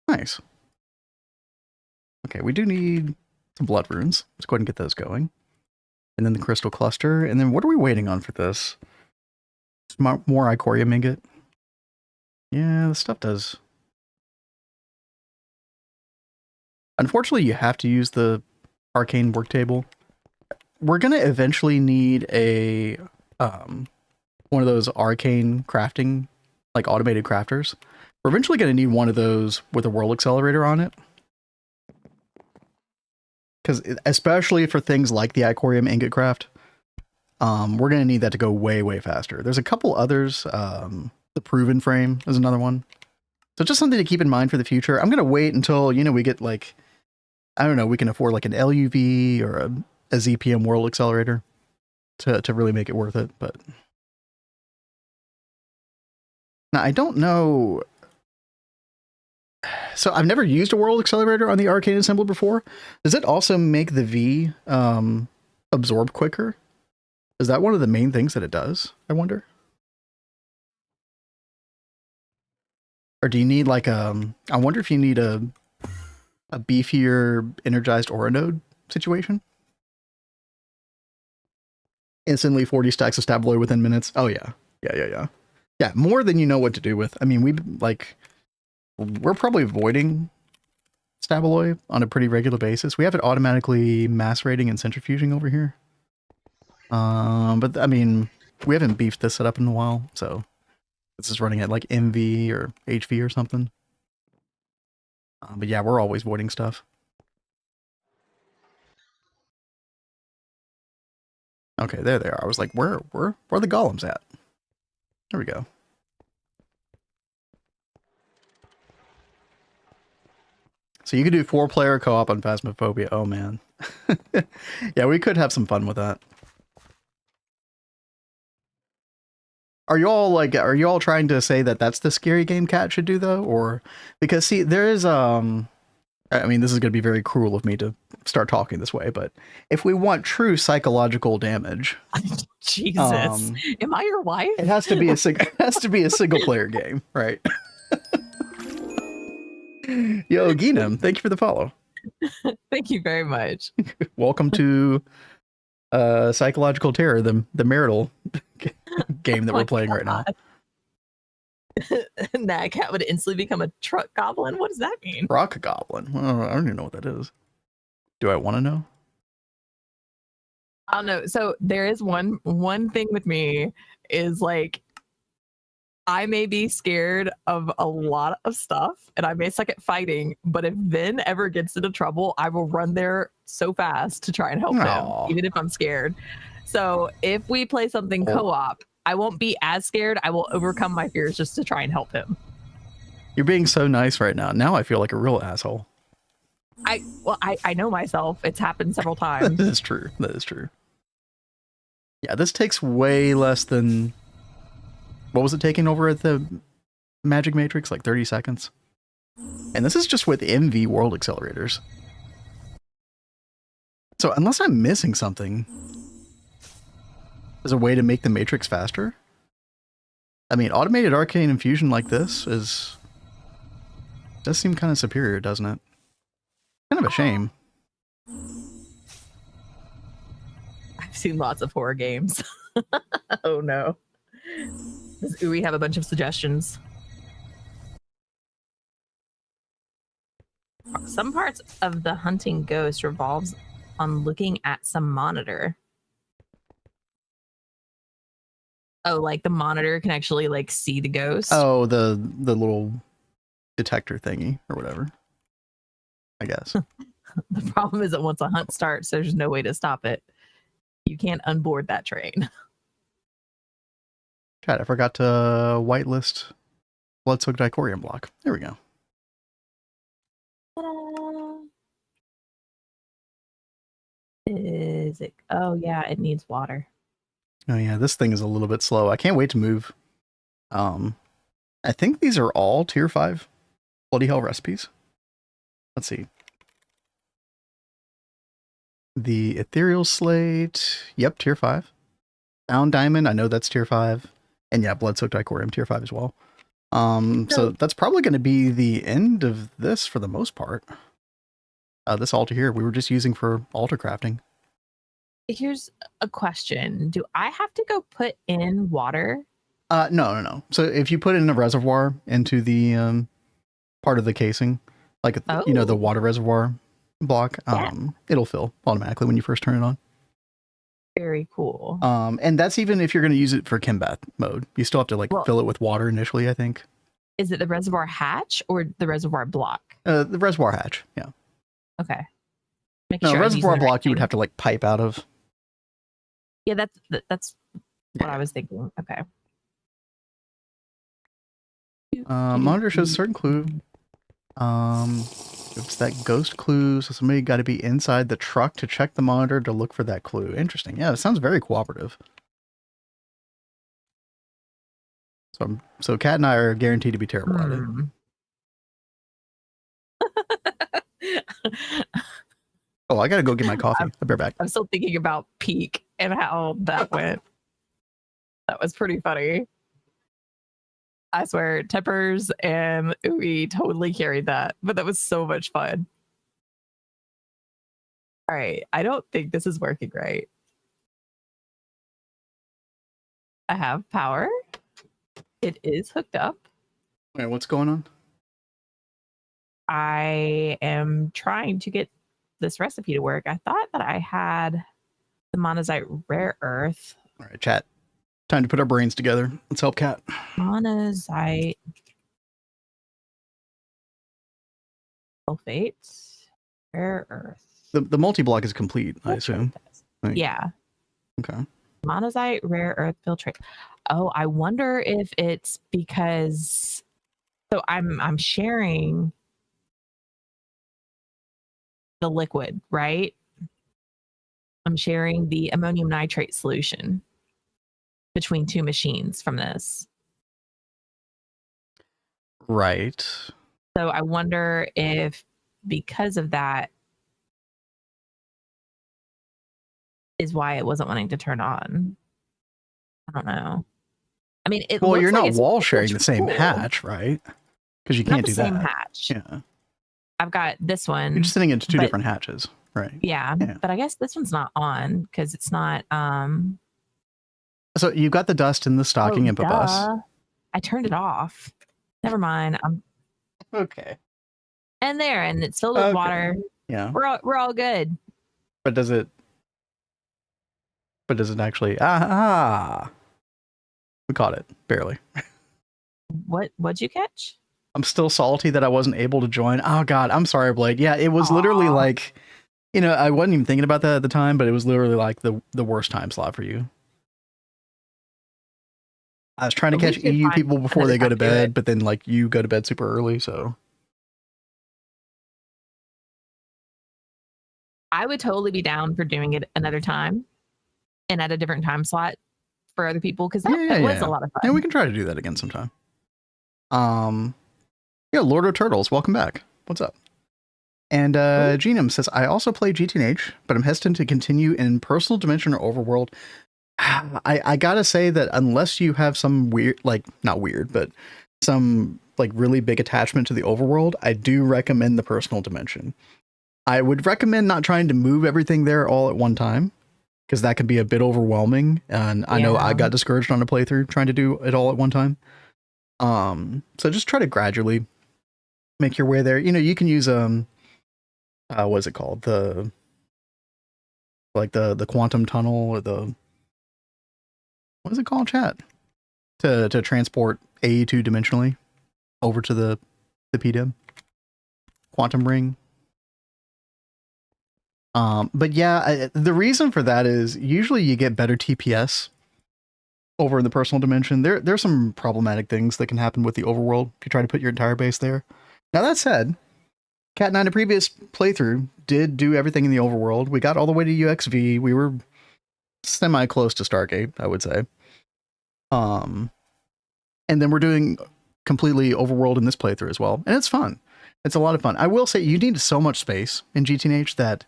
Nice. Okay, we do need some blood runes. Let's go ahead and get those going. And then the crystal cluster. And then what are we waiting on for this? More Icorium ingot. Yeah, the stuff does. Unfortunately, you have to use the arcane work table. We're gonna eventually need a one of those arcane crafting, like automated crafters. We're eventually gonna need one of those with a world accelerator on it. Because especially for things like the Icorium ingot craft, we're going to need that to go way, way faster. There's a couple others. The Proven Frame is another one. So just something to keep in mind for the future. I'm going to wait until, we get like, I don't know, we can afford like an LUV or a ZPM World Accelerator to really make it worth it. But now I don't know. So I've never used a World Accelerator on the Arcane Assembler before. Does it also make the V absorb quicker? Is that one of the main things that it does, I wonder? Or do you need like I wonder if you need a beefier energized aura node situation? Instantly 40 stacks of Stabloy within minutes. Oh yeah. Yeah, more than you know what to do with. I mean, we're probably avoiding Stabloy on a pretty regular basis. We have it automatically macerating and centrifuging over here. But I mean, we haven't beefed this setup in a while, so this is running at like MV or HV or something. But yeah, we're always voiding stuff. Okay, there they are. I was like, where are the golems at? There we go. So you could do 4-player co-op on Phasmophobia. Oh man. Yeah, we could have some fun with that. Are you all trying to say that that's the scary game Cat should do though, or because see there is I mean this is going to be very cruel of me to start talking this way, but if we want true psychological damage, Jesus, am I your wife? it has to be a single player game, right? Yo, Ginam, thank you for the follow. Thank you very much. Welcome to Psychological Terror, the marital game that we're playing right now. That cat would instantly become a truck goblin. What does that mean? Rock goblin. Well, I don't even know what that is. Do I want to know? I don't know. So there is one thing with me is like I may be scared of a lot of stuff and I may suck at fighting, but if Vin ever gets into trouble, I will run there so fast to try and help him, even if I'm scared. So if we play something co-op, I won't be as scared. I will overcome my fears just to try and help him. You're being so nice right now. Now I feel like a real asshole. I know myself. It's happened several times. That is true. That is true. Yeah, this takes way less than... What was it taking over at the Magic Matrix? Like 30 seconds? And this is just with MV World Accelerators. So unless I'm missing something, there's a way to make the Matrix faster? I mean, automated arcane infusion like this does seem kind of superior, doesn't it? Kind of a shame. I've seen lots of horror games. Oh no. Does Uwe have a bunch of suggestions? Some parts of the hunting ghost revolves on looking at some monitor. Oh, like the monitor can actually like see the ghost? Oh, the little detector thingy or whatever. I guess. The problem is that once a hunt starts, there's no way to stop it. You can't unboard that train. Chat, I forgot to whitelist Bloodsoaked Dicorium block. There we go. Is it? Oh yeah, it needs water. Oh yeah, this thing is a little bit slow. I can't wait to move. I think these are all tier 5 Bloody Hell recipes. Let's see. The Ethereal Slate. Yep, tier 5. Found Diamond. I know that's tier 5. And yeah, Bloodsoaked Icorium, tier 5 as well. So that's probably going to be the end of this for the most part. This altar here, we were just using for altar crafting. Here's a question. Do I have to go put in water? No. So if you put in a reservoir into the part of the casing, like you know, the water reservoir block, it'll fill automatically when you first turn it on. Very cool. And that's even if you're going to use it for Kimbath mode. You still have to fill it with water initially, I think. Is it the reservoir hatch or the reservoir block? The reservoir hatch, yeah. Okay. Reservoir block you would have to pipe out of. Yeah, that's what I was thinking. Okay. Monitor shows a certain clue. It's that ghost clue, so somebody got to be inside the truck to check the monitor to look for that clue. Interesting. Yeah, it sounds very cooperative. So Kat and I are guaranteed to be terrible at it. Oh, I gotta go get my coffee. I'll be right back. I'm still thinking about Peak and how that went. That was pretty funny. I swear, Teppers and Uwe totally carried that, but that was so much fun. All right, I don't think this is working right. I have power. It is hooked up. Wait, what's going on? I am trying to get this recipe to work. I thought that I had the monazite rare earth. All right, chat. Time to put our brains together. Let's help Kat. Monazite sulfates, rare earth. The multi-block is complete, I assume. Yeah. Okay. Monazite rare earth filtrate. Oh, I wonder if it's because I'm sharing the liquid, right? I'm sharing the ammonium nitrate solution. between two machines from this. Right. So I wonder if because of that is why it wasn't wanting to turn on. I don't know. I mean, it Well, looks you're like not it's wall sharing the same cool. hatch, right? Because you Not can't the do same that. hatch. Yeah. I've got this one. You're just sitting into two but- different hatches, right? Yeah, but I guess this one's not on because it's not. So you've got the dust in the stocking input bus. I turned it off. Never mind. I'm Okay. and there, and it's filled with water. Yeah. We're all good. But does it actually? We caught it barely. What'd you catch? I'm still salty that I wasn't able to join. Oh God, I'm sorry, Blade. Yeah, it was literally like, I wasn't even thinking about that at the time, but it was literally like the worst time slot for you. I was trying to catch EU people before they go to bed, but then like you go to bed super early, so. I would totally be down for doing it another time and at a different time slot for other people because that was a lot of fun. Yeah, we can try to do that again sometime. Yeah, Lord of Turtles, welcome back. What's up? And Genome says, I also play GTNH, but I'm hesitant to continue in Personal Dimension or Overworld. I gotta say that unless you have some weird, like, not weird, but some like really big attachment to the Overworld, I do recommend the Personal Dimension. I would recommend not trying to move everything there all at one time, because that can be a bit overwhelming. And I know I got discouraged on a playthrough trying to do it all at one time. So just try to gradually make your way there. You can use what is it called? The quantum tunnel, or what is it called, chat? To transport AE2 dimensionally over to the PDIM. Quantum ring. But yeah, the reason for that is usually you get better TPS over in the Personal Dimension. There's some problematic things that can happen with the Overworld if you try to put your entire base there. Now that said, Cat 9, a previous playthrough, did do everything in the Overworld. We got all the way to UXV. We were semi close to Stargate, I would say. And then we're doing completely Overworld in this playthrough as well, and it's fun. It's a lot of fun. I will say you need so much space in GTNH that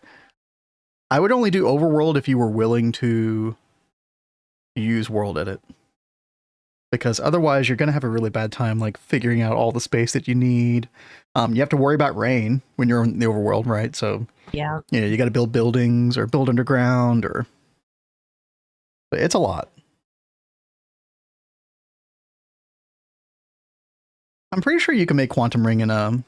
I would only do Overworld if you were willing to use World Edit, because otherwise you're going to have a really bad time like figuring out all the space that you need. You have to worry about rain when you're in the Overworld, right? So yeah, you got to build buildings or build underground, or it's a lot. I'm pretty sure you can make Quantum Ring in and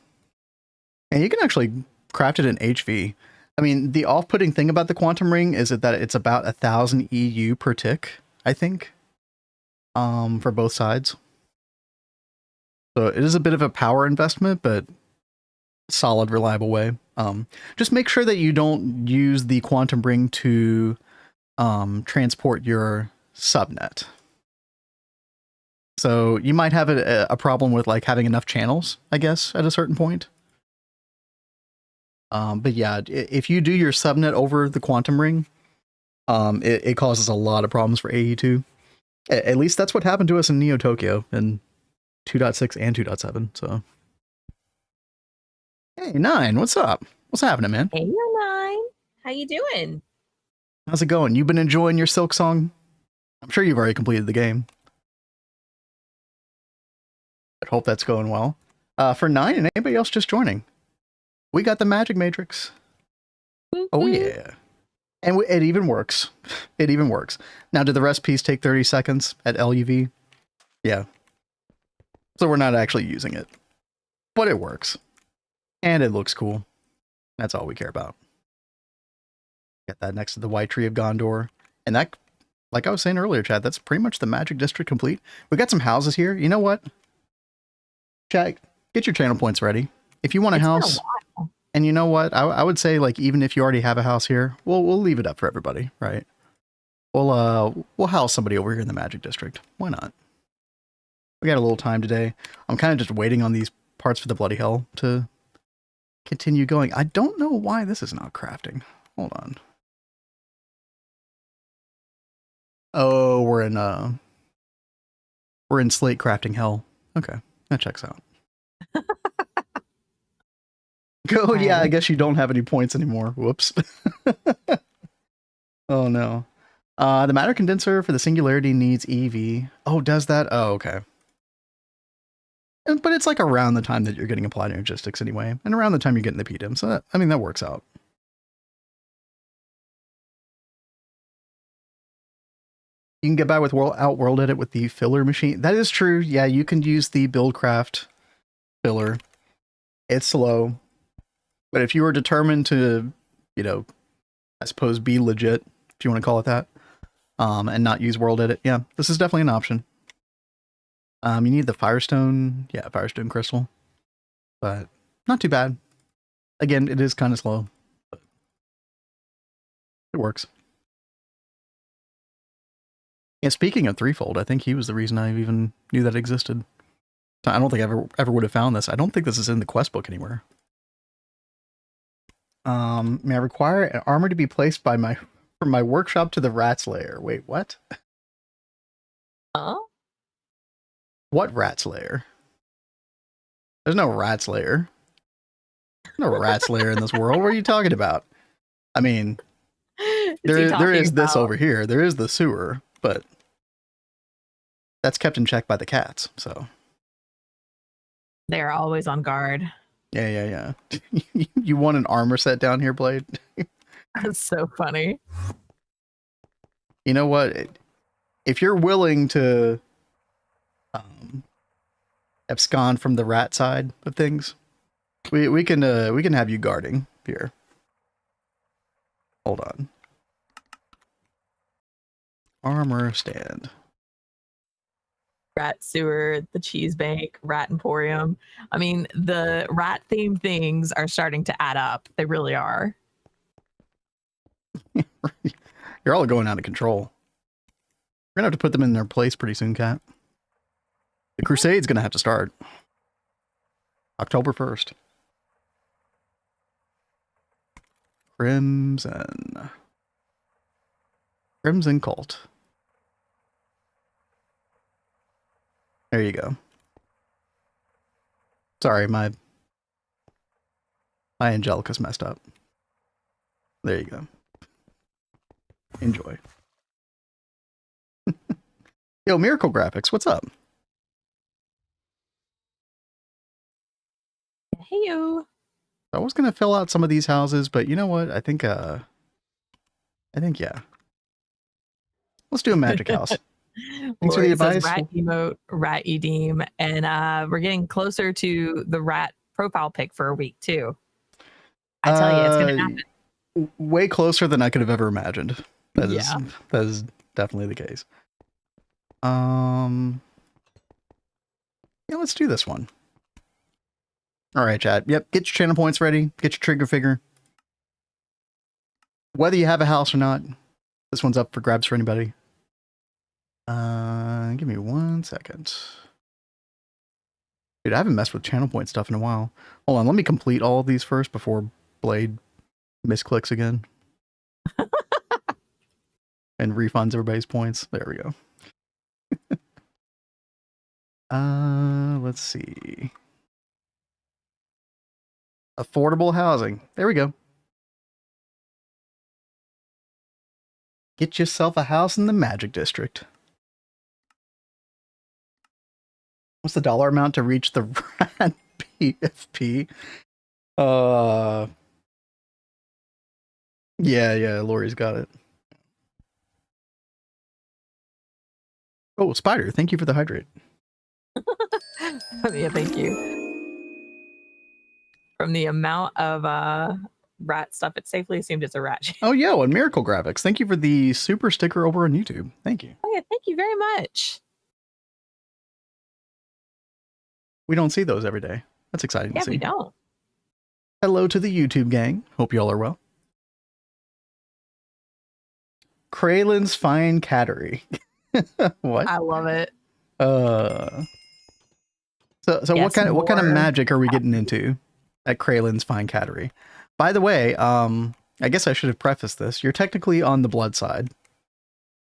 you can actually craft it in HV. I mean, the off-putting thing about the Quantum Ring is that it's about 1,000 EU per tick, I think, for both sides. So it is a bit of a power investment, but solid, reliable way. Just make sure that you don't use the Quantum Ring to transport your subnet. So you might have a problem with like having enough channels, I guess, at a certain point. But yeah, if you do your subnet over the Quantum Ring, it causes a lot of problems for AE2. At least that's what happened to us in Neo Tokyo in 2.6 and 2.7. So, hey, 9, what's up? What's happening, man? Hey, 9, how you doing? How's it going? You been enjoying your Silk Song? I'm sure you've already completed the game. I hope that's going well. For 9 and anybody else just joining, we got the Magic Matrix. Oh yeah. And it even works. It even works. Now, did the recipes take 30 seconds at LUV? Yeah. So we're not actually using it. But it works. And it looks cool. That's all we care about. Get that next to the White Tree of Gondor. And that, like I was saying earlier, Chad, that's pretty much the Magic District complete. We got some houses here. You know what? Chad, get your channel points ready. If you want a house... And you know what? I would say, like, even if you already have a house here, we'll leave it up for everybody, right? We'll house somebody over here in the Magic District. Why not? We got a little time today. I'm kind of just waiting on these parts for the Bloody Hell to continue going. I don't know why this is not crafting. Hold on. Oh, we're in We're in slate crafting hell. Okay, that checks out. Oh, yeah, I guess you don't have any points anymore. Whoops. Oh, no. The matter condenser for the singularity needs EV. Oh, does that? Oh, okay. But it's like around the time that you're getting applied energistics anyway, and around the time you're getting the PDM. So, that, I mean, that works out. You can get by with world edit with the filler machine. That is true. Yeah, you can use the Buildcraft filler. It's slow. But if you were determined to, you know, I suppose be legit, if you want to call it that, and not use world edit, yeah, this is definitely an option. You need the Firestone, yeah, Firestone crystal, but not too bad. Again, it is kind of slow, but it works. Yeah, speaking of threefold, I think he was the reason I even knew that existed. I don't think I ever would have found this. I don't think this is in the quest book anywhere. May I require an armor to be placed by from my workshop to the rat's lair? Wait, what? Oh? What rat's lair? There's no rat's lair. No rat's lair in this world. What are you talking about? I mean, there is this over here. There is the sewer, but that's kept in check by the cats, so. They're always on guard. Yeah. You want an armor set down here, Blade? That's so funny. You know what? If you're willing to abscond from the rat side of things, we can have you guarding here. Hold on. Armor stand. Rat sewer, the cheese bank, rat emporium. I mean, the rat themed things are starting to add up. They really are. You're all going out of control. We're gonna have to put them in their place pretty soon, Cat. The Crusade's gonna have to start. October 1st. Crimson Cult. There you go. Sorry, my Angelica's messed up. There you go. Enjoy. Yo, Miracle Graphics, what's up? Hey, yo. I was gonna fill out some of these houses, but you know what? I think yeah. Let's do a magic house. Thanks for the advice. Rat emote, rat edeem, and we're getting closer to the rat profile pic for a week too. I tell you, it's gonna happen. Way closer than I could have ever imagined. That is definitely the case. Yeah, let's do this one. All right, chat. Yep, get your channel points ready. Get your trigger figure. Whether you have a house or not, this one's up for grabs for anybody. Give me 1 second. Dude, I haven't messed with channel point stuff in a while. Hold on, let me complete all of these first before Blade misclicks again. And refunds everybody's points. There we go. Let's see. Affordable housing. There we go. Get yourself a house in the Magic District. What's the dollar amount to reach the rat PFP? Yeah, Lori's got it. Oh, Spider, thank you for the hydrate. Yeah, thank you. From the amount of rat stuff, it's safely assumed it's a rat. Oh, yeah, and Miracle Graphics. Thank you for the super sticker over on YouTube. Thank you. Oh, yeah, thank you very much. We don't see those every day. That's exciting to see. Yeah, we don't. Hello to the YouTube gang. Hope you all are well. Kralen's Fine Cattery. What? I love it. So Yes, what kind of more magic are we getting into at Kralen's Fine Cattery? By the way, I guess I should have prefaced this. You're technically on the blood side.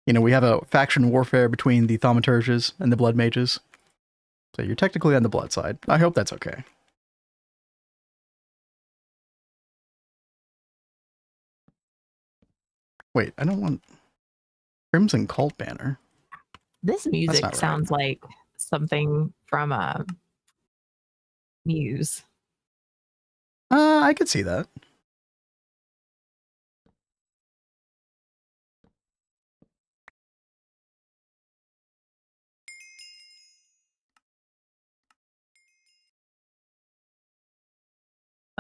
You know, we have a faction warfare between the thaumaturges and the blood mages. So you're technically on the blood side. I hope that's okay. Wait, I don't want Crimson Cult banner. This music not right. sounds like something from Muse. I could see that.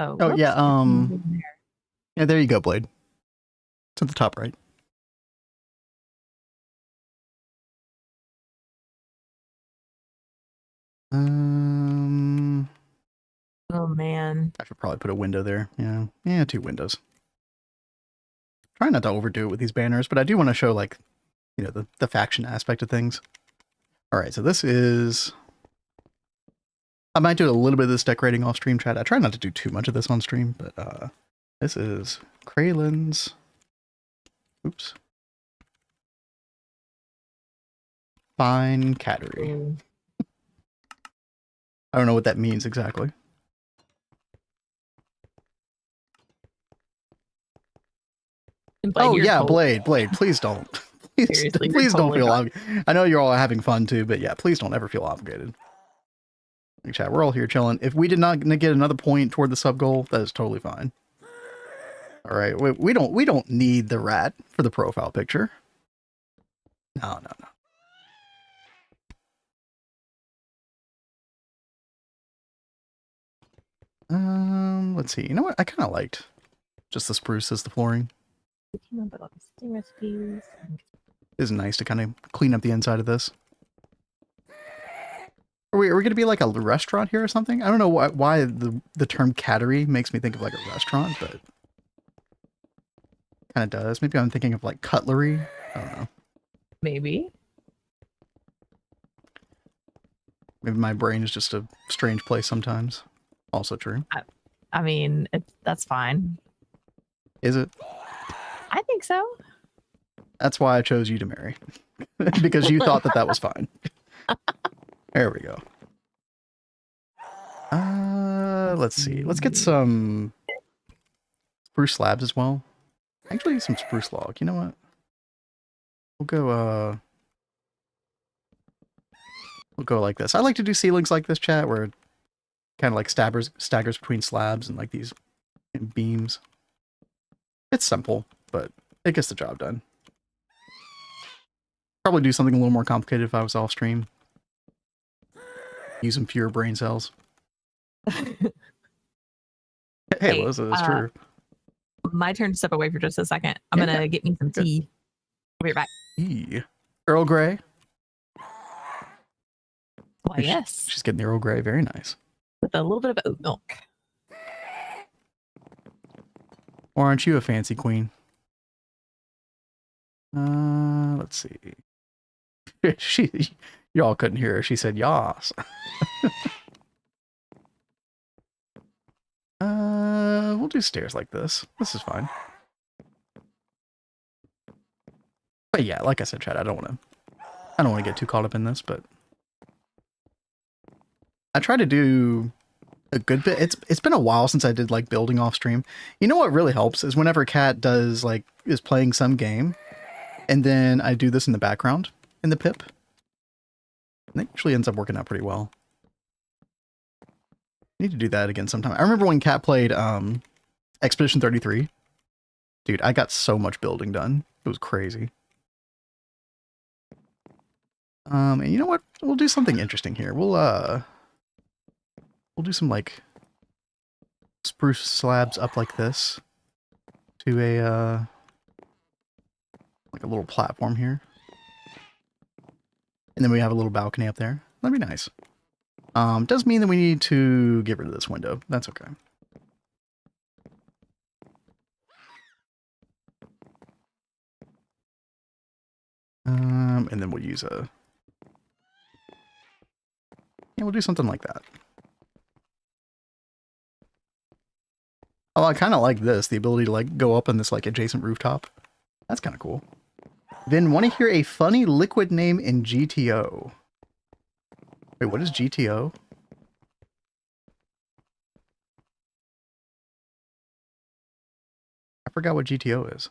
Oh, Oh, whoops. yeah, yeah, there you go, Blade. It's at the top right. Oh man. I should probably put a window there. Yeah. Yeah, 2 windows. Try not to overdo it with these banners, but I do want to show, like, you know, the faction aspect of things. All right, so this is... I might do a little bit of this decorating off stream, chat. I try not to do too much of this on stream, but this is Kralen's... Oops. Fine cattery. I don't know what that means exactly. Blade, Oh yeah, totally, Blade, please don't. Please, seriously, please don't totally feel not. I know you're all having fun too, but yeah, please don't ever feel obligated. Like, chat, we're all here chilling. If we did not get another point toward the sub goal, that is totally fine. All right, we don't need the rat for the profile picture. No. Let's see. You know what? I kind of liked just the spruce as the flooring. It is nice to kind of clean up the inside of this. Are we going to be like a restaurant here or something? I don't know why the term cattery makes me think of like a restaurant, but kind of does. Maybe I'm thinking of like cutlery. I don't know. Maybe. Maybe my brain is just a strange place sometimes. Also true. I mean, that's fine. Is it? I think so. That's why I chose you to marry. Because you thought that was fine. There we go. Let's see. Let's get some spruce slabs as well. Actually, some spruce log. You know what? We'll go like this. I like to do ceilings like this, chat, where it kind of like staggers between slabs and like these beams. It's simple, but it gets the job done. Probably do something a little more complicated if I was off stream. Using fewer brain cells. Hey, Liza, it's true. My turn to step away for just a second. I'm gonna get me some tea. I'll be right back. Tea. Earl Grey. Why, yes. She's getting the Earl Grey. Very nice. With a little bit of oat milk. Or aren't you a fancy queen? Let's see. Y'all couldn't hear her. She said yas. We'll do stairs like this. This is fine. But yeah, like I said, Chad, I don't want to get too caught up in this, but I try to do a good bit. It's been a while since I did like building off stream. You know what really helps is whenever Cat is playing some game, and then I do this in the background in the pip. And it actually ends up working out pretty well. I need to do that again sometime. I remember when Cat played Expedition 33. Dude, I got so much building done. It was crazy. And you know what? We'll do something interesting here. We'll do some like spruce slabs up like this to a like a little platform here. And then we have a little balcony up there. That'd be nice. Does mean that we need to get rid of this window. That's okay. And then we'll use a... Yeah, we'll do something like that. Oh, I kind of like this. The ability to like go up on this like adjacent rooftop. That's kind of cool. Vin, want to hear a funny liquid name in GTO? Wait, what is GTO? I forgot what GTO is.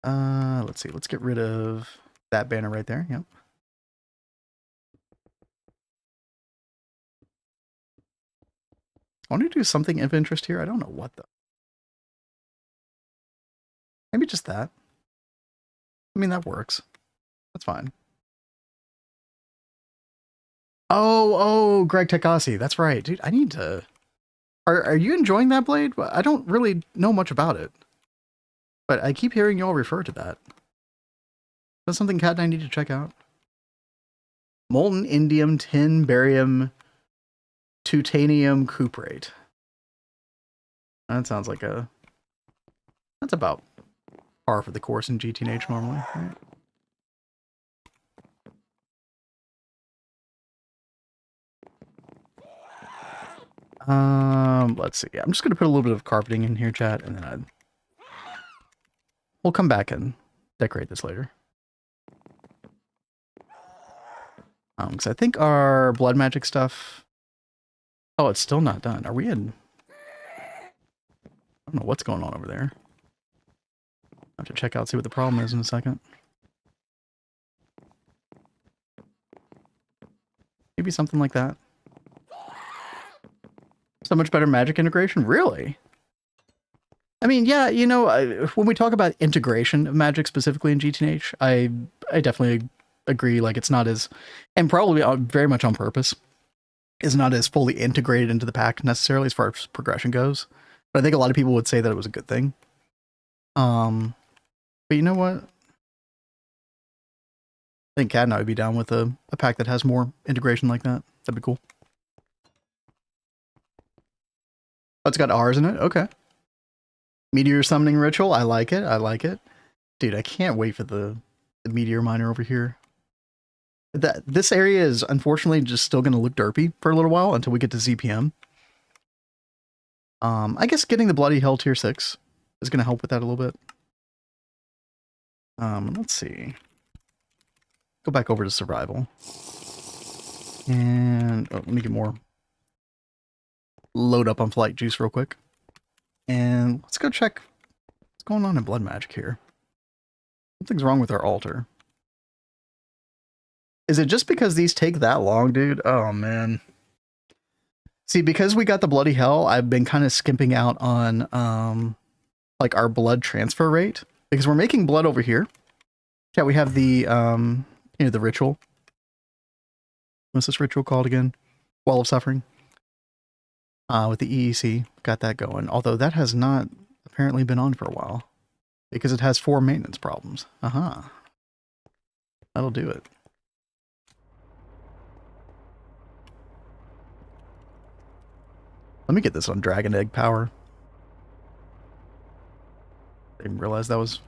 Let's see. Let's get rid of that banner right there. Yep. I want to do something of interest here. I don't know what though. Maybe just that. I mean, that works. That's fine. Oh, Gregtech. That's right. Dude, I need to... Are you enjoying that blade? I don't really know much about it. But I keep hearing y'all refer to that. That's something Cat and I need to check out. Molten indium, tin, barium, titanium cuprate. That sounds like a... That's about par for the course in GTNH normally, right? Let's see. I'm just going to put a little bit of carpeting in here, chat, and then we'll come back and decorate this later. Because I think our blood magic stuff... Oh, it's still not done. Are we in... I don't know what's going on over there. I'll have to check out, see what the problem is in a second. Maybe something like that. So much better magic integration? Really? I mean, yeah, you know, when we talk about integration of magic specifically in GTNH, I definitely agree, like, it's not as, and probably very much on purpose, is not as fully integrated into the pack necessarily as far as progression goes. But I think a lot of people would say that it was a good thing. But you know what? I think Cat and I would be down with a pack that has more integration like that. That'd be cool. Oh, it's got R's in it? Okay. Meteor summoning ritual. I like it. I like it. Dude, I can't wait for the meteor miner over here. This area is unfortunately just still going to look derpy for a little while until we get to ZPM. I guess getting the Bloody Hell tier 6 is going to help with that a little bit. Let's see. Go back over to survival. And let me get more load up on flight juice real quick. And let's go check what's going on in blood magic here. Something's wrong with our altar. Is it just because these take that long, dude? Oh, man. See, because we got the Bloody Hell, I've been kind of skimping out on, like, our blood transfer rate. Because we're making blood over here. Yeah, we have the, you know, the ritual. What's this ritual called again? Wall of Suffering. With the EEC, got that going. Although that has not apparently been on for a while. Because it has 4 maintenance problems. That'll do it. Let me get this on Dragon Egg power. Didn't realize that was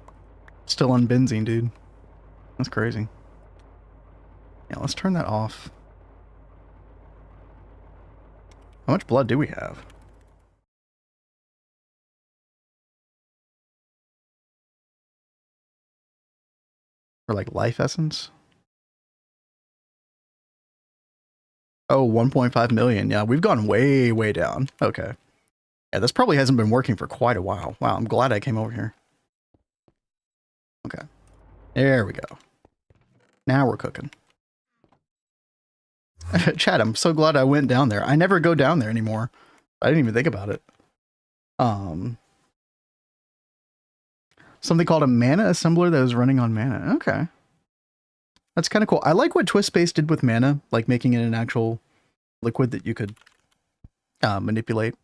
still on benzene, dude. That's crazy. Yeah, let's turn that off. How much blood do we have? Or like life essence? Oh, 1.5 million. Yeah, we've gone way, way down. Okay. Yeah, this probably hasn't been working for quite a while. Wow, I'm glad I came over here. Okay. There we go. Now we're cooking. Chad, I'm so glad I went down there. I never go down there anymore. I didn't even think about it. Something called a mana assembler that is running on mana. Okay. That's kind of cool. I like what TwistSpace did with mana, like making it an actual liquid that you could manipulate.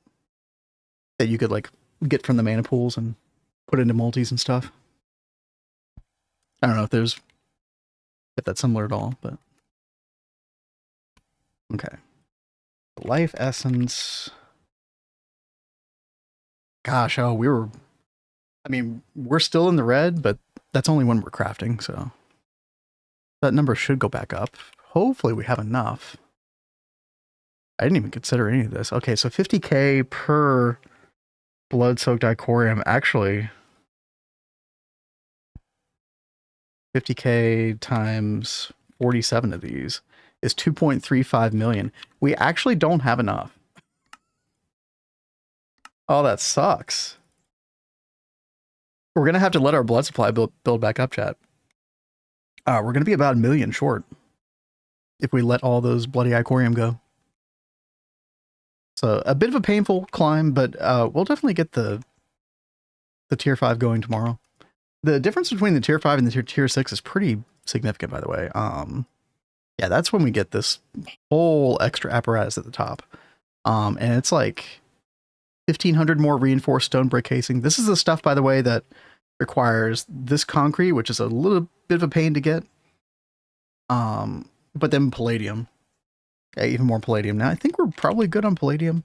That you could like get from the mana pools and put into multis and stuff. I don't know if that's similar at all, but okay. Life essence. Gosh, oh, we're still in the red, but that's only when we're crafting, so that number should go back up. Hopefully we have enough. I didn't even consider any of this. Okay, so 50k per blood-soaked icorium. Actually, 50K times 47 of these is 2.35 million. We actually don't have enough. Oh, that sucks. We're going to have to let our blood supply build back up, chat. We're going to be about 1 million short if we let all those bloody Icorium go. So a bit of a painful climb, but we'll definitely get the tier 5 going tomorrow. The difference between the tier 5 and the tier 6 is pretty significant, by the way. Yeah, that's when we get this whole extra apparatus at the top. And it's like 1,500 more reinforced stone brick casing. This is the stuff, by the way, that requires this concrete, which is a little bit of a pain to get. But then palladium. Yeah, even more palladium. Now, I think we're probably good on palladium.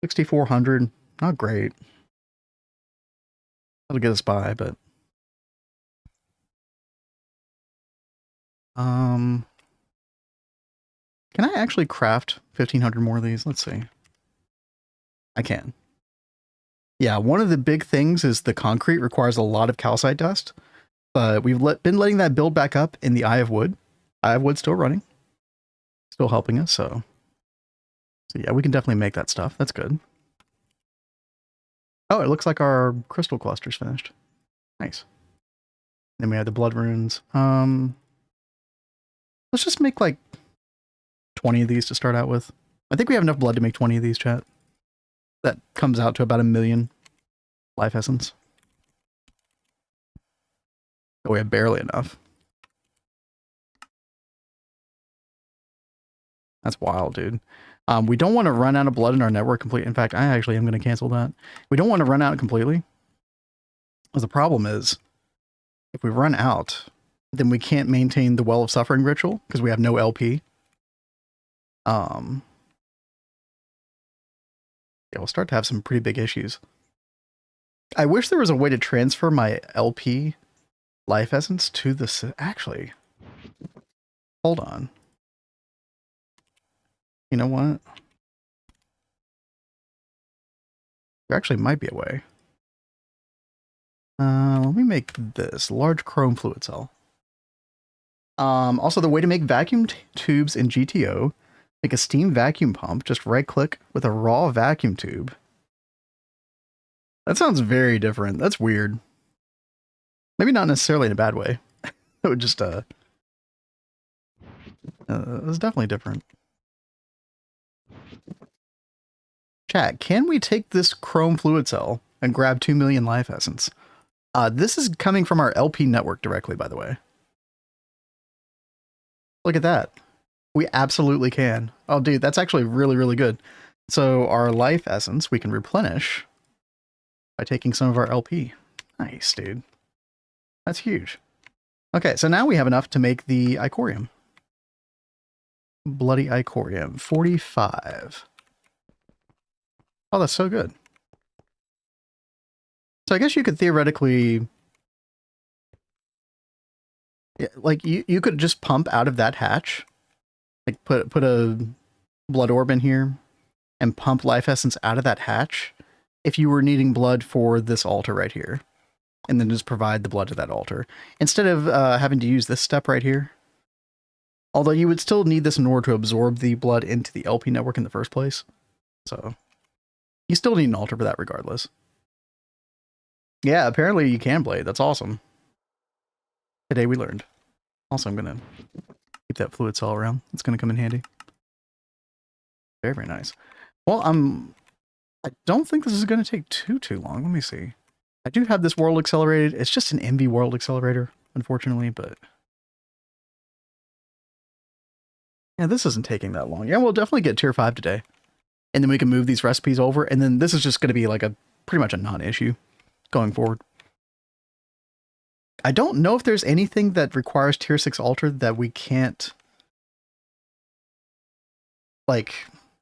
6,400. Not great. That'll get us by, but... Can I actually craft 1,500 more of these? Let's see. I can. Yeah, one of the big things is the concrete requires a lot of calcite dust, but we've been letting that build back up in the Eye of Wood. Eye of Wood still running. Still helping us, so yeah, we can definitely make that stuff. That's good. Oh, it looks like our crystal cluster's finished. Nice. Then we have the blood runes. Let's just make like 20 of these to start out with. I think we have enough blood to make 20 of these, chat. That comes out to about 1 million life essence. But we have barely enough. That's wild, dude. We don't want to run out of blood in our network completely. In fact, I actually am going to cancel that. We don't want to run out completely. Because the problem is, if we run out, then we can't maintain the Well of Suffering ritual because we have no LP. Yeah, we'll start to have some pretty big issues. I wish there was a way to transfer my LP life essence to the... Actually, hold on. You know what? There actually might be a way. Let me make this large chrome fluid cell. Also, the way to make vacuum tubes in GTO, make a steam vacuum pump, just right click with a raw vacuum tube. That sounds very different. That's weird. Maybe not necessarily in a bad way. It would just, it was definitely different. Chat, can we take this chrome fluid cell and grab 2 million life essence? This is coming from our LP network directly, by the way. Look at that. We absolutely can. Oh, dude, that's actually really, really good. So our life essence we can replenish by taking some of our LP. Nice, dude. That's huge. Okay, so now we have enough to make the Icorium. Bloody Icorium. 45. Oh, that's so good. So I guess you could theoretically... Yeah, like, you could just pump out of that hatch. Like, put a blood orb in here and pump life essence out of that hatch if you were needing blood for this altar right here. And then just provide the blood to that altar. Instead of having to use this step right here. Although you would still need this in order to absorb the blood into the LP network in the first place. So, you still need an altar for that regardless. Yeah, apparently you can blade. That's awesome. Today we learned. Also, I'm going to keep that fluid cell around. It's going to come in handy. Very, very nice. Well, I don't think this is going to take too long. Let me see. I do have this world accelerated. It's just an MV world accelerator, unfortunately, but... Yeah, this isn't taking that long. Yeah, we'll definitely get tier 5 today. And then we can move these recipes over, and then this is just going to be like a pretty much a non-issue going forward. I don't know if there's anything that requires tier 6 altar that we can't... Like,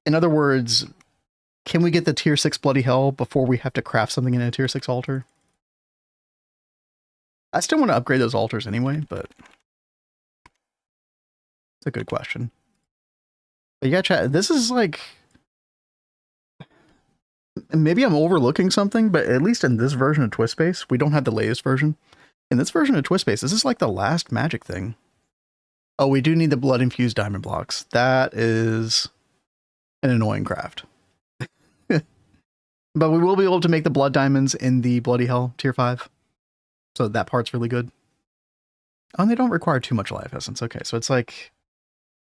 in other words, can we get the tier 6 bloody hell before we have to craft something in a tier 6 altar? I still want to upgrade those altars anyway, but... It's a good question. But yeah, chat, this is like... And maybe I'm overlooking something, but at least in this version of TwistSpace, we don't have the latest version. In this version of TwistSpace, this is like the last magic thing. Oh, we do need the blood-infused diamond blocks. That is an annoying craft. But we will be able to make the blood diamonds in the Bloody Hell tier 5. So that part's really good. Oh, and they don't require too much life essence. Okay, so it's like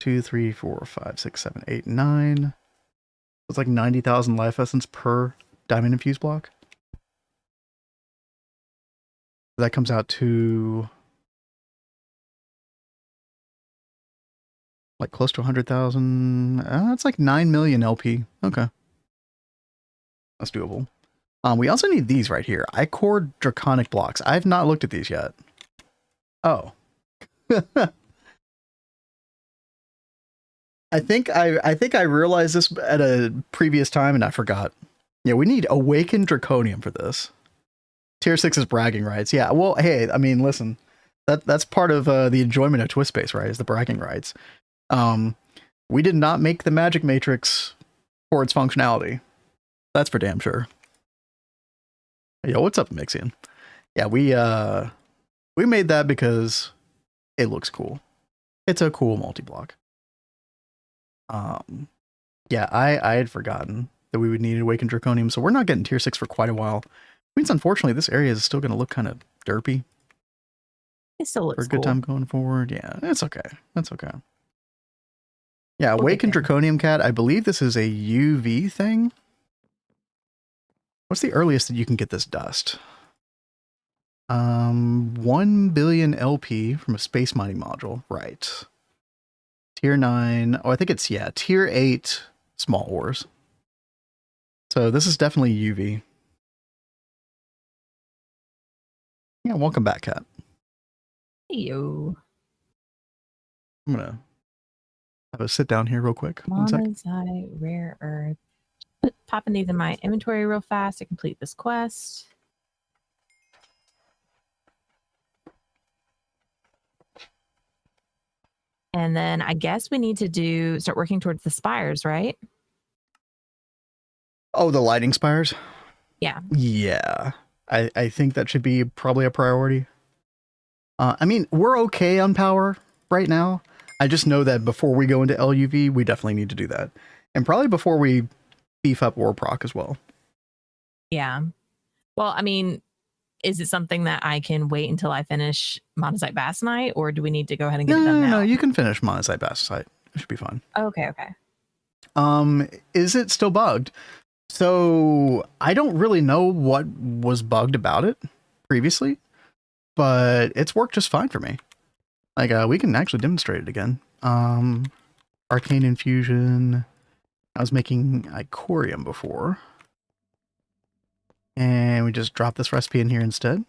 2, 3, 4, 5, 6, 7, 8, 9. It's like 90,000 life essence per diamond infused block. That comes out to like close to 100,000. It's like 9 million LP. Okay. That's doable. We also need these right here. I-Core Draconic blocks. I've not looked at these yet. Oh. I think I realized this at a previous time and I forgot. Yeah, we need Awakened Draconium for this. Tier 6 is bragging rights. Yeah, well, hey, I mean, listen. That's part of the enjoyment of TwistSpace, right? Is the bragging rights. We did not make the magic matrix for its functionality. That's for damn sure. Yo, what's up, Mixian? Yeah, we made that because it looks cool. It's a cool multi-block. Yeah, I had forgotten that we would need Awakened Draconium, so we're not getting tier 6 for quite a while. Means unfortunately this area is still going to look kind of derpy. It still looks for a good cool. time going forward. Yeah, it's okay. That's okay. Yeah, Awakened Draconium Cat. I believe this is a UV thing. What's the earliest that you can get this dust? 1 billion LP from a space mining module. Right. Tier 9. Oh, I think it's, yeah, tier 8 small ores. So this is definitely UV. Yeah, welcome back, Cat. Hey, yo. I'm going to have a sit down here real quick. 1 second. Monazite, rare earth. Popping these in my inventory real fast to complete this quest. And then I guess we need to start working towards the spires, right? Oh, the lighting spires? Yeah. Yeah. I think that should be probably a priority. I mean, we're okay on power right now. I just know that before we go into LUV, we definitely need to do that. And probably before we beef up War Proc as well. Yeah. Well, I mean, is it something that I can wait until I finish Monazite Basonite, or do we need to go ahead and get it done now? No, you can finish Monazite Basonite. It should be fine. Okay, okay. Is it still bugged? So I don't really know what was bugged about it previously, but it's worked just fine for me. Like, we can actually demonstrate it again. Arcane Infusion. I was making Icorium before. And we just drop this recipe in here instead.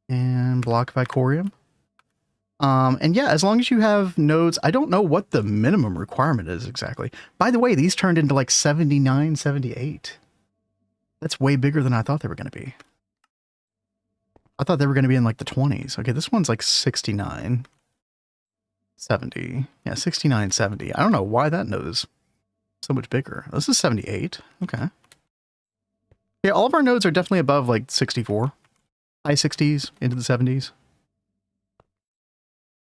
And block of Icorium. And yeah, as long as you have nodes, I don't know what the minimum requirement is exactly. By the way, these turned into like 79, 78. That's way bigger than I thought they were going to be. I thought they were going to be in like the 20s. Okay, this one's like 69, 70. Yeah, 69, 70. I don't know why that node is so much bigger. This is 78. Okay. Yeah, all of our nodes are definitely above like 64. High 60s into the 70s.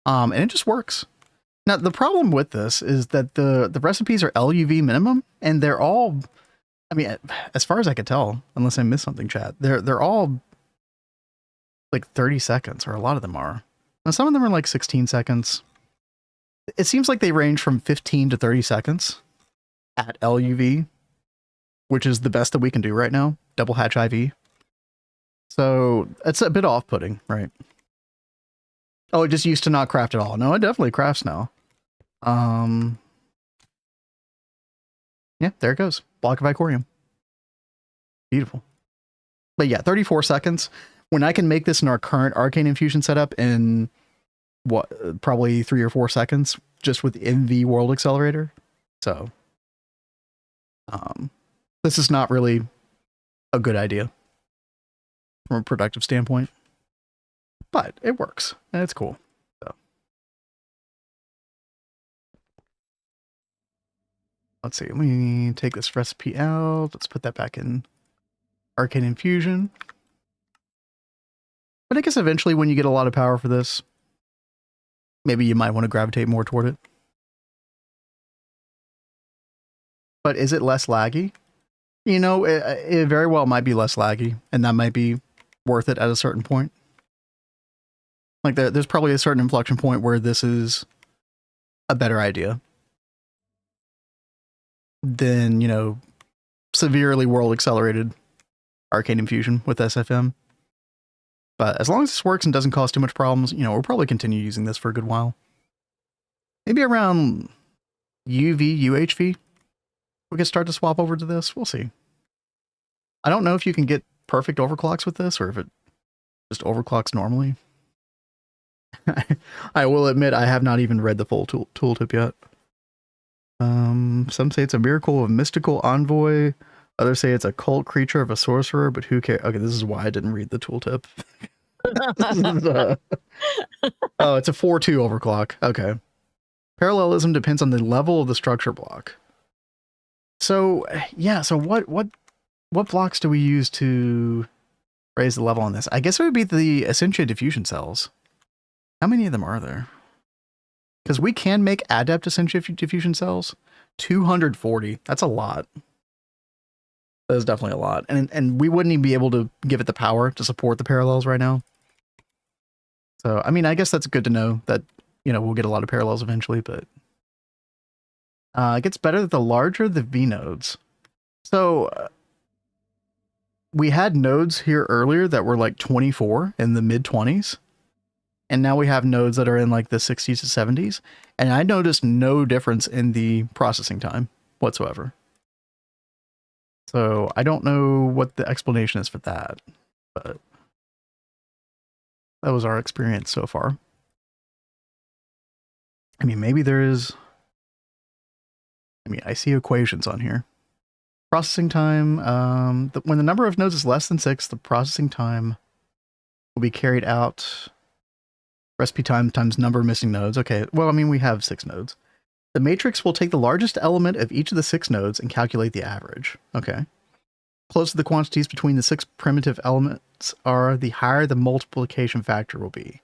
And it just works. Now, the problem with this is that the recipes are LUV minimum, and they're all, I mean, as far as I could tell, unless I missed something, chat, they're all like 30 seconds, or a lot of them are. Now, some of them are like 16 seconds. It seems like they range from 15 to 30 seconds at LUV, which is the best that we can do right now, double hatch IV. So it's a bit off-putting, right? Oh, it just used to not craft at all. No, it definitely crafts now. Yeah, there it goes. Block of Icorium. Beautiful. But yeah, 34 seconds. When I can make this in our current Arcane Infusion setup in, what, probably 3 or 4 seconds, just within the World Accelerator. So, this is not really a good idea from a productive standpoint. But it works, and it's cool. So. let's see. Let me take this recipe out. Let's put that back in Arcane Infusion. But I guess eventually when you get a lot of power for this, maybe you might want to gravitate more toward it. But is it less laggy? You know, it very well might be less laggy, and that might be worth it at a certain point. Like there's probably a certain inflection point where this is a better idea than, you know, severely world accelerated Arcane Infusion with SFM. But as long as this works and doesn't cause too much problems, you know, we'll probably continue using this for a good while. Maybe around UV, UHV, we can start to swap over to this. We'll see. I don't know if you can get perfect overclocks with this or if it just overclocks normally. I will admit I have not even read the full tooltip yet. Some say it's a miracle of mystical envoy. Others say it's a cult creature of a sorcerer, but who cares? Okay, this is why I didn't read the tooltip. Oh, it's a 4-2 overclock. Okay. Parallelism depends on the level of the structure block. So, yeah, so what blocks do we use to raise the level on this? I guess it would be the Essentia diffusion cells. How many of them are there? Because we can make adept Essentia diffusion cells. 240. That's a lot. That is definitely a lot. And we wouldn't even be able to give it the power to support the parallels right now. So, I mean, I guess that's good to know that, you know, we'll get a lot of parallels eventually, but it gets better the larger the V nodes. So, we had nodes here earlier that were like 24 in the mid 20s. And now we have nodes that are in like the 60s to 70s. And I noticed no difference in the processing time whatsoever. So I don't know what the explanation is for that, but that was our experience so far. I mean, maybe there is, I mean, I see equations on here. Processing time, when the number of nodes is less than 6, the processing time will be carried out. Recipe time times number of missing nodes. Okay, well, I mean, we have 6 nodes. The matrix will take the largest element of each of the 6 nodes and calculate the average. Okay. Closer the quantities between the 6 primitive elements are, the higher the multiplication factor will be.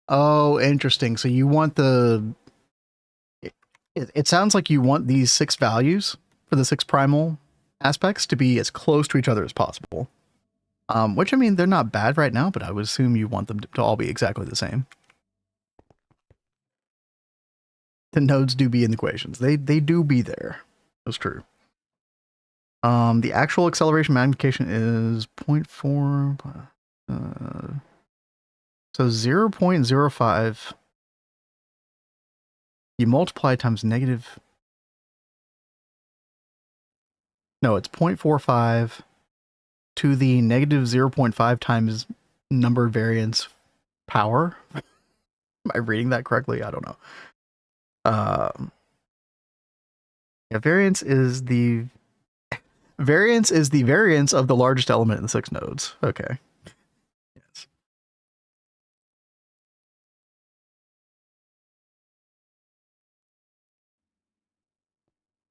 Oh, interesting. So you want the... It sounds like you want these 6 values for the 6 primal aspects to be as close to each other as possible. Which, I mean, they're not bad right now, but I would assume you want them to all be exactly the same. The nodes do be in the equations. They do be there. That's true. The actual acceleration magnification is 0.4. So 0.05. You multiply times negative. No, it's 0.45 to the negative 0.5 times number variance power. Am I reading that correctly? I don't know. Yeah, variance is the variance of the largest element in the 6 nodes. Okay. Yes.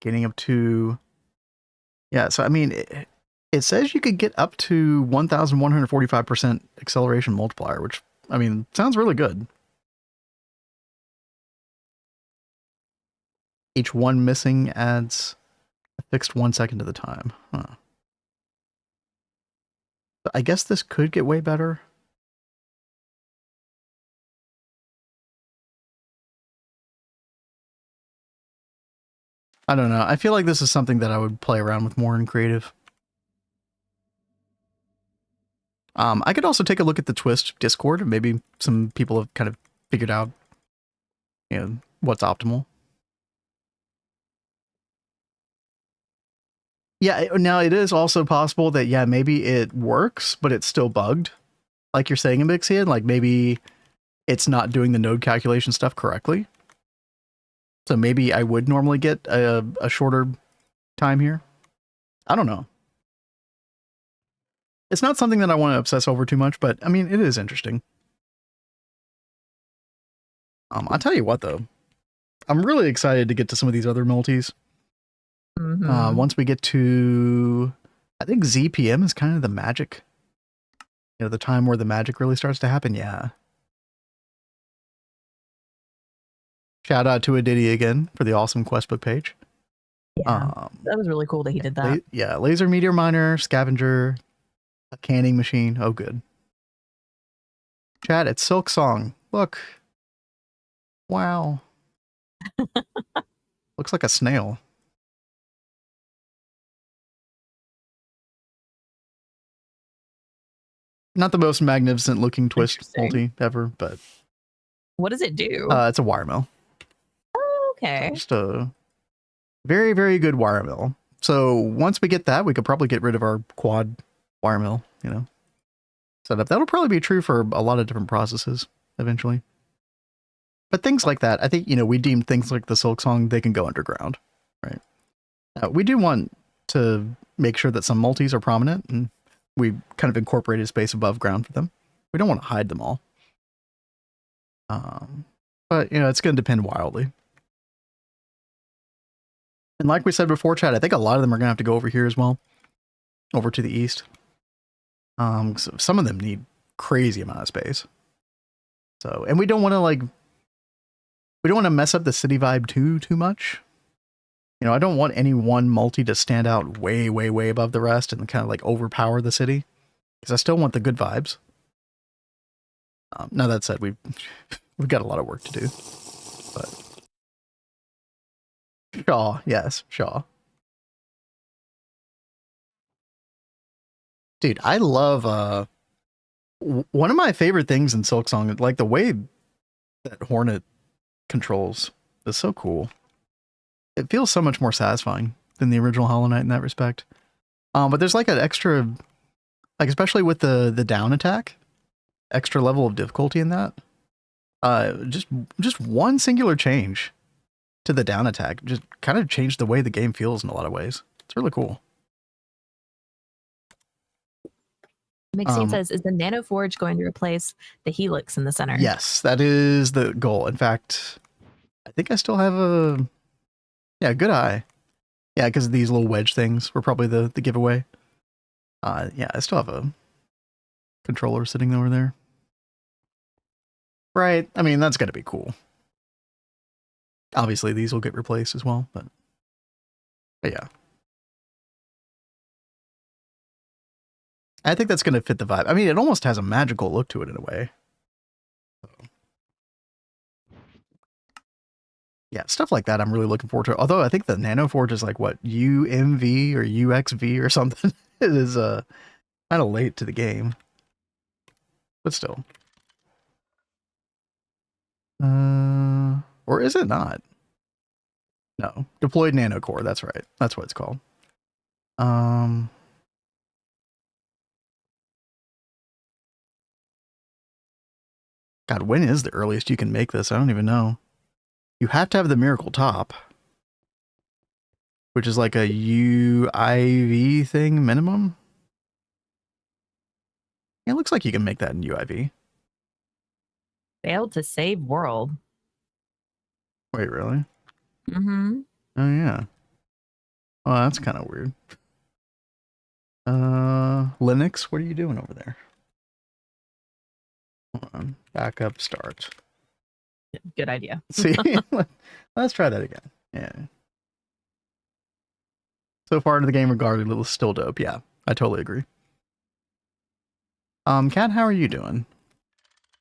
Getting up to, yeah, so I mean, it says you could get up to 1,145% acceleration multiplier, which, I mean, sounds really good. Each one missing adds a fixed 1 second to the time. Huh. I guess this could get way better. I don't know. I feel like this is something that I would play around with more in creative. I could also take a look at the Twist Discord. Maybe some people have kind of figured out, you know, what's optimal. Yeah, now it is also possible that, yeah, maybe it works, but it's still bugged. Like you're saying, Abixian, like maybe it's not doing the node calculation stuff correctly. So maybe I would normally get a shorter time here. I don't know. It's not something that I want to obsess over too much, but I mean, it is interesting. I'll tell you what, though. I'm really excited to get to some of these other multis. Once we get to, I think ZPM is kind of the magic, you know, the time where the magic really starts to happen. Yeah. Shout out to Aditi again for the awesome questbook page. Yeah, that was really cool that he did that. Yeah, laser meteor miner, scavenger, a canning machine. Oh, good. Chat, it's Silk Song. Look. Wow. Looks like a snail. Not the most magnificent looking twist multi ever, but what does it do? It's a wire mill. Oh, okay. So just a very, very good wire mill. So once we get that, we could probably get rid of our quad wire mill, you know, setup. That'll probably be true for a lot of different processes eventually. But things like that, I think, you know, we deem things like the Silk Song, they can go underground, right? We do want to make sure that some multis are prominent, and we kind of incorporated space above ground for them. We don't want to hide them all. But, you know, it's going to depend wildly. And like we said before, chat, I think a lot of them are going to have to go over here as well. Over to the east. So some of them need crazy amount of space. So, and we don't want to we don't want to mess up the city vibe too much. You know, I don't want any one multi to stand out way, way, way above the rest and kind of like overpower the city. Because I still want the good vibes. Now that said, we've got a lot of work to do. But Shaw, yes, Shaw. Dude, I love one of my favorite things in Silksong, like the way that Hornet controls is so cool. It feels so much more satisfying than the original Hollow Knight in that respect. But there's like an extra, like especially with the down attack, extra level of difficulty in that. Just one singular change to the down attack just kind of changed the way the game feels in a lot of ways. It's really cool. Maxine says, is the Nano Forge going to replace the Helix in the center? Yes, that is the goal. In fact, I think I still have a good eye. Yeah, because these little wedge things were probably the giveaway. Yeah, I still have a controller sitting over there. Right. I mean, that's going to be cool. Obviously, these will get replaced as well, but yeah. I think that's going to fit the vibe. I mean, it almost has a magical look to it in a way. Yeah, stuff like that I'm really looking forward to. Although I think the Nano Forge is like, what, UMV or UXV or something? It is kind of late to the game. But still. Or is it not? No. Deployed Nano Core, that's right. That's what it's called. God, when is the earliest you can make this? I don't even know. You have to have the Miracle Top, which is like a UIV thing minimum. It looks like you can make that in UIV. Failed to save world. Wait, really? Mm-hmm. Oh, yeah. Oh, that's kind of weird. Linux, what are you doing over there? Hold on. Backup start. Good idea. See, let's try that again. Yeah. So far into the game, regardless, it's still dope. Yeah, I totally agree. Kat, how are you doing?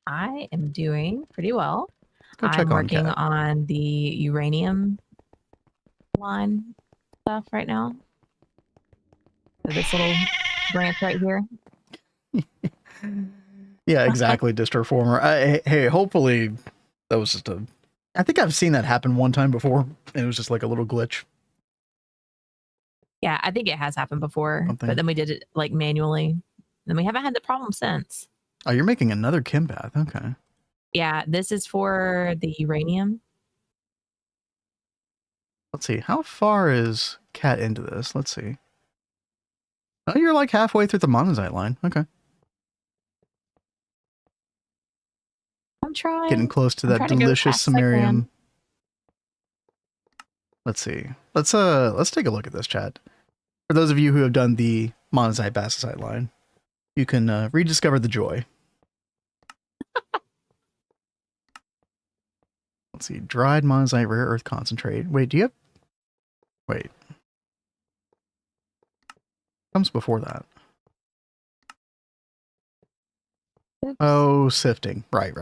I am doing pretty well. Go check I'm working Kat. on the uranium line stuff right now. So this little branch right here. Yeah, exactly, Distroformer. Hey, hopefully that was just I think I've seen that happen one time before, and it was just like a little glitch. Yeah, I think it has happened before, Something. but then we did it like manually. And we haven't had the problem since. Oh, you're making another chem bath. Okay. Yeah, this is for the uranium. Let's see. How far is Kat into this? Let's see. Oh, you're like halfway through the monazite line. Okay. I'm trying. Getting close to I'm that trying to go as delicious fast as I can. samarium. Let's see. Let's take a look at this, chat. For those of you who have done the monazite bastosite line, you can rediscover the joy. Let's see. Dried monazite rare earth concentrate. Wait, do you have... Wait. Comes before that. Oops. Oh, sifting. Right.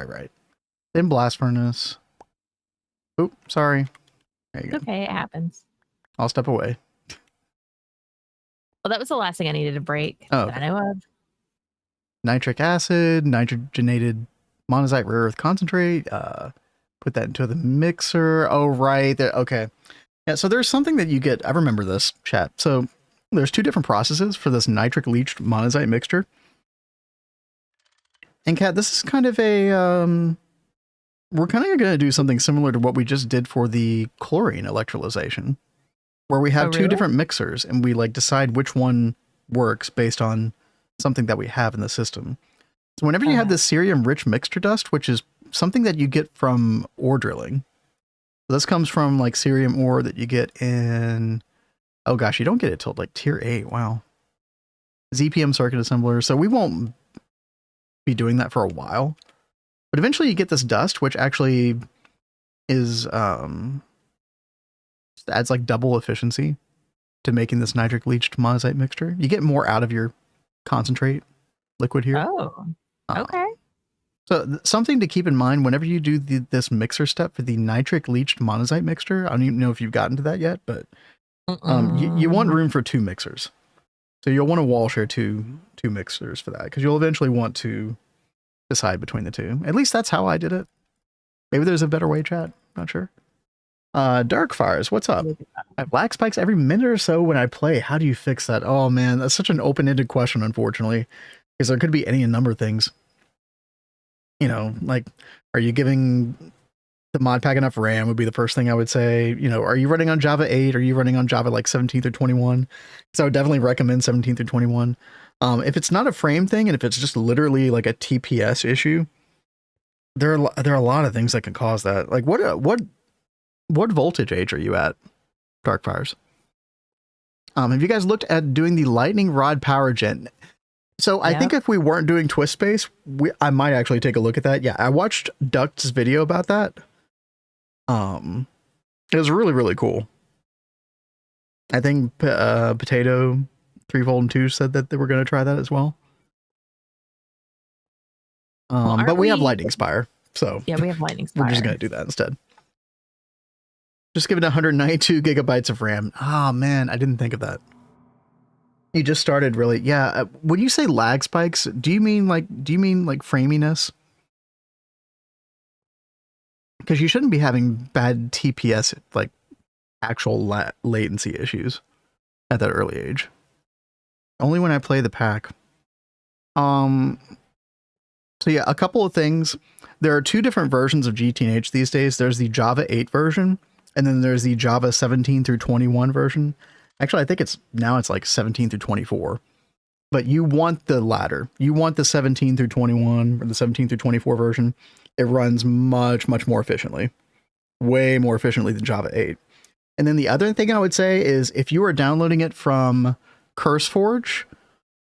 Then blast furnace. Oop, sorry. There you go. Okay, it happens. I'll step away. Well, that was the last thing I needed to break Oh, that I know of. Nitric acid, nitrogenated monazite rare earth concentrate. Put that into the mixer. Oh, right. Okay. Yeah, so there's something that you get. I remember this, chat. So there's two different processes for this nitric leached monazite mixture. And Kat, this is kind of a... we're kind of going to do something similar to what we just did for the chlorine electrolyzation, where we have two different mixers and we like decide which one works based on something that we have in the system. So whenever you have this cerium rich mixture dust, which is something that you get from ore drilling, this comes from like cerium ore that you get in, oh gosh, you don't get it till like tier 8. Wow. ZPM circuit assembler. So we won't be doing that for a while, but eventually you get this dust, which actually is, adds like double efficiency to making this nitric leached monazite mixture. You get more out of your concentrate liquid here. Oh, okay. So something to keep in mind whenever you do this mixer step for the nitric leached monazite mixture. I don't even know if you've gotten to that yet, but you want room for 2 mixers. So you'll want to wall share two mixers for that, because you'll eventually want to decide between the two. At least that's how I did it. Maybe there's a better way, chat. Not sure. Dark Fires, what's up? I have lag spikes every minute or so when I play. How do you fix that? Oh man, that's such an open-ended question, unfortunately, because there could be any number of things. You know, like, are you giving the mod pack enough RAM would be the first thing I would say. You know, are you running on Java 8? Are you running on Java like 17 through 21? So I would definitely recommend 17 through 21. If it's not a frame thing and if it's just literally like a TPS issue, there are a lot of things that can cause that. Like what voltage age are you at, Darkfires? Have you guys looked at doing the lightning rod power gen? So I think if we weren't doing TwistSpace, I might actually take a look at that. Yeah, I watched Duct's video about that. It was really, really cool. I think Potato 3-Fold and 2 said that they were going to try that as well. But we have Lightning Spire, so yeah, we have Lightning Spire. We're just going to do that instead. Just give it 192 gigabytes of RAM. Oh man, I didn't think of that. You just started really, yeah. When you say lag spikes, do you mean like framiness? Because you shouldn't be having bad TPS, like actual latency issues at that early age. Only when I play the pack. So yeah, a couple of things. There are 2 different versions of GTNH these days. There's the Java 8 version, and then there's the Java 17 through 21 version. Actually, I think it's like 17 through 24. But you want the latter. You want the 17 through 21 or the 17 through 24 version. It runs much, much more efficiently. Way more efficiently than Java 8. And then the other thing I would say is if you are downloading it from CurseForge,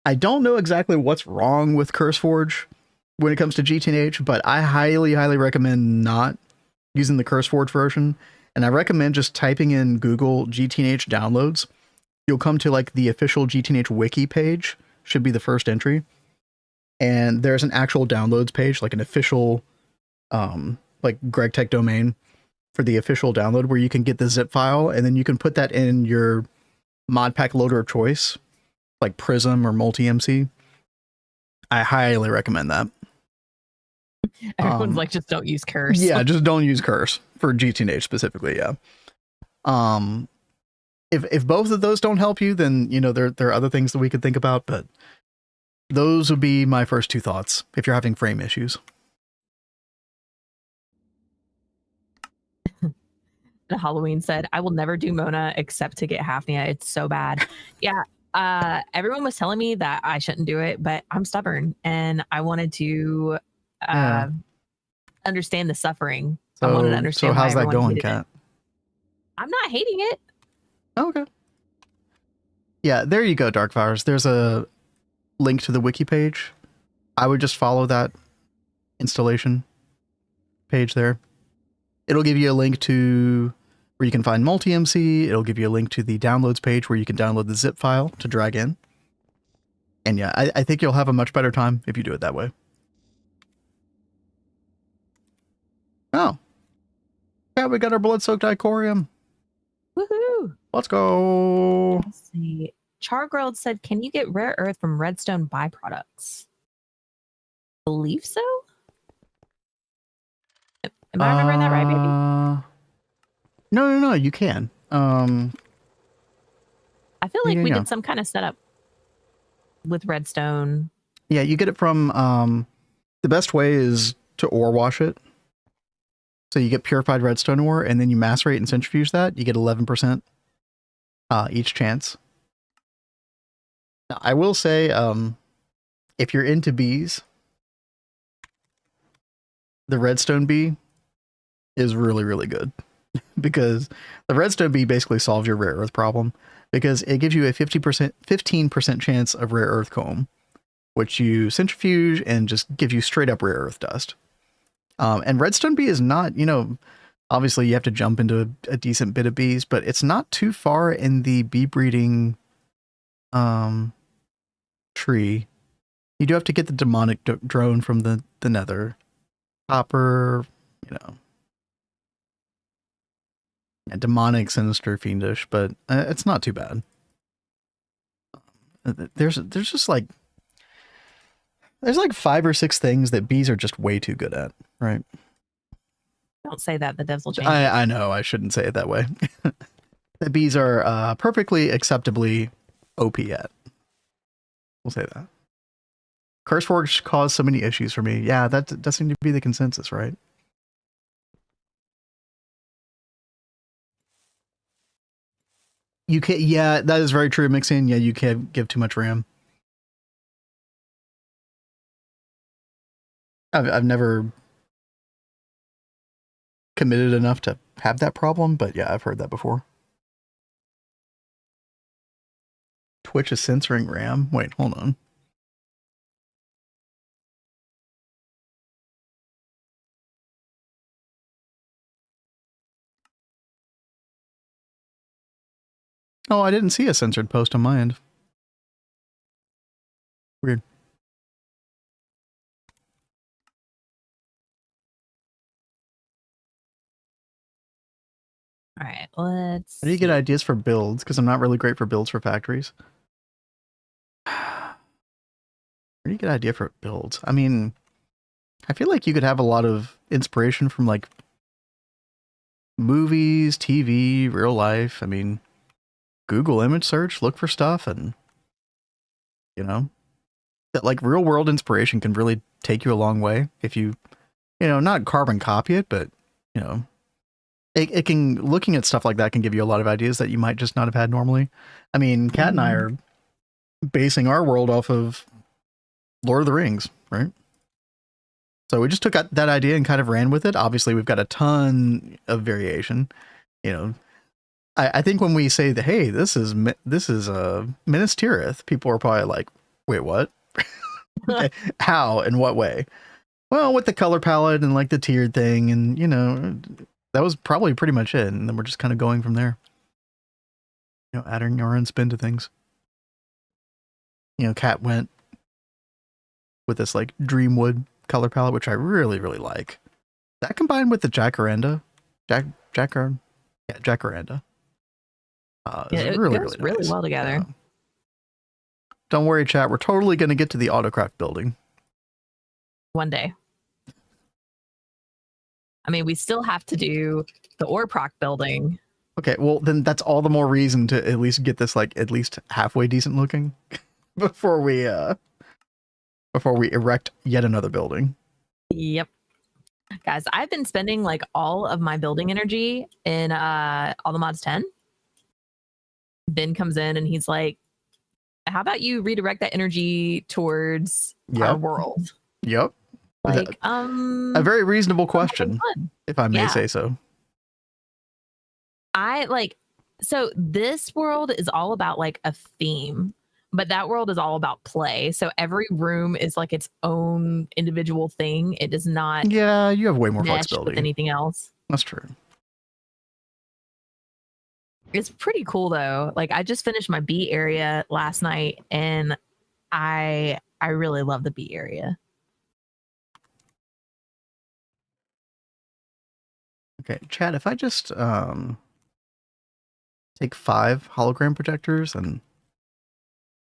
I don't know exactly what's wrong with CurseForge when it comes to GTNH, but I highly, highly recommend not using the CurseForge version. And I recommend just typing in Google GTNH downloads. You'll come to like the official GTNH wiki page, should be the first entry. And there's an actual downloads page, like an official, like Gregtech domain for the official download where you can get the zip file and then you can put that in your mod pack loader of choice, like Prism or Multi-MC. I highly recommend that. Everyone's like, just don't use Curse. Yeah, just don't use Curse for GTNH specifically. Yeah. If both of those don't help you, then you know there are other things that we could think about, but those would be my first 2 thoughts if you're having frame issues. Halloween said, I will never do Mona except to get Hafnia. It's so bad. Yeah. Everyone was telling me that I shouldn't do it, but I'm stubborn and I wanted to understand the suffering. So, I wanted to understand so how's why that going, Kat? I'm not hating it. Okay. Yeah, there you go, Darkfires. There's a link to the wiki page. I would just follow that installation page there. It'll give you a link to where you can find multi-MC. It'll give you a link to the downloads page where you can download the zip file to drag in. And yeah, I think you'll have a much better time if you do it that way. Oh. Yeah, we got our blood-soaked icorium. Woohoo! Let's go. Let's see. Chargrilled said, "Can you get rare earth from redstone byproducts?" Believe so. Am I remembering that right, baby? No. You can. I feel like we yeah. did some kind of setup with redstone. Yeah, you get it from. The best way is to ore wash it. So you get purified redstone ore, and then you macerate and centrifuge that. You get 11% each chance. Now, I will say, if you're into bees, the redstone bee is really, really good. Because the redstone bee basically solves your rare earth problem. Because it gives you a 15% chance of rare earth comb, which you centrifuge and just gives you straight up rare earth dust. And redstone bee is not, obviously you have to jump into a decent bit of bees, but it's not too far in the bee breeding tree. You do have to get the demonic drone from the nether. Copper, yeah, demonic, sinister, fiendish, but it's not too bad. There's just like, there's like 5 or 6 things that bees are just way too good at, right? Don't say that. The devs will change. I know I shouldn't say it that way. The bees are perfectly acceptably OP at. We'll say that. CurseForge caused so many issues for me. Yeah, that does seem to be the consensus, right? You can't. Yeah, that is very true, Mixin. Yeah, you can't give too much RAM. I've never committed enough to have that problem, but yeah, I've heard that before. Twitch is censoring RAM. Wait, hold on. Oh, I didn't see a censored post on my end. Weird. All right, let's. How do you get ideas for builds? Because I'm not really great for builds for factories. Where do you get idea for builds? I mean, I feel like you could have a lot of inspiration from like movies, TV, real life. I mean, Google image search, look for stuff, and that like real world inspiration can really take you a long way if you, not carbon copy it, but it can, looking at stuff like that can give you a lot of ideas that you might just not have had normally. I mean, Kat and I are basing our world off of Lord of the Rings, right? So we just took that idea and kind of ran with it. Obviously, we've got a ton of variation. I think when we say that, hey, this is Minas Tirith, people are probably like, wait, what? How? In what way? Well, with the color palette and like the tiered thing, and that was probably pretty much it. And then we're just kind of going from there. Adding our own spin to things. Kat went with this like Dreamwood color palette, which I really, really like. That combined with the Jacaranda. Jacaranda. It really, goes really, really nice. well together. Don't worry, chat. We're totally going to get to the autocraft building. One day. I mean, we still have to do the ore proc building. Okay, well, then that's all the more reason to at least get this, like, at least halfway decent looking before we erect yet another building. Yep. Guys, I've been spending, like, all of my building energy in All the Mods 10. Ben comes in and he's like, how about you redirect that energy towards our world? Yep. Like, a very reasonable question, if I may say so. I like, so this world is all about like a theme, but that world is all about play. So every room is like its own individual thing. It does not Yeah, you have way more mesh flexibility with anything else. That's true. It's pretty cool though. Like I just finished my bee area last night and I really love the bee area. Okay, Chad, if I just take 5 hologram projectors and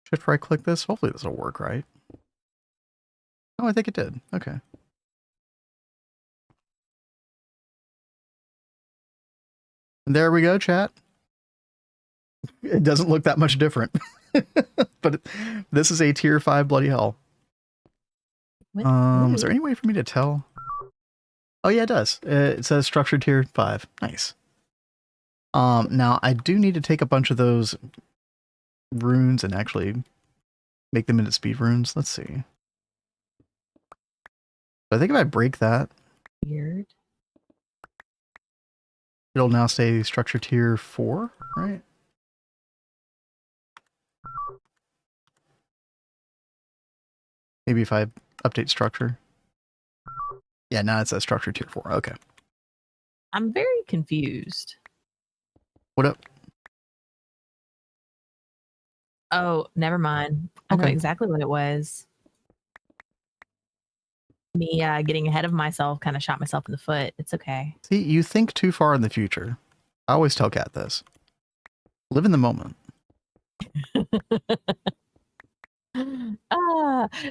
shift right click this, hopefully this will work, right? Oh, I think it did. Okay. And there we go, chat. It doesn't look that much different. But this is a tier 5 bloody hell. Is there any way for me to tell? Oh yeah, it does. It says structure tier 5. Nice. Now I do need to take a bunch of those runes and actually make them into speed runes. Let's see. I think if I break that, Weird. it'll now say structure tier 4, right? Maybe if I update structure. Yeah, now it says structure tier 4. Okay. I'm very confused. What up? Oh, never mind. I know Okay. exactly what it was. Me getting ahead of myself kind of shot myself in the foot. It's okay. See, you think too far in the future. I always tell Kat this. Live in the moment.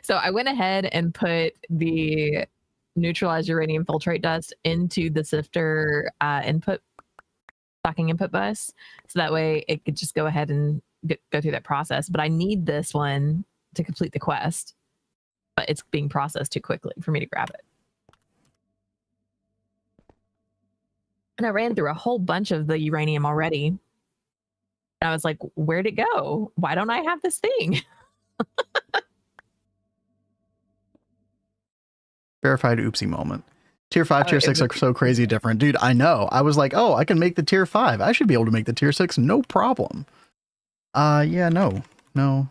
So I went ahead and put the neutralized uranium filtrate dust into the sifter stocking input bus. So that way it could just go ahead and go through that process. But I need this one to complete the quest. But it's being processed too quickly for me to grab it. And I ran through a whole bunch of the uranium already. And I was like, where'd it go? Why don't I have this thing? Verified oopsie moment. Tier 5, tier 6 are so crazy different. Dude, I know. I was like, oh, I can make the tier 5. I should be able to make the tier 6, no problem. Yeah, no. Not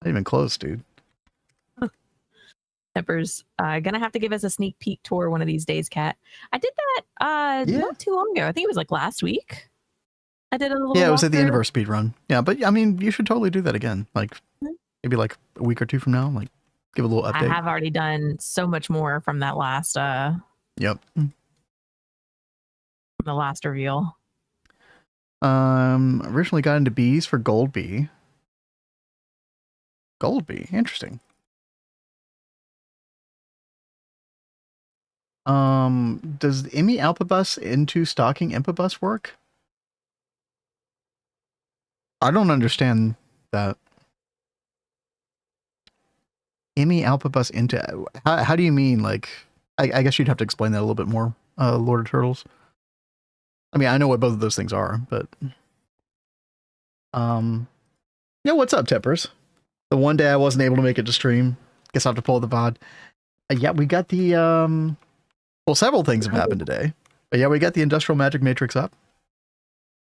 even close, dude. Temper's gonna have to give us a sneak peek tour one of these days, Kat. I did that not too long ago. I think it was like last week. I did a little it was at the end of walkthrough. our speed run. Yeah, but I mean, you should totally do that again. Like maybe like a week or two from now. Like give a little update. I have already done so much more from that last Yep. From the last reveal. Originally got into bees for gold bee. Gold bee, interesting. Does the IMI Alpha bus into stocking Impa bus work? I don't understand that. IMI Alpha bus into, how do you mean? Like, I guess you'd have to explain that a little bit more, Lord of Turtles. I mean, I know what both of those things are, but yeah, what's up, Tippers? The one day I wasn't able to make it to stream, guess I'll have to pull the VOD. Yeah, we got the well, several things have happened today. But yeah, we got the Industrial Magic Matrix up.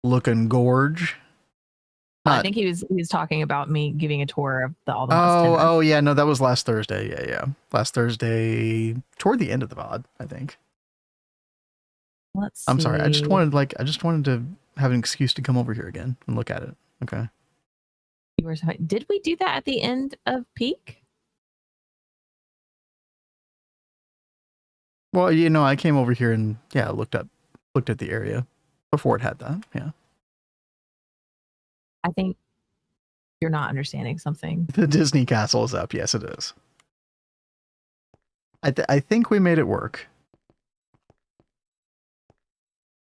Looking gorge. I think he was talking about me giving a tour of all the mods. Oh yeah, no, that was last Thursday. Yeah. Last Thursday toward the end of the VOD, I think. Let's see. I'm sorry. I just wanted to have an excuse to come over here again and look at it. Okay. Did we do that at the end of peak? Well, you know, I came over here and looked at the area before it had that. Yeah. I think you're not understanding something. The Disney castle is up. Yes, it is. I think we made it work.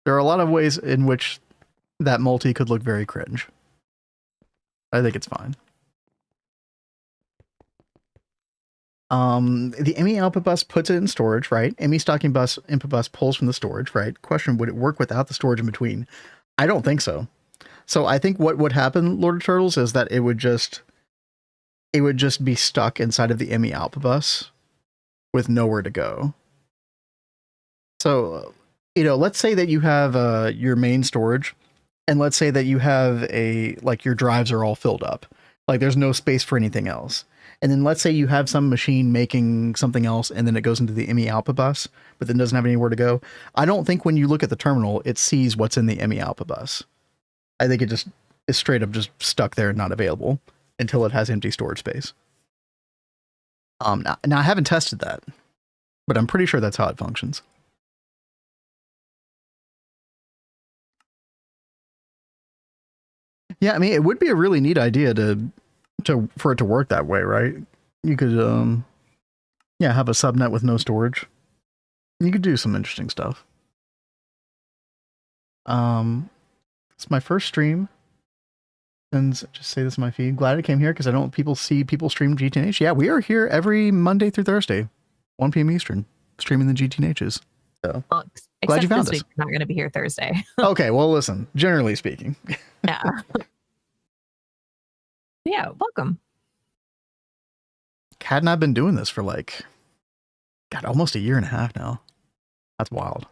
There are a lot of ways in which that multi could look very cringe. I think it's fine. The ME output bus puts it in storage, right? ME stocking bus input bus pulls from the storage, right? Question, would it work without the storage in between? I don't think so. So I think what would happen, Lord of Turtles, is that it would just be stuck inside of the ME output bus with nowhere to go. So you know, let's say that you have your main storage, and let's say that you have like your drives are all filled up, like there's no space for anything else. And then let's say you have some machine making something else, and then it goes into the ME output bus, but then doesn't have anywhere to go. I don't think when you look at the terminal, it sees what's in the ME output bus. I think it just is straight up just stuck there and not available until it has empty storage space. Now I haven't tested that, but I'm pretty sure that's how it functions. Yeah, I mean, it would be a really neat idea for it to work that way, right? You could, yeah, have a subnet with no storage. You could do some interesting stuff. It's my first stream. And just say this in my feed. Glad I came here because I don't see people stream GTNH. Yeah, we are here every Monday through Thursday, 1 p.m. Eastern, streaming the GTNHs. So Well, glad you except found this us. week, we're not going to be here Thursday. Okay, well, listen. Generally speaking, Yeah. Yeah, welcome. Kat and I've been doing this for like, God, almost a year and a half now. That's wild.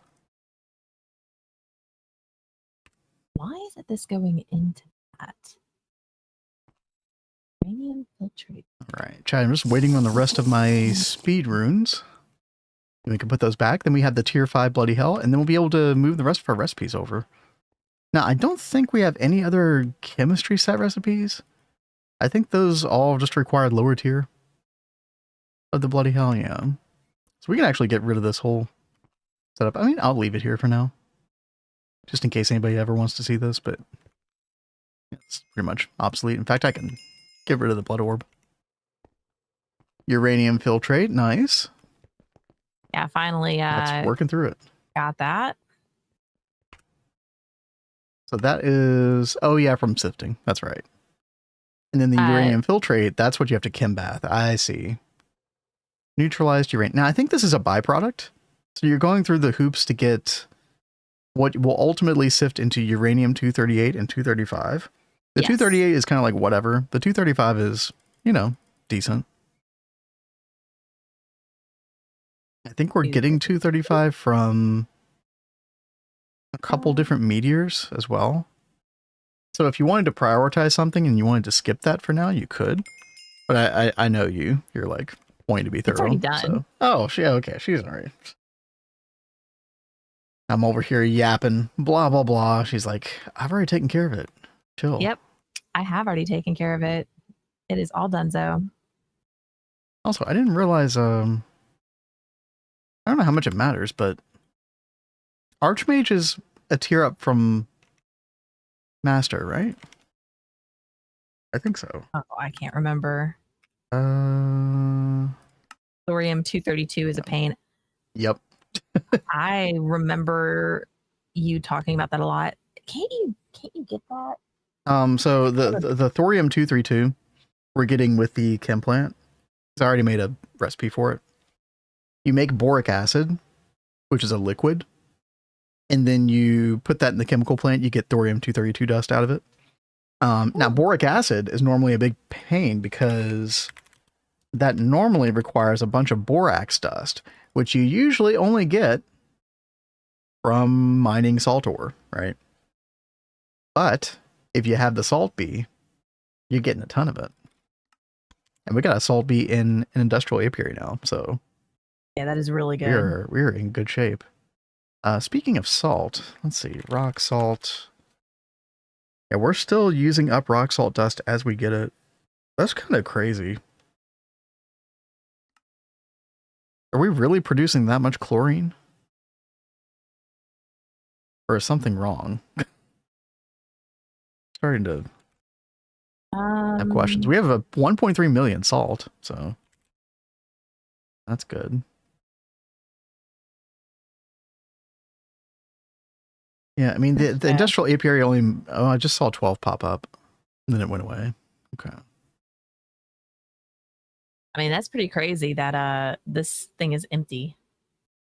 Why is it this going into that? Uranium filtrate. All right, Chad, I'm just waiting on the rest of my speed runes. And we can put those back. Then we have the tier 5 bloody hell, and then we'll be able to move the rest of our recipes over. Now, I don't think we have any other chemistry set recipes. I think those all just required lower tier of the bloody hell, yeah. So we can actually get rid of this whole setup. I mean, I'll leave it here for now, just in case anybody ever wants to see this, but it's pretty much obsolete. In fact, I can get rid of the blood orb. Uranium filtrate, nice. Yeah, finally That's working through it. got that. So that is, oh yeah, from sifting. That's right. And then the uranium filtrate, that's what you have to chem bath. I see. Neutralized uranium. Now, I think this is a byproduct. So you're going through the hoops to get what will ultimately sift into uranium-238 and 235. The Yes. 238 is kind of like whatever. The 235 is, you know, decent. I think we're getting 235 from a couple different meteors as well. So if you wanted to prioritize something and you wanted to skip that for now, you could. But I know you. You're like wanting to be thorough. It's already done. So. Oh, okay. She's all right. I'm over here yapping, blah, blah, blah. She's like, I've already taken care of it. Chill. Yep. I have already taken care of it. It is all done, so. Also, I didn't realize, I don't know how much it matters, but Archmage is a tier up from Master, right? I think so. Oh, I can't remember. Thorium 232 is a pain. Yep. I remember you talking about that a lot. Can't you get that? So the thorium 232 we're getting with the chem plant. I already made a recipe for it. You make boric acid, which is a liquid, and then you put that in the chemical plant, you get thorium 232 dust out of it. Now boric acid is normally a big pain because that normally requires a bunch of borax dust, which you usually only get from mining salt ore, right? But if you have the salt bee, you're getting a ton of it. And we got a salt bee in an industrial apiary now, so Yeah, that is really good. we're in good shape. Speaking of salt, let's see, rock salt. Yeah, we're still using up rock salt dust as we get it. That's kind of crazy. Are we really producing that much chlorine? Or is something wrong? Starting to have questions. We have a 1.3 million salt, so that's good. Yeah, I mean, the industrial apiary only, I just saw 12 pop up, and then it went away. Okay. I mean, that's pretty crazy that this thing is empty.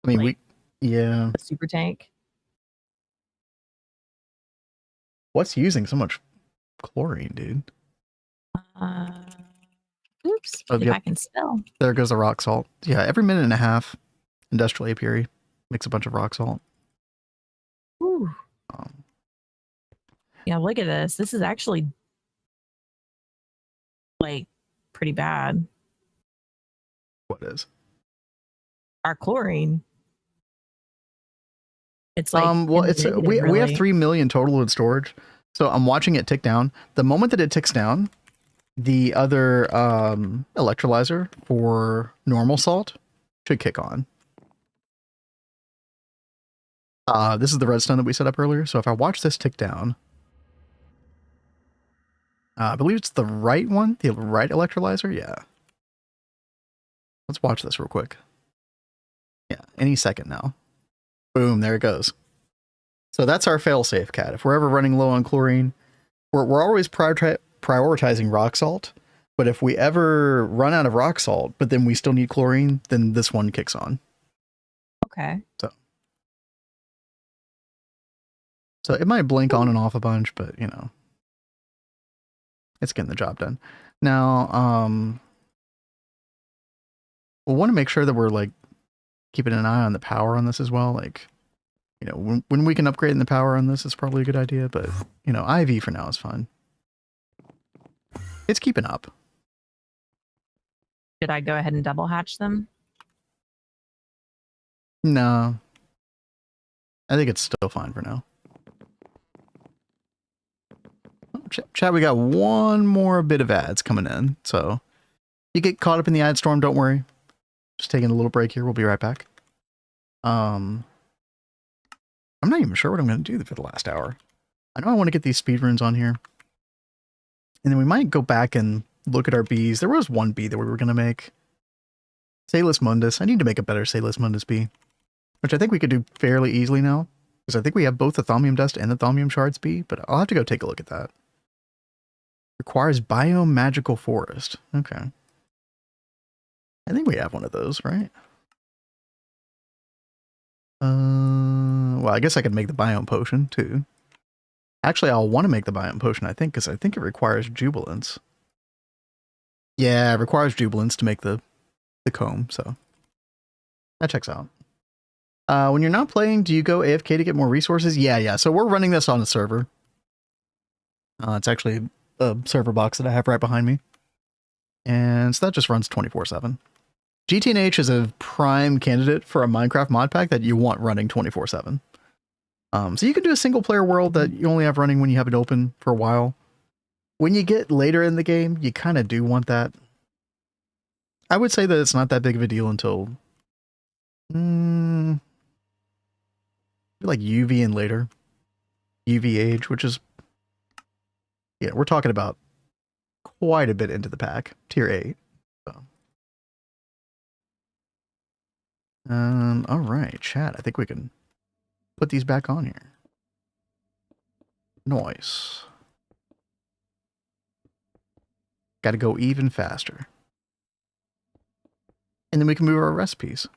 I mean, Like, yeah. the super tank. What's using so much chlorine, dude? Oops. Oh, If yep. I can spell. There goes the rock salt. Yeah, every minute and a half, industrial apiary makes a bunch of rock salt. Whew. Um, Yeah, look at this. This is actually like pretty bad. what is? Our chlorine. It's like Well, in the it's negative, we have really. 3 million total in storage, so I'm watching it tick down. The moment that it ticks down, the other electrolyzer for normal salt should kick on. This is the redstone that we set up earlier. So if I watch this tick down, I believe it's the right one, the right electrolyzer. Yeah. Let's watch this real quick. Yeah, any second now. Boom, there it goes. So that's our fail-safe, cat. If we're ever running low on chlorine, we're always prioritizing rock salt. But if we ever run out of rock salt, but then we still need chlorine, then this one kicks on. Okay. So it might blink on and off a bunch, but you know, it's getting the job done. Now, we'll want to make sure that we're like keeping an eye on the power on this as well. Like, you know, when we can upgrade in the power on this, it's probably a good idea. But you know, IV for now is fine. It's keeping up. Should I go ahead and double hatch them? No, I think it's still fine for now. Chat, we got one more bit of ads coming in. So you get caught up in the ad storm, don't worry. Just taking a little break here. We'll be right back. I'm not even sure what I'm going to do for the last hour. I know I want to get these speedruns on here. And then we might go back and look at our bees. There was one bee that we were going to make. Salus Mundus. I need to make a better Salus Mundus bee. Which I think we could do fairly easily now. Because I think we have both the Thaumium Dust and the Thaumium Shards bee. But I'll have to go take a look at that. Requires Biome Magical Forest. Okay. I think we have one of those, right? Well, I guess I could make the Biome Potion, too. Actually, I'll want to make the Biome Potion, I think, because I think it requires Jubilance. Yeah, it requires Jubilance to make the comb, so that checks out. When you're not playing, do you go AFK to get more resources? Yeah. So we're running this on a server. It's actually a server box that I have right behind me. And so that just runs 24/7. GTNH is a prime candidate for a Minecraft mod pack that you want running 24/7. So you can do a single player world that you only have running when you have it open for a while. When you get later in the game, you kind of do want that. I would say that it's not that big of a deal until like UV and later. UV age, which is, yeah, we're talking about quite a bit into the pack, tier 8. So. All right, chat. I think we can put these back on here. Nice. Got to go even faster. And then we can move our recipes.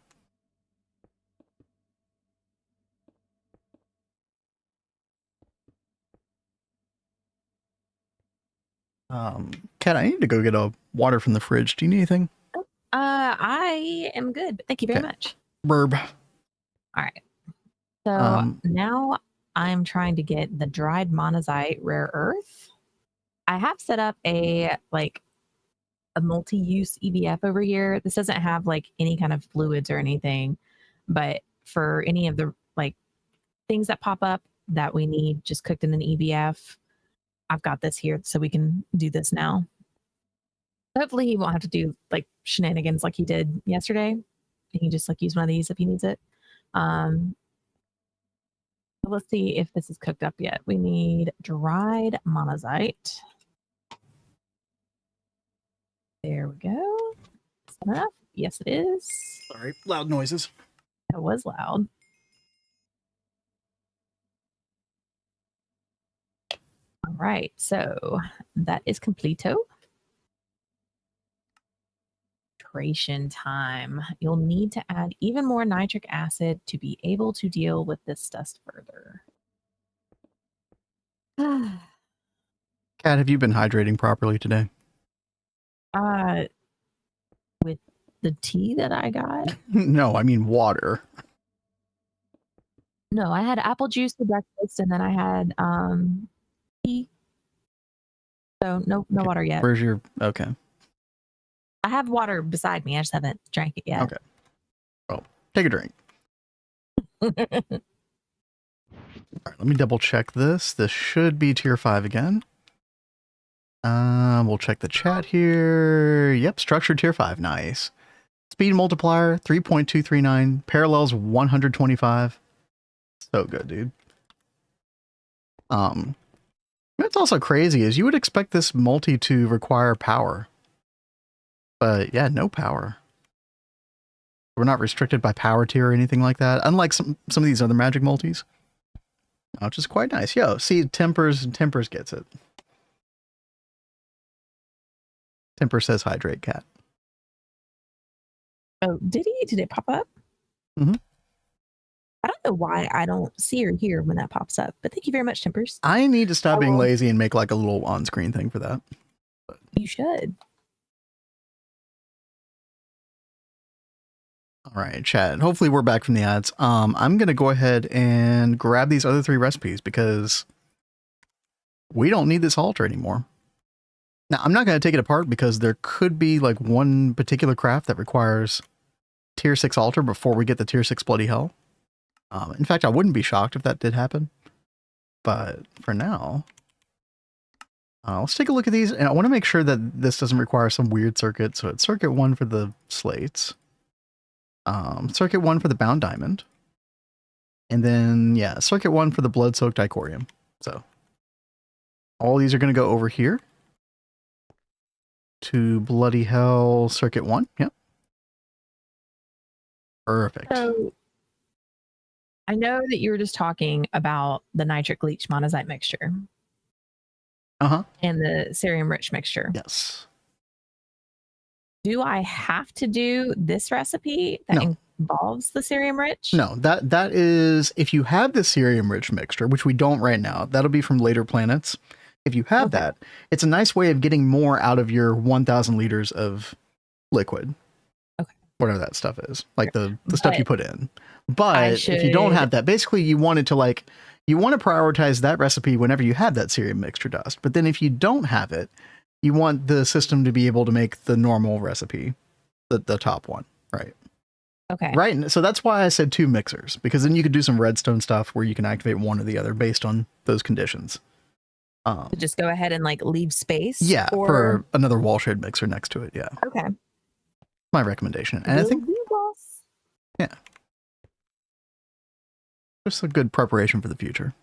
Kat, I need to go get a water from the fridge. Do you need anything? I am good, but thank you very much. Burb. All right. So now I'm trying to get the dried monazite rare earth. I have set up a multi-use EBF over here. This doesn't have like any kind of fluids or anything, but for any of the like things that pop up that we need just cooked in an EBF, I've got this here so we can do this now. Hopefully he won't have to do like shenanigans like he did yesterday. He can just like use one of these if he needs it. Let's see if this is cooked up yet. We need dried monazite. There we go. Is that enough? Yes, it is. Sorry, loud noises. That was loud. All right, so that is completo. Titration time. You'll need to add even more nitric acid to be able to deal with this dust further. Kat, have you been hydrating properly today? With the tea that I got? No, I mean water. No, I had apple juice for breakfast, and then I had tea. So no Okay. water yet. Where's your okay? I have water beside me. I just haven't drank it yet. Okay. Well, take a drink. All right, let me double check this. This should be tier 5 again. We'll check the chat here. Yep, structured tier 5. Nice. Speed multiplier 3.239. Parallels 125. So good, dude. What's also crazy is you would expect this multi to require power. But yeah, no power. We're not restricted by power tier or anything like that. Unlike some of these other magic multis. Which is quite nice. Yo, see, Tempers gets it. Temper says hydrate, cat. Oh, did he? Did it pop up? Mm-hmm. I don't know why I don't see or hear when that pops up, but thank you very much, Tempers. I need to stop being lazy and make like a little on-screen thing for that. But you should. All right, chat. Hopefully we're back from the ads. I'm going to go ahead and grab these other 3 recipes because we don't need this altar anymore. Now, I'm not going to take it apart because there could be like one particular craft that requires tier 6 altar before we get the tier 6 bloody hell. In fact, I wouldn't be shocked if that did happen. But for now, let's take a look at these. And I want to make sure that this doesn't require some weird circuit. So it's circuit 1 for the slates. Circuit 1 for the bound diamond. And then, yeah, circuit 1 for the blood-soaked icorium. So all these are going to go over here to bloody hell circuit 1. Yep. Perfect. So I know that you were just talking about the nitric leech monazite mixture. Uh-huh. And the cerium rich mixture. Yes. Do I have to do this recipe that involves the cerium rich? No, that is, if you have the cerium rich mixture, which we don't right now, that'll be from later planets. If you have that, it's a nice way of getting more out of your 1,000 liters of liquid. Okay. Whatever that stuff is, like the stuff you put in. But if you don't have that, basically you want to prioritize that recipe whenever you have that cerium mixture dust. But then if you don't have it, you want the system to be able to make the normal recipe, the top one, right? Okay. Right. So that's why I said 2 mixers, because then you could do some redstone stuff where you can activate one or the other based on those conditions. Just go ahead and like leave space. Yeah, for another wall shade mixer next to it. Yeah. Okay. My recommendation. And I think, yeah, just a good preparation for the future.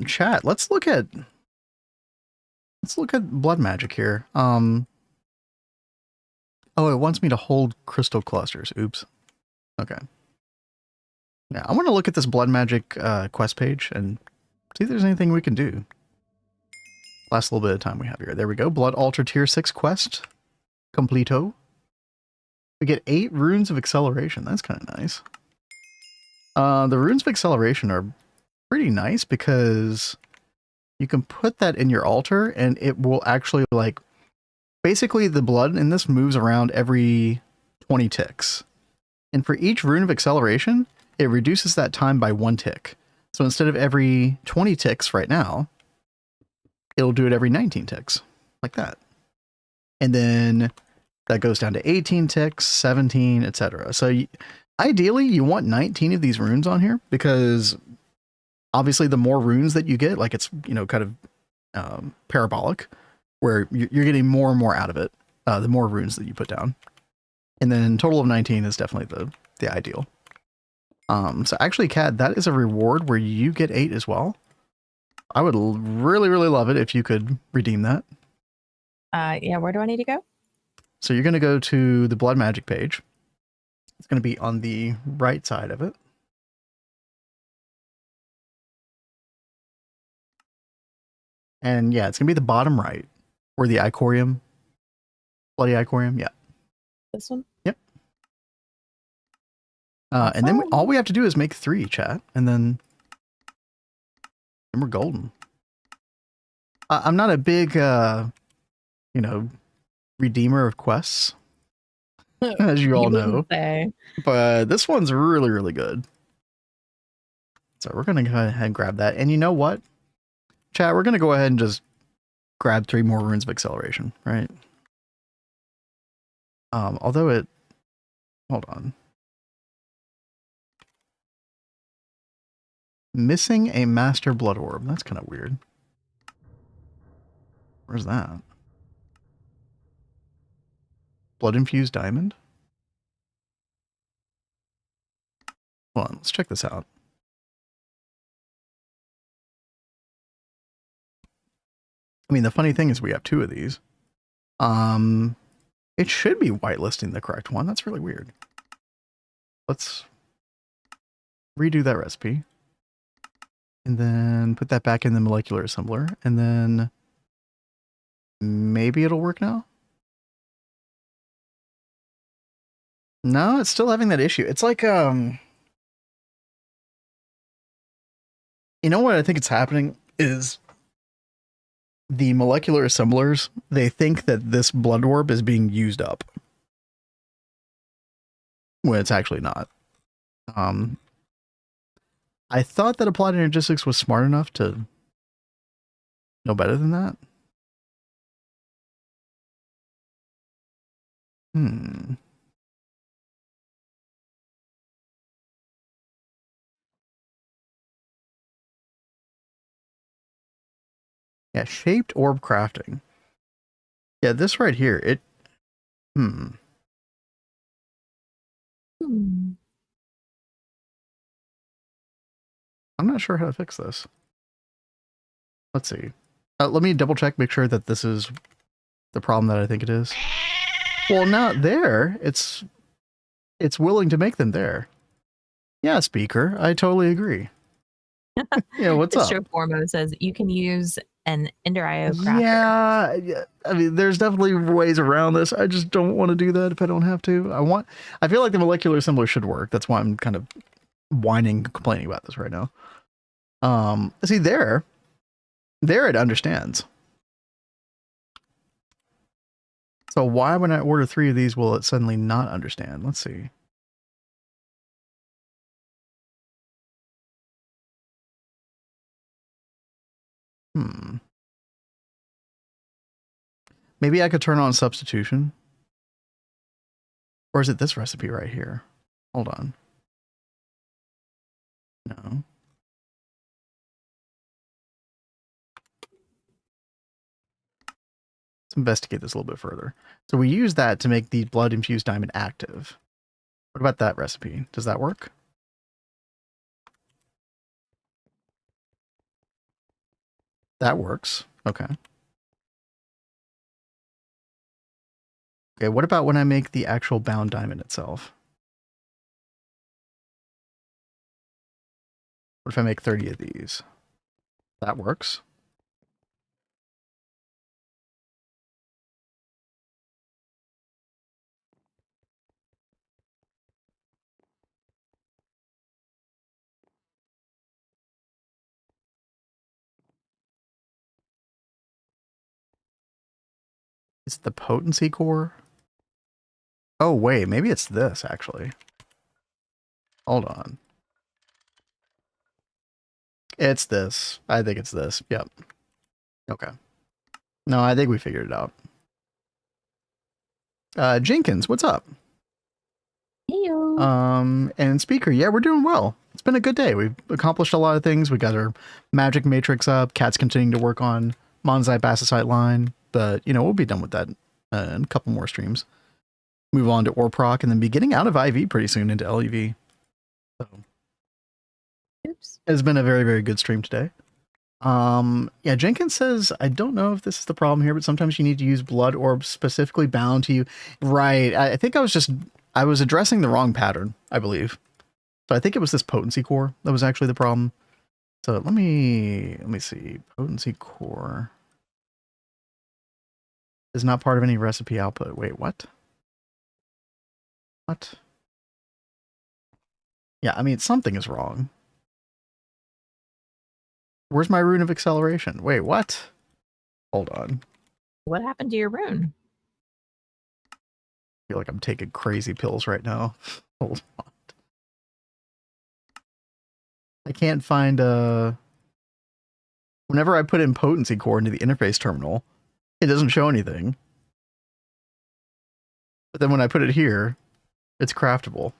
Chat, let's look at blood magic here. Oh, it wants me to hold crystal clusters. Oops. Okay. Now, I want to look at this blood magic quest page and see if there's anything we can do. Last little bit of time we have here. There we go. Blood altar tier 6 quest. Completo. We get 8 runes of acceleration. That's kind of nice. The runes of acceleration are pretty nice because you can put that in your altar and it will actually, like, basically the blood in this moves around every 20 ticks. And for each rune of acceleration, it reduces that time by 1 tick. So instead of every 20 ticks right now, it'll do it every 19 ticks, like that. And then that goes down to 18 ticks, 17, etc. So ideally, you want 19 of these runes on here because obviously the more runes that you get, like it's, you know, kind of parabolic, where you're getting more and more out of it, the more runes that you put down. And then total of 19 is definitely the ideal. So actually, Kat, that is a reward where you get 8 as well. I would really, really love it if you could redeem that. Yeah, where do I need to go? So you're going to go to the blood magic page. It's going to be on the right side of it. And yeah, it's going to be the bottom right where the icorium, bloody icorium. Yeah. This one? Yep. And then all we have to do is make 3, chat, and then we're golden. I'm not a big, you know, redeemer of quests. as you all know. wouldn't say. But this one's really, really good. So we're going to go ahead and grab that. And you know what? Chat, we're going to go ahead and just grab 3 more runes of acceleration, right? Although it... Hold on. Missing a master blood orb. That's kind of weird. Where's that? Blood infused diamond? Hold on, let's check this out. I mean, the funny thing is we have 2 of these. It should be whitelisting the correct one. That's really weird. Let's redo that recipe. And then put that back in the molecular assembler. And then maybe it'll work now. No, it's still having that issue. It's like, you know what I think it's happening is the molecular assemblers, they think that this blood orb is being used up when it's actually not. I thought that Applied Energistics was smart enough to know better than that. Yeah, shaped orb crafting. Yeah, this right here, it... I'm not sure how to fix this. Let's see. Let me double check, make sure that this is the problem that I think it is. Well, now there, it's willing to make them there. Yeah, speaker, I totally agree. Yeah, what's up? Formo says you can use an Ender IO crafter. Yeah, I mean, there's definitely ways around this. I just don't want to do that if I don't have to. I feel like the molecular assembler should work. That's why I'm kind of whining, complaining about this right now. See there it understands. So why when I order 3 of these will it suddenly not understand? Let's see. Maybe I could turn on substitution. Or is it this recipe right here? Hold on. No. Let's investigate this a little bit further. So we use that to make the blood infused diamond active. What about that recipe? Does that work? That works. Okay. Okay, what about when I make the actual bound diamond itself? What if I make 30 of these? That works. It's the potency core. Oh, wait, maybe it's this, actually. Hold on. It's this. I think it's this. Yep. Okay. No, I think we figured it out. Jenkins, what's up? Heyo. And Speaker, yeah, we're doing well. It's been a good day. We've accomplished a lot of things. We got our magic matrix up. Cat's continuing to work on Monzite Bastosite line. But, you know, we'll be done with that in a couple more streams. Move on to Orproc and then be getting out of IV pretty soon into LEV. So, Oops. it's been a very, very good stream today. Yeah, Jenkins says, I don't know if this is the problem here, but sometimes you need to use blood orbs specifically bound to you. Right. I think I was addressing the wrong pattern, I believe. So I think it was this potency core that was actually the problem. So let me see. Potency core is not part of any recipe output. Wait, what? What? Yeah, I mean, something is wrong. Where's my rune of acceleration? Wait, what? Hold on. What happened to your rune? feel like I'm taking crazy pills right now. Hold on. I can't find whenever I put in potency core into the interface terminal, it doesn't show anything. But then when I put it here, it's craftable.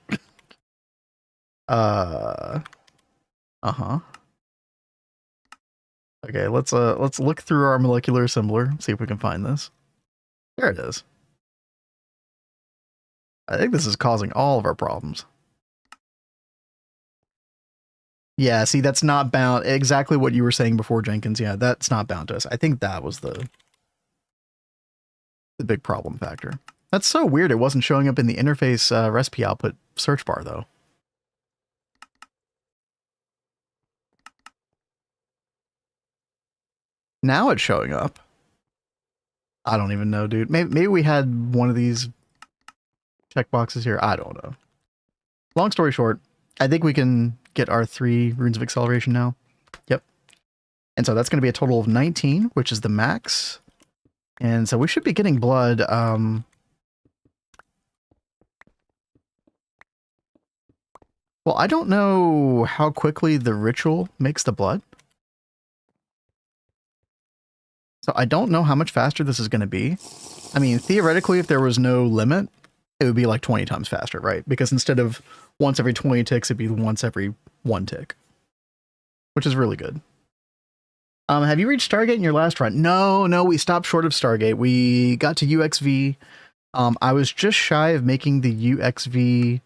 Uh-huh. Okay, let's look through our molecular assembler, see if we can find this. There it is. I think this is causing all of our problems. Yeah, see, that's not bound. Exactly what you were saying before, Jenkins. Yeah, that's not bound to us. I think that was the big problem factor. That's so weird. It wasn't showing up in the interface recipe output search bar, though. Now it's showing up. I don't even know, dude. Maybe we had one of these checkboxes here. I don't know. Long story short, I think we can get our 3 runes of acceleration now. Yep. And so that's going to be a total of 19, which is the max. And so we should be getting blood. Well, I don't know how quickly the ritual makes the blood. So I don't know how much faster this is going to be. I mean, theoretically, if there was no limit, it would be like 20 times faster, right? Because instead of once every 20 ticks, it'd be once every 1 tick, which is really good. Have you reached Stargate in your last run? No, we stopped short of Stargate. We got to UXV. I was just shy of making the UXV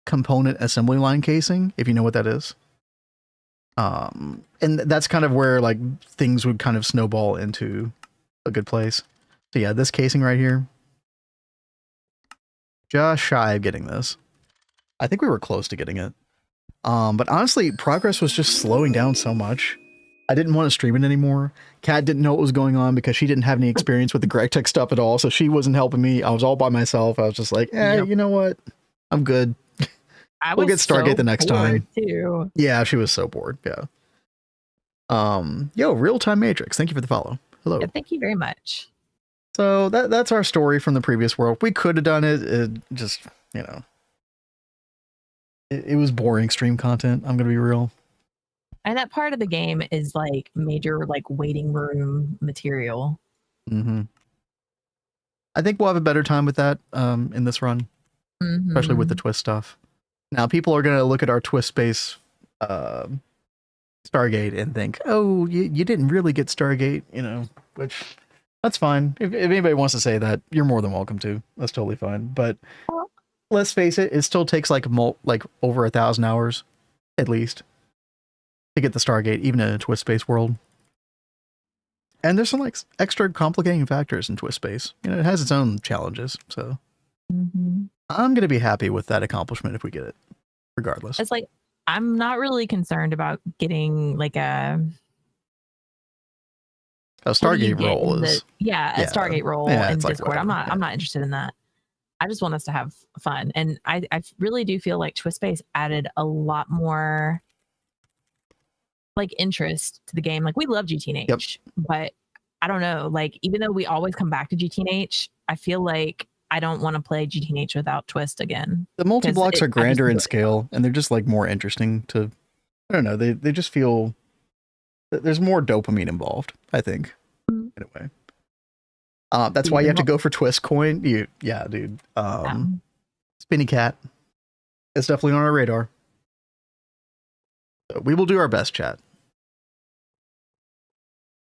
component assembly line casing, if you know what that is. And that's kind of where like things would kind of snowball into a good place. So yeah, this casing right here, just shy of getting this. I think we were close to getting it. But honestly, progress was just slowing down so much. I didn't want to stream it anymore. Kat didn't know what was going on because she didn't have any experience with the Gregtech stuff at all, so she wasn't helping me. I was all by myself. I was just like, you know what? I'm good. We'll get Stargate the next time. Too. Yeah, she was so bored. Yeah. Yo, Real-Time Matrix. Thank you for the follow. Hello. Yeah, thank you very much. So that's our story from the previous world. We could have done it. It just, you know, it was boring stream content. I'm gonna be real. And that part of the game is like major like waiting room material. Mm-hmm. I think we'll have a better time with that in this run, especially with the twist stuff. Now people are gonna look at our TwistSpace Stargate and think, oh, you didn't really get Stargate, you know, which that's fine. If anybody wants to say that, you're more than welcome to. That's totally fine. But let's face it, it still takes like over 1,000 hours at least to get the Stargate, even in a TwistSpace world. And there's some like extra complicating factors in TwistSpace. You know, it has its own challenges. So I'm gonna be happy with that accomplishment if we get it, regardless. It's like I'm not really concerned about getting like a Stargate role is a Stargate role in Discord. Like I'm not interested in that. I just want us to have fun, and I really do feel like TwistSpace added a lot more like interest to the game. Like we love GTNH, but I don't know. Like even though we always come back to GTNH, I feel like I don't want to play GTNH without Twist again. The multi-blocks are grander in scale, and they're just like more interesting to. I don't know. They just feel there's more dopamine involved, I think. Anyway, that's why you have to go for Twist Coin. Dude. Spinny Cat. It's definitely on our radar. So we will do our best, chat.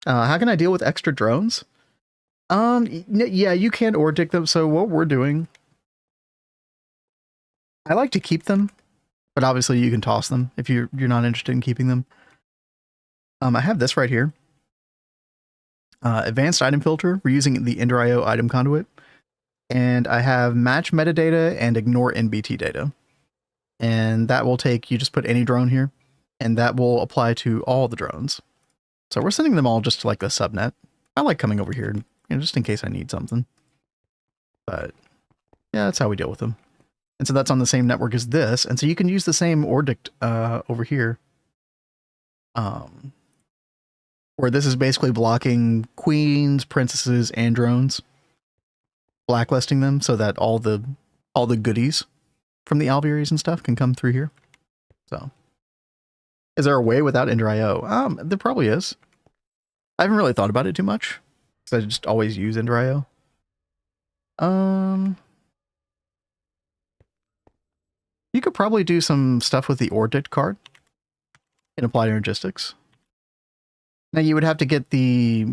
How can I deal with extra drones? Yeah, you can ordic them. So what we're doing, I like to keep them, but obviously you can toss them if you're not interested in keeping them. I have this right here. Advanced item filter. We're using the Ender.io item conduit. And I have match metadata and ignore NBT data. And that will take, you just put any drone here, and that will apply to all the drones. So we're sending them all just to like the subnet. I like coming over here, you know, just in case I need something. But yeah, that's how we deal with them. And so that's on the same network as this. And so you can use the same ordict over here. Where this is basically blocking queens, princesses, and drones. blacklisting them so that all the goodies from the alvearies and stuff can come through here. So, is there a way without Ender.io? There probably is. I haven't really thought about it too much because I just always use Ender.io. You could probably do some stuff with the ORDICT card in applied energistics. Now you would have to get the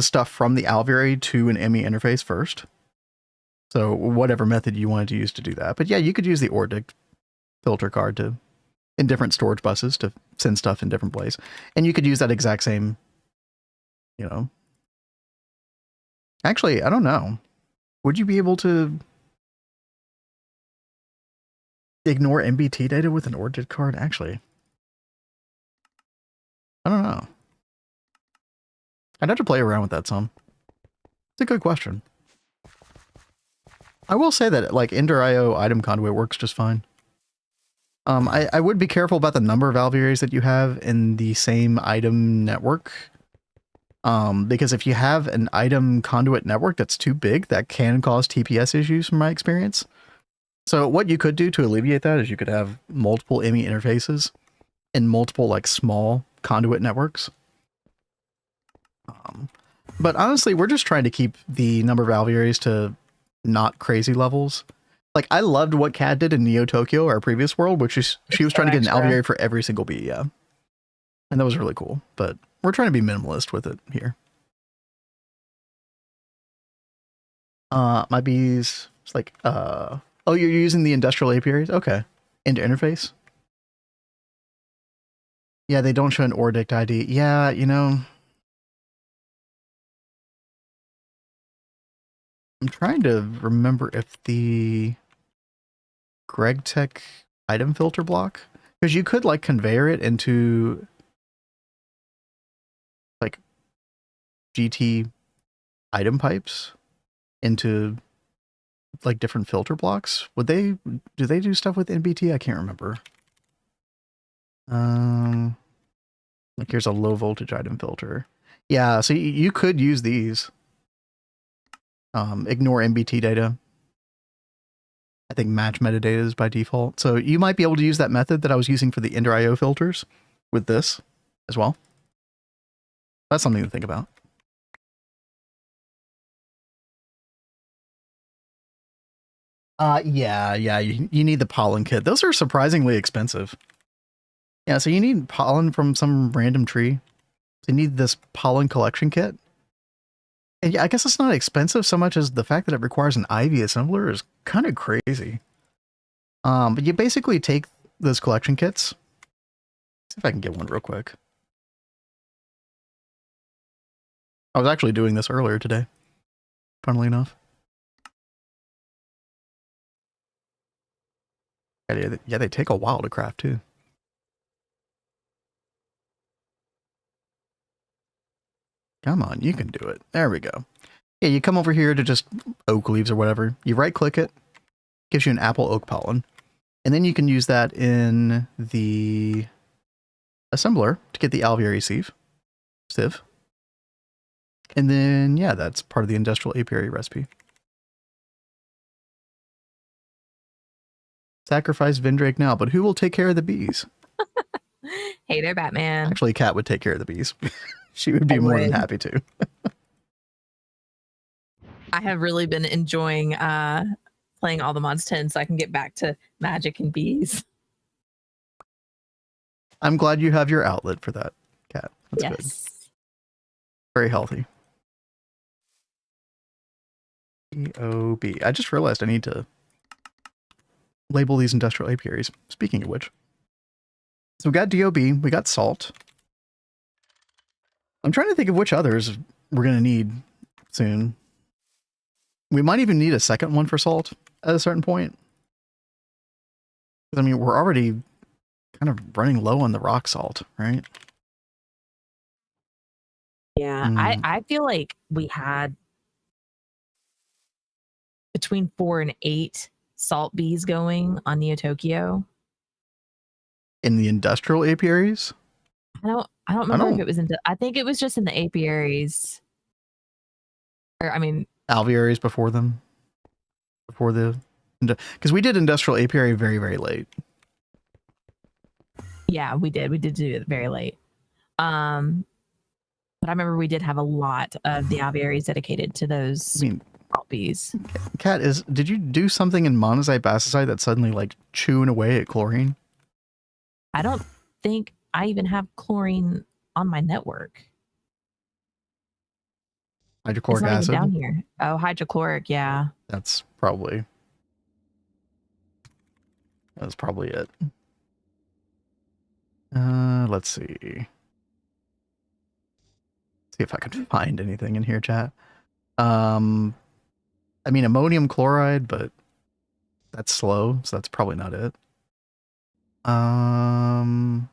stuff from the alveary to an ME interface first. So whatever method you wanted to use to do that. But yeah, you could use the ORDICT filter card in different storage buses to send stuff in different ways. And you could use that exact same, you know. Actually, I don't know. Would you be able to ignore MBT data with an ORDICT card? Actually, I don't know. I'd have to play around with that some. It's a good question. I will say that like Ender.io item conduit works just fine. I would be careful about the number of alvearies that you have in the same item network. Because if you have an item conduit network that's too big, that can cause TPS issues from my experience. So what you could do to alleviate that is you could have multiple ME interfaces and multiple like small conduit networks. But honestly, we're just trying to keep the number of alvearies to not crazy levels. Like I loved what Kat did in Neo Tokyo, our previous world, which is she was trying to get an alveary for every single bee, yeah. And that was really cool. But we're trying to be minimalist with it here. My bees, it's like, oh, you're using the industrial apiaries? Okay. Into interface? Yeah, they don't show an ORDICT ID. Yeah, you know. I'm trying to remember if the Gregtech item filter block, because you could like conveyor it into like GT item pipes into like different filter blocks. Do they do stuff with NBT? I can't remember. Like here's a low voltage item filter. Yeah, so you could use these. Ignore MBT data. I think match metadata is by default. So you might be able to use that method that I was using for the Ender.io filters with this as well. That's something to think about. Yeah, you need the pollen kit. Those are surprisingly expensive. Yeah, so you need pollen from some random tree. So you need this pollen collection kit. And yeah, I guess it's not expensive so much as the fact that it requires an IV assembler is kind of crazy. But you basically take those collection kits. See if I can get one real quick. I was actually doing this earlier today, funnily enough. Yeah, they take a while to craft too. Come on, you can do it. There we go. Yeah, you come over here to just oak leaves or whatever. You right click it, gives you an apple oak pollen. And then you can use that in the assembler to get the alveary sieve. And then, yeah, that's part of the industrial apiary recipe. Sacrifice Vendrake now, but who will take care of the bees? Hey there, Batman. Actually, Kat would take care of the bees. She would be more than happy to. I have really been enjoying playing all the mods 10 so I can get back to magic and bees. I'm glad you have your outlet for that, Kat. That's yes. Good. Very healthy. EOB. I just realized I need to label these industrial apiaries. Speaking of which. So we got DOB, we got salt. I'm trying to think of which others we're going to need soon. We might even need a second one for salt at a certain point. I mean, we're already kind of running low on the rock salt, right? Yeah, I feel like we had between 4 and 8 salt bees going on Neo Tokyo. In the industrial apiaries? I don't remember if it was I think it was just in the apiaries. Or I mean alvearies before them. before the, because we did industrial apiary very, very late. Yeah, we did. We did do it very late. But I remember we did have a lot of the aviaries dedicated to those bees. Cat, did you do something in monazite bastacite that's suddenly like chewing away at chlorine? I don't think I even have chlorine on my network. Hydrochloric acid? Down here. Oh, hydrochloric, yeah. That's probably it. Let's see. See if I can find anything in here, chat. I mean ammonium chloride, but that's slow, so that's probably not it. Weren't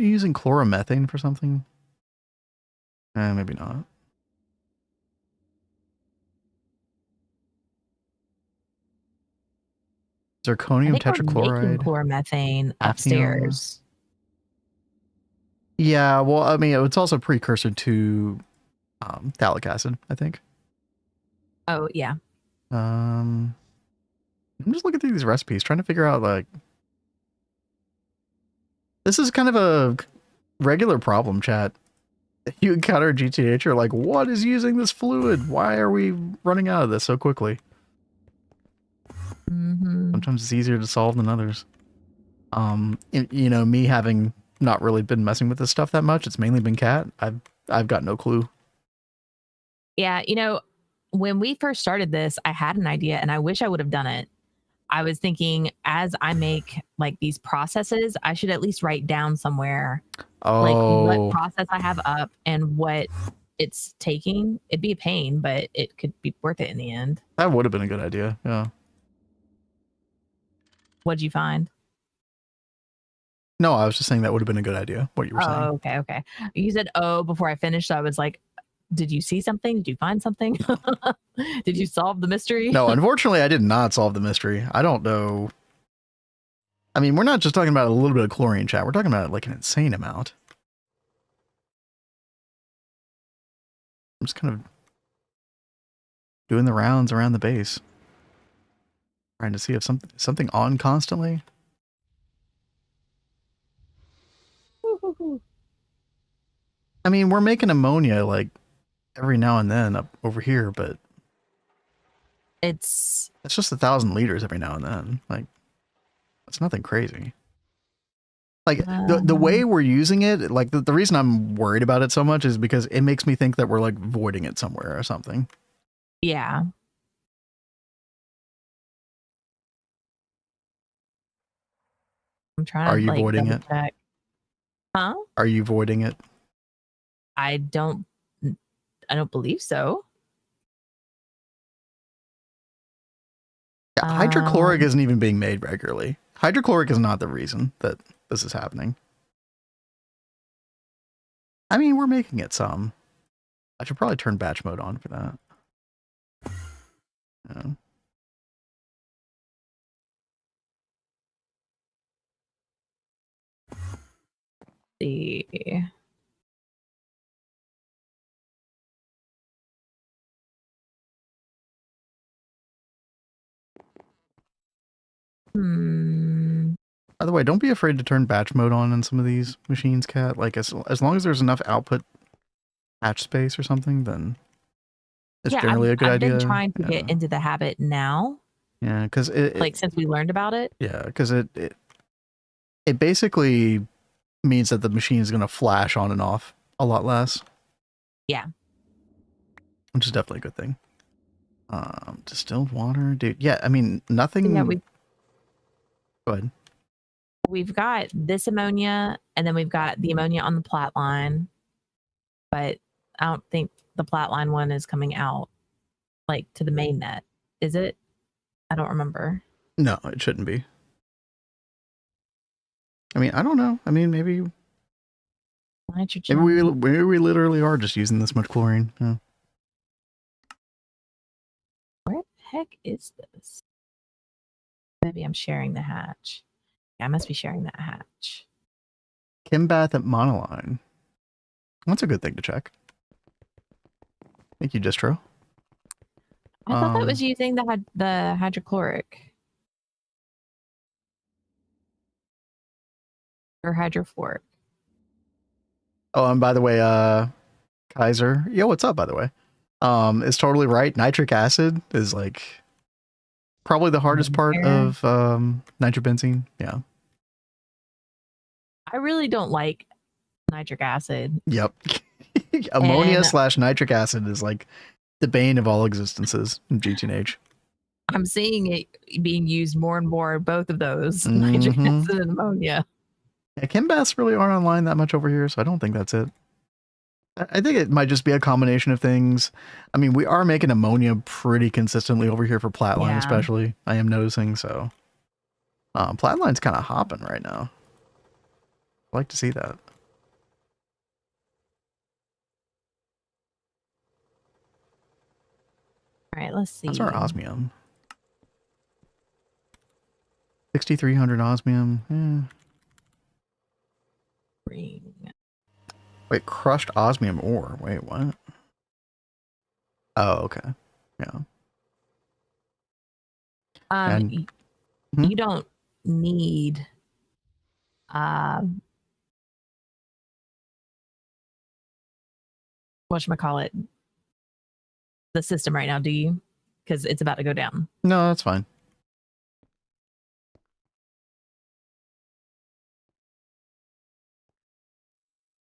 you using chloromethane for something? Maybe not. Zirconium tetrachloride. Chloromethane upstairs. Yeah, well, I mean, it's also a precursor to phthalic acid, I think. Oh, yeah. I'm just looking through these recipes, trying to figure out, like... This is kind of a regular problem, chat. You encounter GTNH, you're like, what is using this fluid? Why are we running out of this so quickly? Sometimes it's easier to solve than others. You know, me having not really been messing with this stuff that much, it's mainly been Cat. I've got no clue. Yeah, you know, when we first started this, I had an idea and I wish I would have done it. I was thinking as I make like these processes, I should at least write down somewhere like what process I have up and what it's taking. It'd be a pain, but it could be worth it in the end. That would have been a good idea. Yeah. What'd you find? No, I was just saying that would have been a good idea, what you were saying. Okay. You said, before I finished. So I was like, did you see something? Did you find something? Did you solve the mystery? No, unfortunately, I did not solve the mystery. I don't know. I mean, we're not just talking about a little bit of chlorine, chat. We're talking about like an insane amount. I'm just kind of doing the rounds around the base. Trying to see if something on constantly. I mean, we're making ammonia like every now and then up over here, but it's just 1,000 liters every now and then. Like, it's nothing crazy. Like the way we're using it, like the reason I'm worried about it so much is because it makes me think that we're like voiding it somewhere or something. Yeah. I'm trying to. Are you voiding it? Check. Huh? Are you voiding it? I don't believe so. Yeah, hydrochloric isn't even being made regularly. Hydrochloric is not the reason that this is happening. I mean, we're making it some. I should probably turn batch mode on for that. Yeah. See. By the way, don't be afraid to turn batch mode on in some of these machines, Cat. Like as long as there's enough output patch space or something, then it's generally a good idea. I've been trying to get into the habit now. Yeah, because it since we learned about it. Yeah, because it basically means that the machine is going to flash on and off a lot less. Yeah. Which is definitely a good thing. Distilled water, dude. Yeah, I mean, nothing. Yeah, Go ahead. We've got this ammonia, and then we've got the ammonia on the plat line, but I don't think the plat line one is coming out like to the main net, is it? I don't remember. No, it shouldn't be. I mean, I don't know. I mean, maybe nitrogen. Maybe we literally are just using this much chlorine. Yeah. Where the heck is this? Maybe I'm sharing the hatch. Yeah, I must be sharing that hatch. Kimbath at Monoline. That's a good thing to check. Thank you, Distro. I thought that was using the hydrochloric or hydrofluoric. Oh, and by the way, Kaiser, yo, what's up? By the way, is totally right. Nitric acid is like probably the hardest part of nitrobenzene. Yeah. I really don't like nitric acid. Yep. Ammonia / nitric acid is like the bane of all existences in GTNH. I'm seeing it being used more and more, both of those, nitric acid and ammonia. Yeah, chem baths really aren't online that much over here, so I don't think that's it. I think it might just be a combination of things. I mean, we are making ammonia pretty consistently over here for Platline, especially. I am noticing, so. Platline's kind of hopping right now. I like to see that. All right, let's see. That's our osmium. 6,300 osmium. Ring. Wait, crushed osmium ore. Wait, what? Oh, okay. Yeah. You don't need whatchamacallit, the system right now, do you? Because it's about to go down. No, that's fine.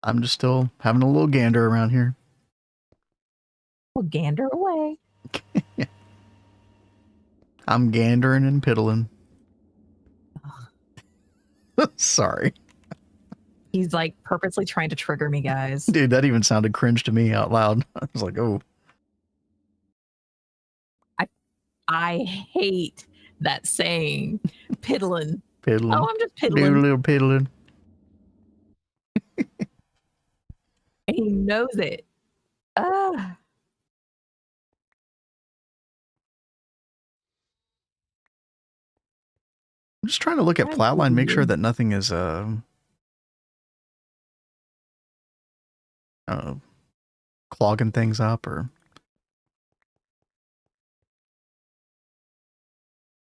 I'm just still having a little gander around here. Well, gander away. I'm gandering and piddling. Sorry. He's like purposely trying to trigger me, guys. Dude, that even sounded cringe to me out loud. I was like, oh. I hate that saying. Piddling. Piddling. Oh, I'm just piddling. Do a little piddling. And he knows it. I'm just trying to look at Flatline, make sure that nothing is clogging things up or.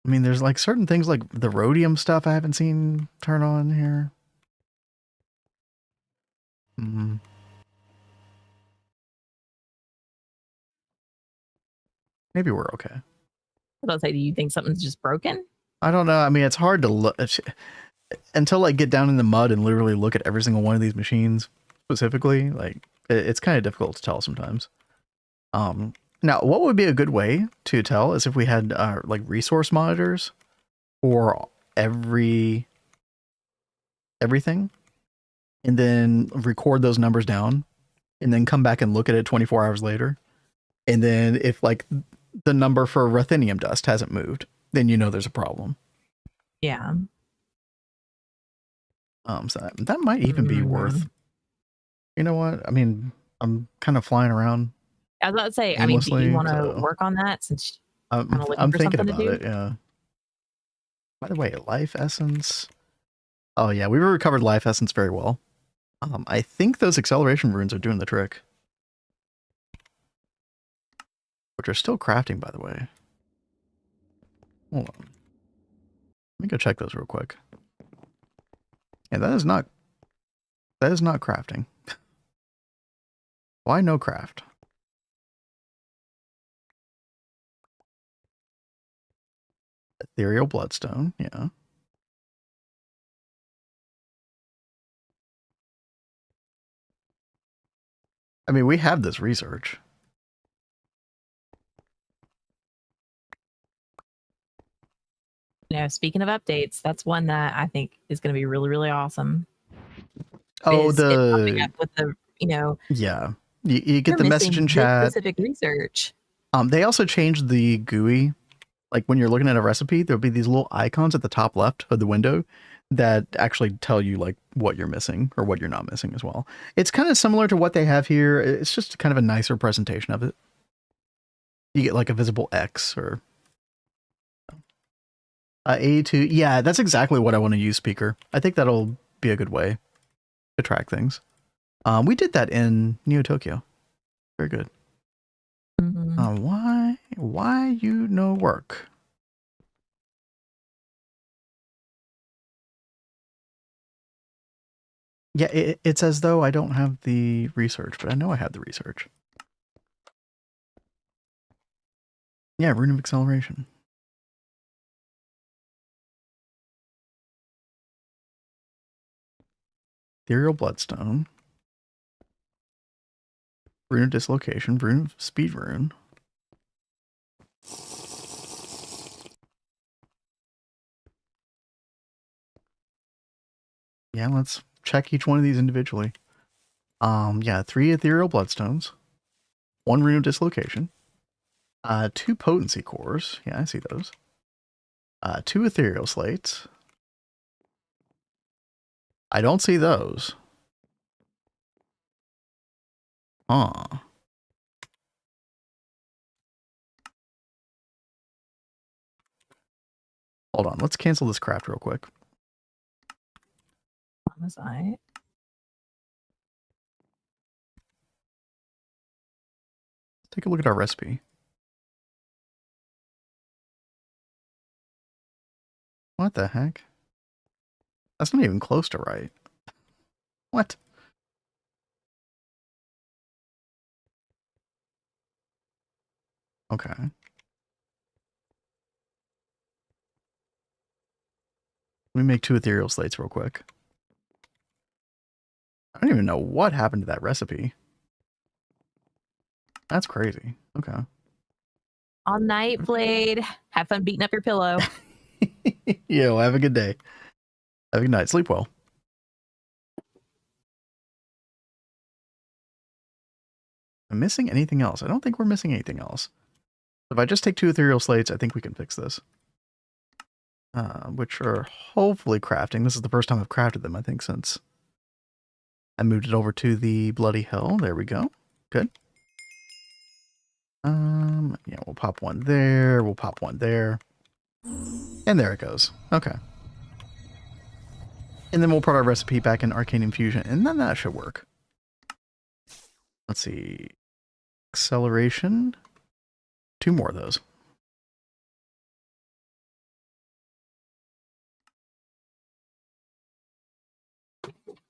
I mean, there's like certain things like the rhodium stuff I haven't seen turn on here. Maybe we're okay. I was say, do you think something's just broken? I don't know. I mean, it's hard to look until I get down in the mud and literally look at every single one of these machines specifically. Like, it's kind of difficult to tell sometimes. Now, what would be a good way to tell is if we had like resource monitors for everything, and then record those numbers down, and then come back and look at it 24 hours later, and then if like the number for ruthenium dust hasn't moved, then you know there's a problem. Yeah. So that might even be worth. You know what? I mean, I'm kind of flying around. I was about to say, I mean, do you want to work on that since I'm thinking about it, yeah. By the way, life essence. Oh yeah, we recovered life essence very well. I think those acceleration runes are doing the trick. Which are still crafting, by the way. Hold on. Let me go check those real quick. Yeah, that is not crafting. Why no craft? Ethereal bloodstone, yeah. I mean, we have this research. You know, speaking of updates, that's one that I think is going to be really, really awesome. Oh, with the, you know, yeah, you get the message in chat. Specific research. They also changed the GUI. Like when you're looking at a recipe, there'll be these little icons at the top left of the window that actually tell you like what you're missing or what you're not missing as well. It's kind of similar to what they have here. It's just kind of a nicer presentation of it. You get like a visible X or A2. Yeah, that's exactly what I want to use, Speaker. I think that'll be a good way to track things. We did that in Neo Tokyo. Very good. Mm-hmm. Why you no work? Yeah, it's as though I don't have the research, but I know I have the research. Yeah, Rune of Acceleration. Ethereal Bloodstone. Rune of Dislocation. Rune of Speed Rune. Yeah, let's check each one of these individually. Yeah, 3 Ethereal Bloodstones. 1 Rune of Dislocation. 2 Potency Cores. Yeah, I see those. 2 Ethereal Slates. I don't see those. Huh. Hold on, let's cancel this craft real quick. On the side. Take a look at our recipe. What the heck? That's not even close to right. What? Okay. Let me make 2 ethereal slates real quick. I don't even know what happened to that recipe. That's crazy. Okay. All night, Blade. Have fun beating up your pillow. Yo, have a good day. Have a good night. Sleep well. Am I missing anything else? I don't think we're missing anything else. If I just take 2 ethereal slates, I think we can fix this. Which are hopefully crafting. This is the first time I've crafted them, I think, since I moved it over to the Bloody Hell. There we go. Good. Yeah, we'll pop one there. We'll pop one there. And there it goes. Okay. And then we'll put our recipe back in Arcane Infusion, and then that should work. Let's see. Acceleration. 2 more of those.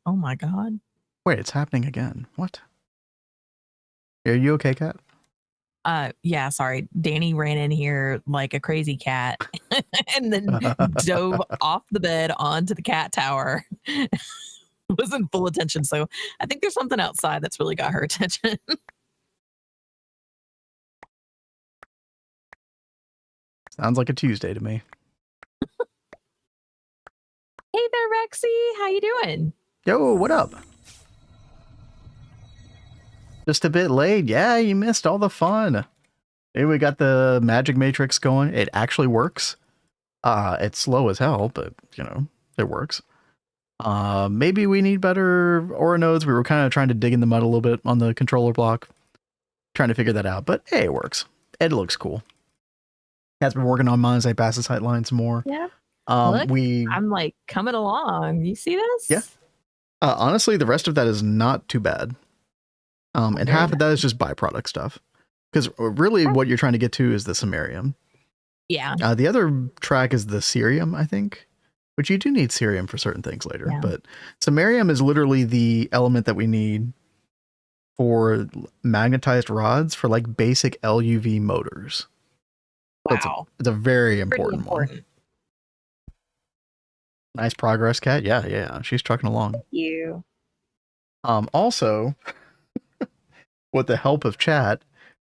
Oh my god. Wait, it's happening again. What? Are you okay, Kat? Yeah, sorry. Danny ran in here like a crazy cat and then dove off the bed onto the cat tower. Was in full attention. So I think there's something outside that's really got her attention. Sounds like a Tuesday to me. Hey there, Rexy. How you doing? Yo, what up? Just a bit late. Yeah, you missed all the fun. Hey, we got the magic matrix going. It actually works. It's slow as hell, but you know, it works. Maybe we need better aura nodes. We were kind of trying to dig in the mud a little bit on the controller block, trying to figure that out, but hey, it works. It looks cool. Has been working on Monazite Basicite line some more. Yeah. Look, I'm like coming along. You see this? Yeah. Honestly, the rest of that is not too bad. And half of that is just byproduct stuff. Because really what you're trying to get to is the samarium. Yeah. The other track is the cerium, I think. Which you do need cerium for certain things later. Yeah. But samarium is literally the element that we need for magnetized rods for like basic LUV motors. Wow. It's a very important one. Nice progress, Kat. Yeah. She's trucking along. Thank you. Also, with the help of chat,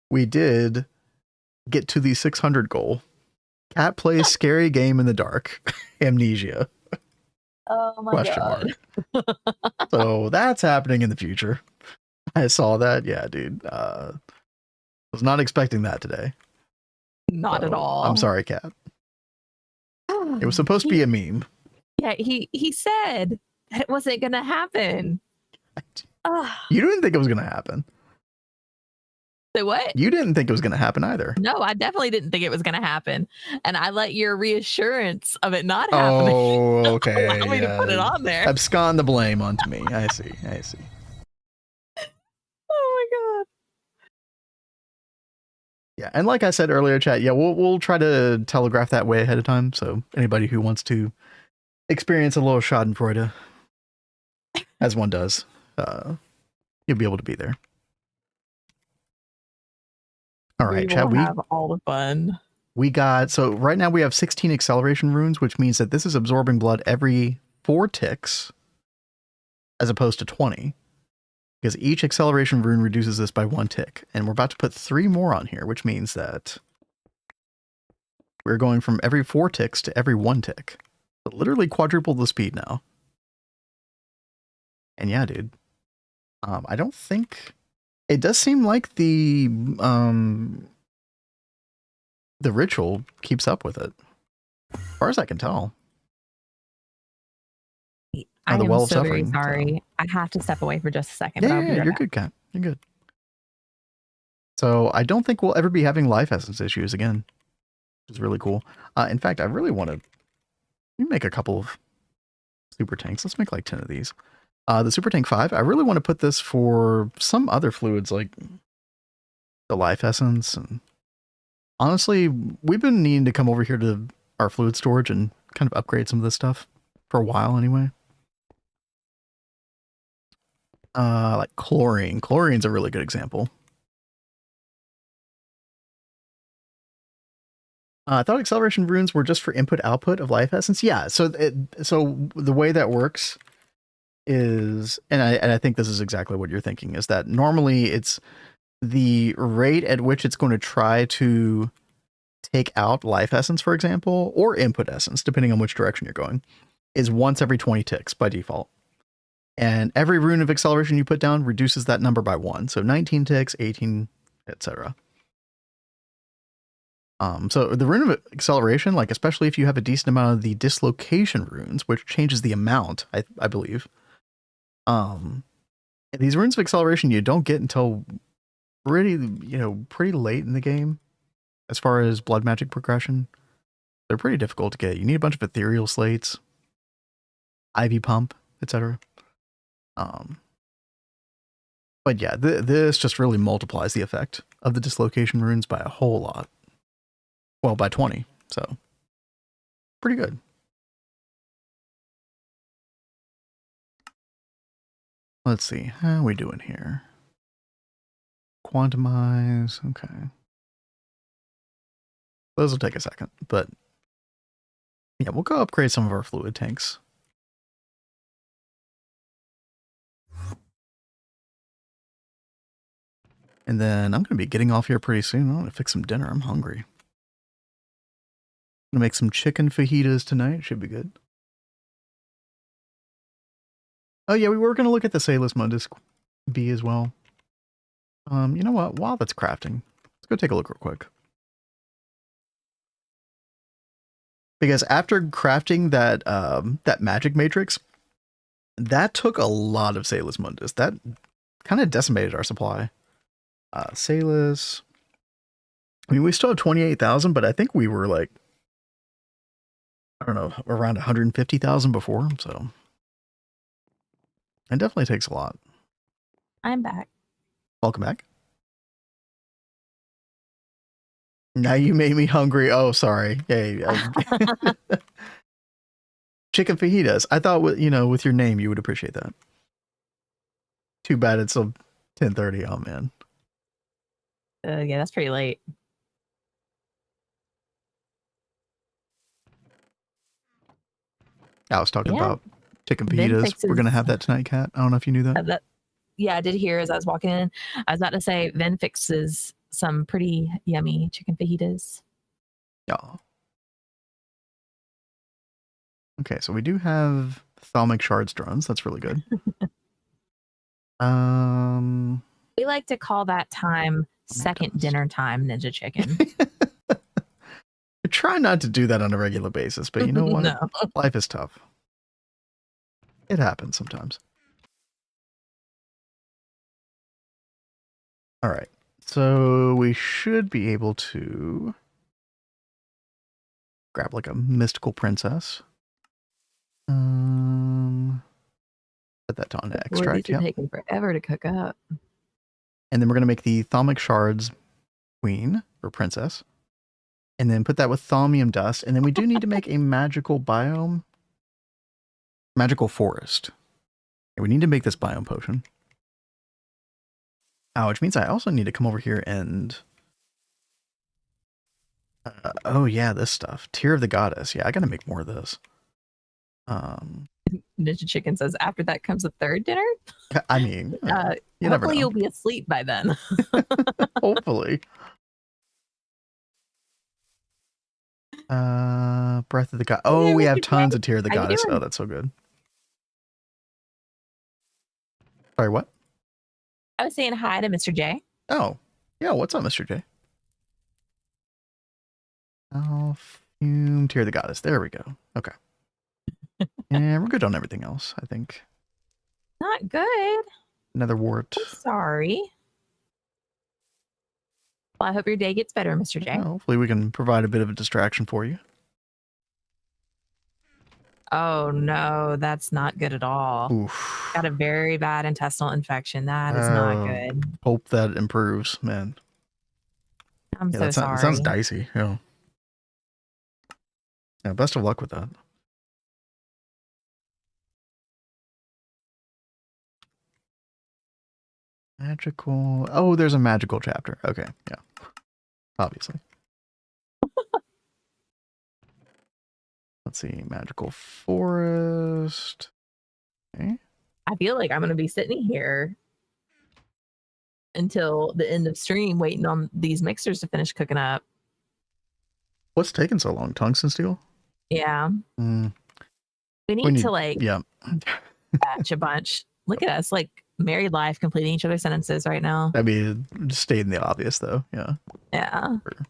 we did get to the 600 goal. Kat plays scary game in the dark. Amnesia. Oh my god. So that's happening in the future. I saw that. Yeah, dude. Was not expecting that today. Not at all. I'm sorry, Kat. It was supposed to be a meme. Yeah, he said that it wasn't gonna happen. You didn't think it was gonna happen. Say what? You didn't think it was gonna happen either. No, I definitely didn't think it was gonna happen. And I let your reassurance of it not happening. Oh, okay. allow me to put it on there. Abscond the blame onto me. I see. Oh my god. Yeah, and like I said earlier, chat, yeah, we'll try to telegraph that way ahead of time. So anybody who wants to experience a little Schadenfreude, as one does, you'll be able to be there. All right, chat. We have all the fun. We got, so right now we have 16 acceleration runes, which means that this is absorbing blood every 4 ticks, as opposed to 20. Because each acceleration rune reduces this by 1 tick. And we're about to put 3 more on here, which means that we're going from every 4 ticks to every 1 tick. So literally quadruple the speed now. And yeah, dude. I don't think... It does seem like the ritual keeps up with it. As far as I can tell. I am so very sorry. So. I have to step away for just a second. Yeah, you're good, Kat. You're good. So I don't think we'll ever be having life essence issues again, which is really cool. In fact, I really want to make a couple of super tanks. Let's make like 10 of these. The Super Tank 5, I really want to put this for some other fluids like the life essence. And honestly, we've been needing to come over here to our fluid storage and kind of upgrade some of this stuff for a while anyway. Like chlorine. Chlorine's a really good example. I thought acceleration runes were just for input output of life essence. Yeah, so the way that works is, and I think this is exactly what you're thinking, is that normally it's the rate at which it's going to try to take out life essence, for example, or input essence, depending on which direction you're going, is once every 20 ticks by default. And every rune of acceleration you put down reduces that number by 1. So 19 ticks, 18, etc. So the rune of acceleration, like especially if you have a decent amount of the dislocation runes, which changes the amount, I believe. These runes of acceleration you don't get until pretty late in the game, as far as blood magic progression. They're pretty difficult to get. You need a bunch of ethereal slates, Ivy Pump, etc. But yeah, this just really multiplies the effect of the dislocation runes by a whole lot. Well, by 20, so pretty good. Let's see, how are we doing here? Quantumize, okay. Those will take a second, but yeah, we'll go upgrade some of our fluid tanks. And then I'm going to be getting off here pretty soon. I'm going to fix some dinner. I'm hungry. I'm going to make some chicken fajitas tonight. Should be good. Oh yeah, we were going to look at the Salus Mundus bee as well. You know what? While that's crafting, let's go take a look real quick. Because after crafting that that magic matrix, that took a lot of Salus Mundus. That kind of decimated our supply. Salus. I mean, we still have 28,000, but I think we were like, I don't know, around 150,000 before. So it definitely takes a lot. I'm back. Welcome back. Now you made me hungry. Oh, sorry. Hey, chicken fajitas. I thought with your name you would appreciate that. Too bad it's 10:30. Oh man. Yeah, that's pretty late. I was talking about chicken fajitas. We're gonna have that tonight, Kat. I don't know if you knew that. Yeah, I did hear as I was walking in. I was about to say Vin fixes some pretty yummy chicken fajitas. Yeah. Okay, so we do have thalamic shards drones. That's really good. We like to call that time second dinner time, Ninja Chicken. I try not to do that on a regular basis, but you know what? No. Life is tough. It happens sometimes. All right, so we should be able to grab like a mystical princess. Put that on the extract. These are taking forever to cook up. And then we're going to make the thalamic shards queen or princess. And then put that with thaumium dust. And then we do need to make a magical biome. Magical forest. And we need to make this biome potion. Which means I also need to come over here and... oh yeah, this stuff. Tear of the Goddess. Yeah, I gotta make more of this. Ninja Chicken says, after that comes a third dinner? I mean, you never know. Hopefully you'll be asleep by then. Hopefully. Breath of the God. Oh, we have tons of Tear of the Goddess. Oh, that's so good. Sorry, what? I was saying hi to Mr. J. Oh, yeah. What's up, Mr. J? Oh, fume, Tear of the Goddess. There we go. Okay. And we're good on everything else, I think. Not good. Another wart. I'm sorry. Well, I hope your day gets better, Mr. J. Well, hopefully we can provide a bit of a distraction for you. Oh no, that's not good at all. Oof. Got a very bad intestinal infection. That is not good. Hope that improves, man. I'm so sorry. It sounds dicey. Yeah. Yeah. Best of luck with that. Magical. Oh, there's a magical chapter. Okay. Yeah. Obviously. Let's see. Magical forest. Okay. I feel like I'm going to be sitting here until the end of stream waiting on these mixers to finish cooking up. What's taking so long? Tungsten steel? Yeah. Mm. We need to like yeah. batch a bunch. Look at us, like married life, completing each other's sentences right now. I mean, just stating the obvious though. Yeah. Yeah. Sure.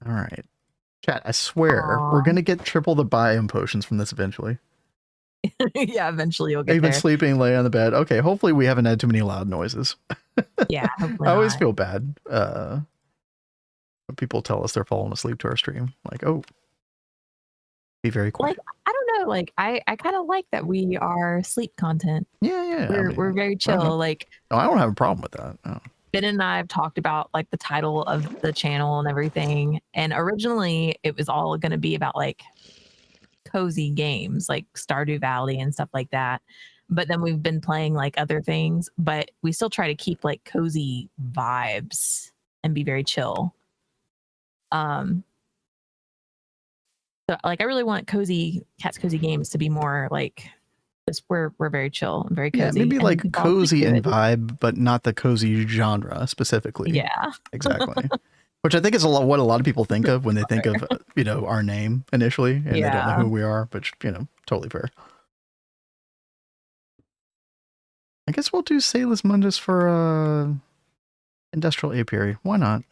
All right. Chat, I swear, we're going to get triple the biome potions from this eventually. Yeah, eventually you'll get They've there. been sleeping, laying on the bed. Okay, hopefully we haven't had too many loud noises. Yeah, hopefully I always not. feel bad when people tell us they're falling asleep to our stream. Like, oh, be very quiet. Like, I don't know. Like, I kind of like that we are sleep content. Yeah. We're very chill. Like, no, I don't have a problem with that. No. Ben and I have talked about like the title of the channel and everything. And originally it was all going to be about like cozy games, like Stardew Valley and stuff like that. But then we've been playing like other things, but we still try to keep like cozy vibes and be very chill. So like I really want Cat's Cozy Games to be more like just we're very chill and very cozy. Yeah, maybe like cozy and vibe, but not the cozy genre specifically. Yeah. Exactly. Which I think is what a lot of people think of when they think of, our name initially, and they don't know who we are, but, totally fair. I guess we'll do Salus Mundus for Industrial Apiary. Why not?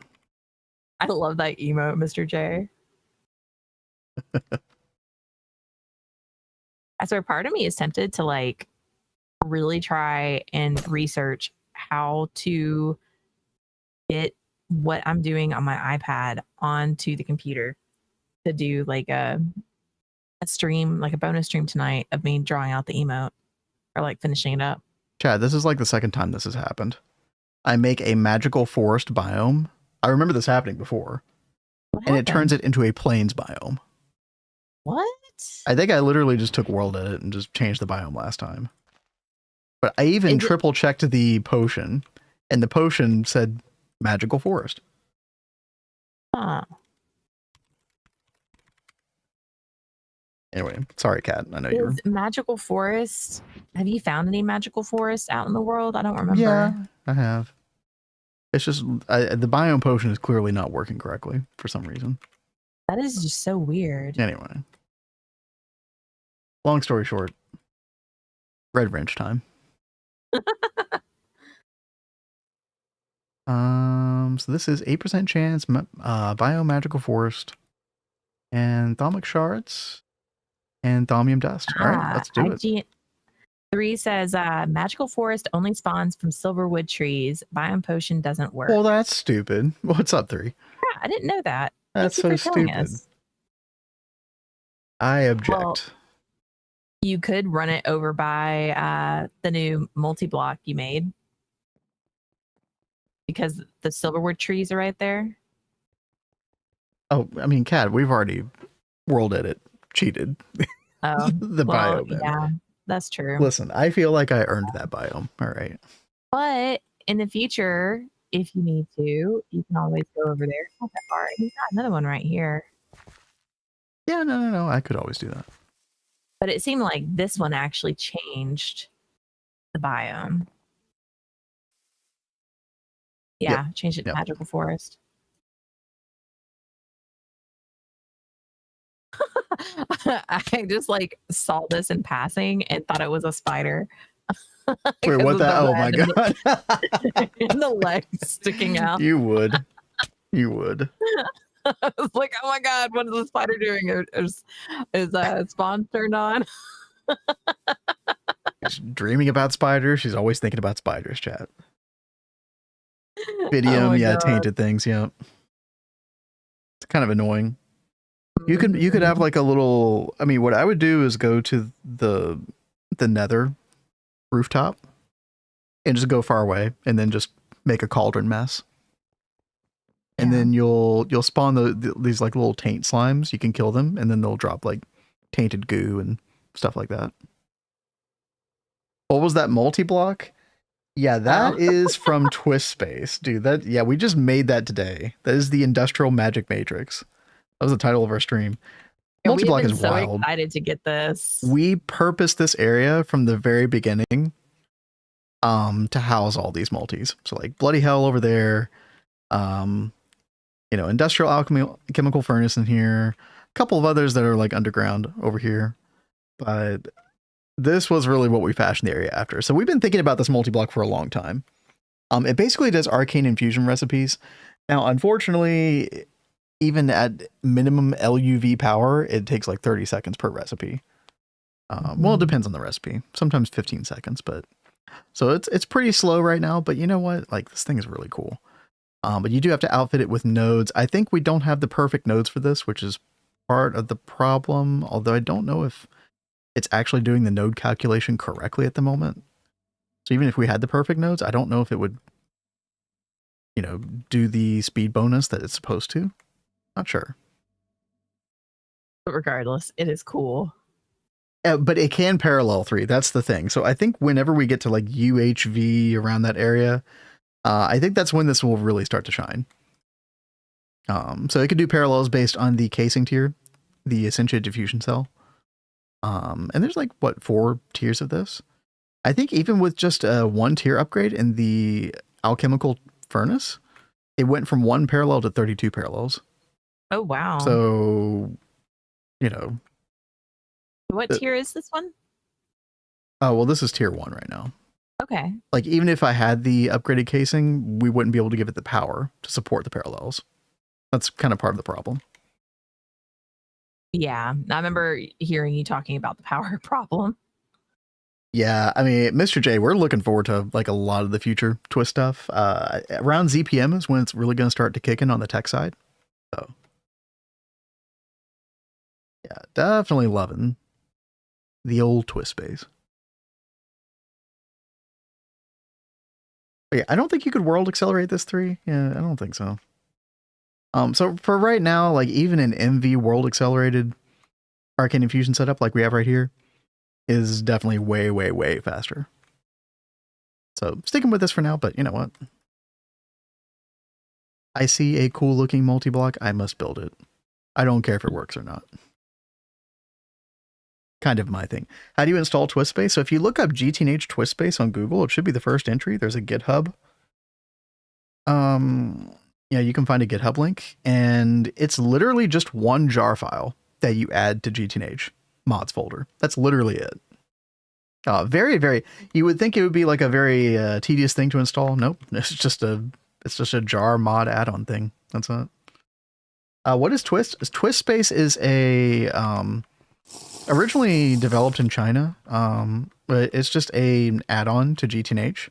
I love that emote, Mr. J. That's where part of me is tempted to like really try and research how to get what I'm doing on my iPad onto the computer to do like a stream, like a bonus stream tonight of me drawing out the emote or like finishing it up. Chad, this is like the second time this has happened. I make a magical forest biome. I remember this happening before. And it turns it into a plains biome. What? I think I literally just took World Edit and just changed the biome last time. But I even triple checked the potion, and the potion said magical forest. Huh. Anyway, sorry, Kat. I know you're magical forest. Have you found any magical forests out in the world? I don't remember. Yeah, I have. It's just the biome potion is clearly not working correctly for some reason. That is just so weird. Anyway, long story short, red wrench time. So this is 8% chance, bio magical forest, and thaumic shards, and thaumium dust. All right, let's do it. 3 says magical forest only spawns from silverwood trees. Biome potion doesn't work. Well, that's stupid. What's up, 3? Yeah, I didn't know that. That's so stupid. I object. Well, you could run it over by the new multi-block you made. because the silverwood trees are right there. Oh, I mean, Cat, we've already world edit cheated Oh, the well, biome. yeah, that's true. Listen, I feel like I earned that biome. All right. But in the future, if you need to, you can always go over there. Not that far. And you've got another one right here. Yeah, no. I could always do that. But it seemed like this one actually changed the biome. Yeah, changed it to magical forest. I just like saw this in passing and thought it was a spider. Wait, what the? Oh my god! And the legs sticking out. You would. I was like, oh my god, what is the spider doing? Is Spawn turned on? She's dreaming about spiders. She's always thinking about spiders. Chat. Video, God. tainted things. Yeah, it's kind of annoying. You could have like a little. I mean, what I would do is go to the nether rooftop and just go far away, and then just make a cauldron mess. And then you'll spawn these like little taint slimes. You can kill them, and then they'll drop like tainted goo and stuff like that. What was that multi-block? Yeah, that is from TwistSpace, dude. We just made that today. That is the Industrial Magic Matrix. That was the title of our stream. Multi-block is so wild. Excited to get this. We purposed this area from the very beginning, to house all these multis. So like Bloody Hell over there, industrial alchemy chemical furnace in here, a couple of others that are like underground over here, but this was really what we fashioned the area after. So we've been thinking about this multi-block for a long time. It basically does arcane infusion recipes. Now, unfortunately, even at minimum LUV power, it takes like 30 seconds per recipe. Well, it depends on the recipe. Sometimes 15 seconds, but so it's pretty slow right now. But you know what? Like, this thing is really cool. But you do have to outfit it with nodes. I think we don't have the perfect nodes for this, which is part of the problem. Although I don't know if it's actually doing the node calculation correctly at the moment. So even if we had the perfect nodes, I don't know if it would, do the speed bonus that it's supposed to. Not sure. But regardless, it is cool. But it can parallel 3. That's the thing. So I think whenever we get to like UHV around that area, I think that's when this will really start to shine. So it could do parallels based on the casing tier, the Essentia diffusion cell. And there's like, 4 tiers of this? I think even with just a 1 tier upgrade in the alchemical furnace, it went from 1 parallel to 32 parallels. Oh, wow. So, What tier is this one? Oh, well, this is tier 1 right now. Okay. Like, even if I had the upgraded casing, we wouldn't be able to give it the power to support the parallels. That's kind of part of the problem. Yeah, I remember hearing you talking about the power problem. Yeah, I mean, Mr. J, we're looking forward to like a lot of the future Twist stuff. Around ZPM is when it's really going to start to kick in on the tech side. So, yeah, definitely loving the old TwistSpace. Yeah, I don't think you could world accelerate this 3. Yeah, I don't think so. So for right now, like even an MV world accelerated arcane infusion setup like we have right here is definitely way, way, way faster. So sticking with this for now, but you know what? I see a cool looking multi-block. I must build it. I don't care if it works or not. Kind of my thing. How do you install TwistSpace? So if you look up GTNH TwistSpace on Google, it should be the first entry. There's a GitHub. Yeah, you can find a GitHub link, and it's literally just 1 jar file that you add to GTNH mods folder. That's literally it. Very, very. You would think it would be like a very tedious thing to install. Nope, it's just a jar mod add-on thing. That's it. What is Twist? TwistSpace is a originally developed in China, but it's just an add-on to GTNH.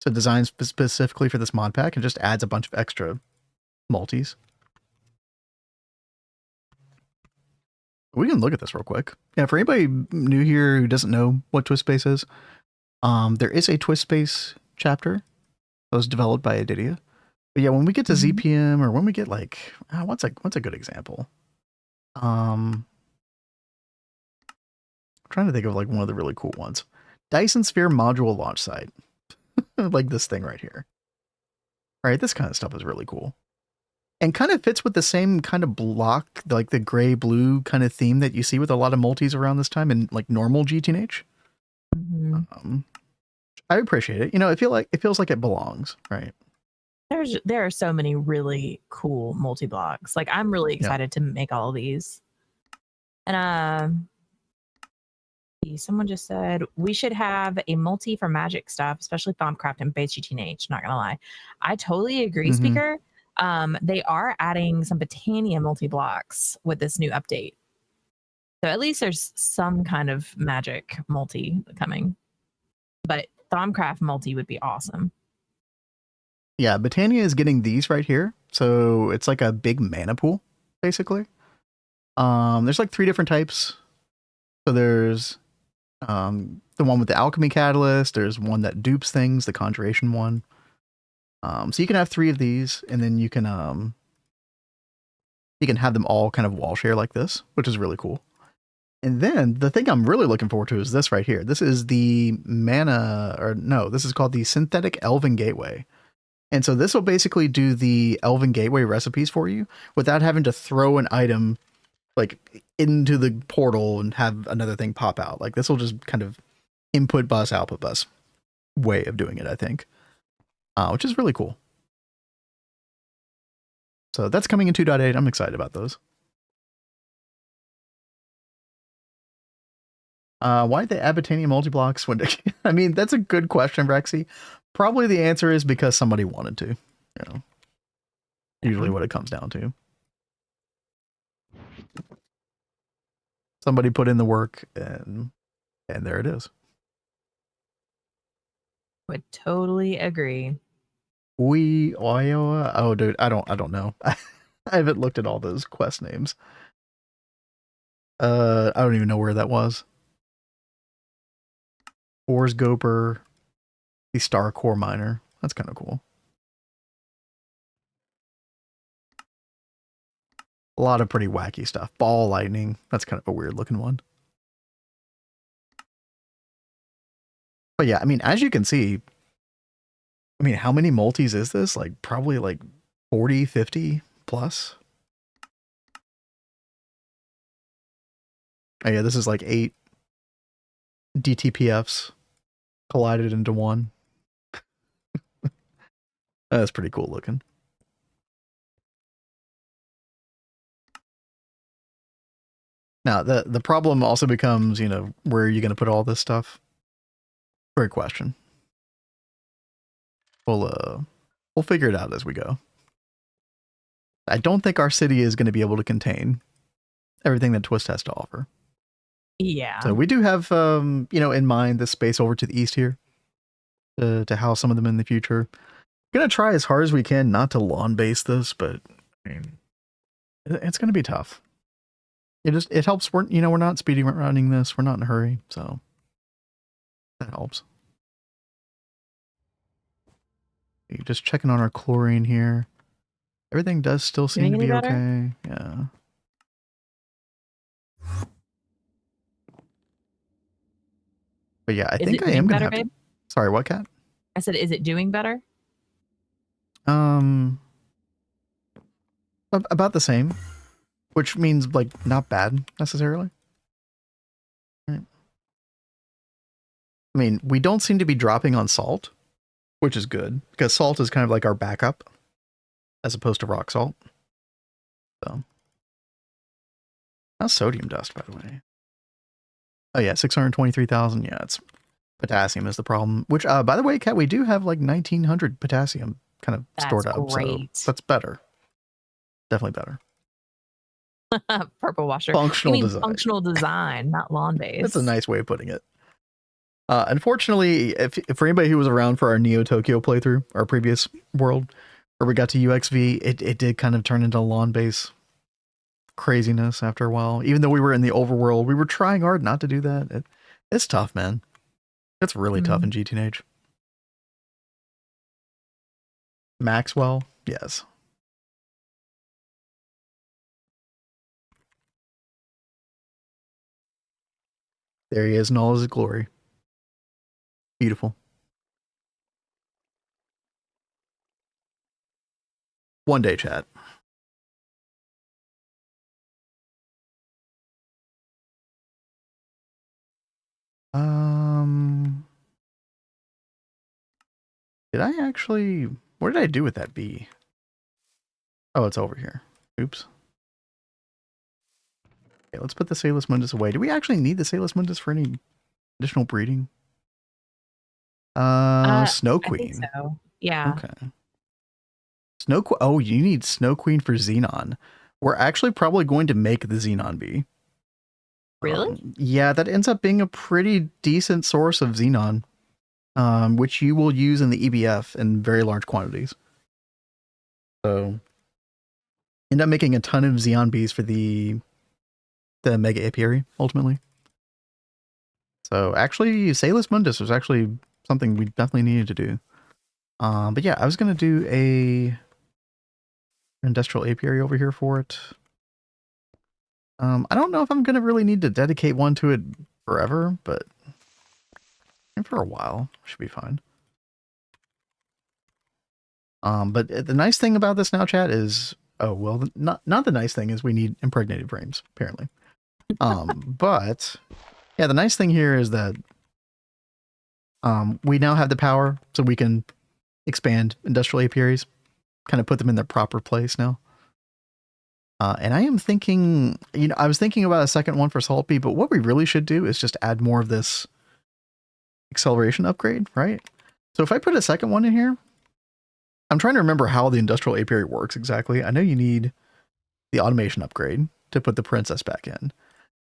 So designed specifically for this mod pack and just adds a bunch of extra multis. We can look at this real quick. Yeah, for anybody new here who doesn't know what TwistSpace is, there is a TwistSpace chapter That was developed by Adidia. But yeah, when we get to ZPM, or when we get like, what's a good example? I'm trying to think of like one of the really cool ones. Dyson Sphere module launch site. Like this thing right here. Right, this kind of stuff is really cool. And kind of fits with the same kind of block, like the gray-blue kind of theme that you see with a lot of multis around this time in like normal GTNH. I appreciate it. You know, it feels like it belongs, right? There are so many really cool multi-blocks. Like I'm really excited to make all of these. And someone just said we should have a multi for magic stuff, especially Thaumcraft and base GTNH. Not gonna lie, I totally agree, Speaker. They are adding some Botania multi-blocks with this new update. So at least there's some kind of magic multi coming. But Thaumcraft multi would be awesome. Yeah, Botania is getting these right here. So it's like a big mana pool, basically. There's like 3 different types. So there's the one with the alchemy catalyst. There's one that dupes things, the conjuration one. So you can have 3 of these, and then you can have them all kind of wall share like this, which is really cool. And then the thing I'm really looking forward to is this right here. This is the this is called the Synthetic Elven Gateway. And so this will basically do the Elven Gateway recipes for you without having to throw an item like into the portal and have another thing pop out. Like this will just kind of input bus, output bus way of doing it, I think. Which is really cool. So that's coming in 2.8. I'm excited about those. Why did they add Botania multi-blocks? I mean, that's a good question, Rexy. Probably the answer is because somebody wanted to. You know, usually what it comes down to. Somebody put in the work, and there it is. Would totally agree. Oh, dude, I don't know. I haven't looked at all those quest names. I don't even know where that was. Ores Goper, the Star Core Miner. That's kind of cool. A lot of pretty wacky stuff. Ball Lightning. That's kind of a weird looking one. But yeah, I mean, as you can see, I mean, how many multis is this? Like probably like 40, 50 plus. Oh yeah, this is like 8 DTPFs collided into one. That's pretty cool looking. Now, the problem also becomes, you know, where are you going to put all this stuff? Great question. We'll figure it out as we go. I don't think our city is going to be able to contain everything that Twist has to offer. Yeah. So we do have, you know, in mind this space over to the east here to house some of them in the future. Gonna try as hard as we can not to lawn base this, but I mean, it's gonna be tough. It helps. We're not speedy running this. We're not in a hurry, so that helps. You're just checking on our chlorine here. Everything does still seem to be okay. Yeah. But yeah, I think I am gonna have to. Sorry, what, Cat? I said, is it doing better? About the same, which means like not bad necessarily. Right. I mean, we don't seem to be dropping on salt, which is good because salt is kind of like our backup as opposed to rock salt. So, how's sodium dust, by the way? Oh yeah, 623,000. Yeah, it's potassium is the problem. Which, by the way, Kat, we do have like 1,900 potassium kind of stored up. Great. So that's better. Definitely better. Purple washer. Functional design. Functional design, not lawn base. That's a nice way of putting it. Unfortunately, if for anybody who was around for our Neo Tokyo playthrough, our previous world, where we got to UXV, it did kind of turn into lawn base craziness after a while. Even though we were in the overworld, we were trying hard not to do that. It's tough, man. It's really tough in GTNH. Maxwell, yes. There he is in all his glory. Beautiful. One day, chat. Did I actually... What did I do with that bee? Oh, it's over here. Oops. Okay, let's put the Salus Mundus away. Do we actually need the Salus Mundus for any additional breeding? Snow Queen. I think so. Yeah. Okay. Oh, you need Snow Queen for Xenon. We're actually probably going to make the Xenon bee. Really? Yeah, that ends up being a pretty decent source of Xenon, which you will use in the EBF in very large quantities. So, end up making a ton of Xeon bees for the Mega Apiary, ultimately. So, actually, Salus Mundus was actually something we definitely needed to do. But yeah, I was going to do a industrial apiary over here for it. I don't know if I'm going to really need to dedicate one to it forever, but for a while, should be fine. But the nice thing about this now, chat, is, oh, well, not the nice thing is we need impregnated frames, apparently. But yeah, the nice thing here is that we now have the power so we can expand industrial apiaries, kind of put them in their proper place now. And I am thinking, I was thinking about a second one for Salt Bee, but what we really should do is just add more of this acceleration upgrade, right? So if I put a second one in here, I'm trying to remember how the industrial apiary works exactly. I know you need the automation upgrade to put the princess back in.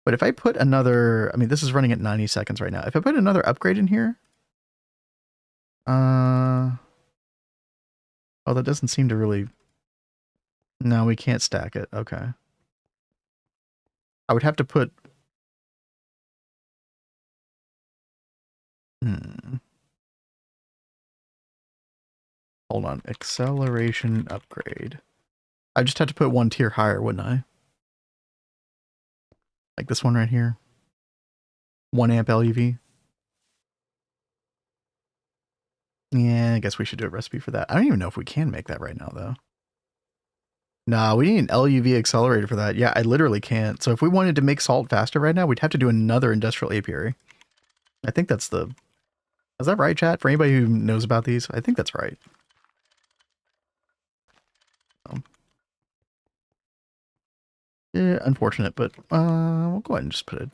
But if I put another, I mean, this is running at 90 seconds right now. If I put another upgrade in here, oh, that doesn't seem to really, no, we can't stack it. Okay. I would have to put, hold on, acceleration upgrade. I just had to put one tier higher, wouldn't I? Like this one right here. 1 amp LUV. Yeah, I guess we should do a recipe for that. I don't even know if we can make that right now, though. Nah, we need an LUV accelerator for that. Yeah, I literally can't. So if we wanted to make salt faster right now, we'd have to do another industrial apiary. I think that's the... Is that right, chat? For anybody who knows about these, I think that's right. Yeah, unfortunate, but we'll go ahead and just put a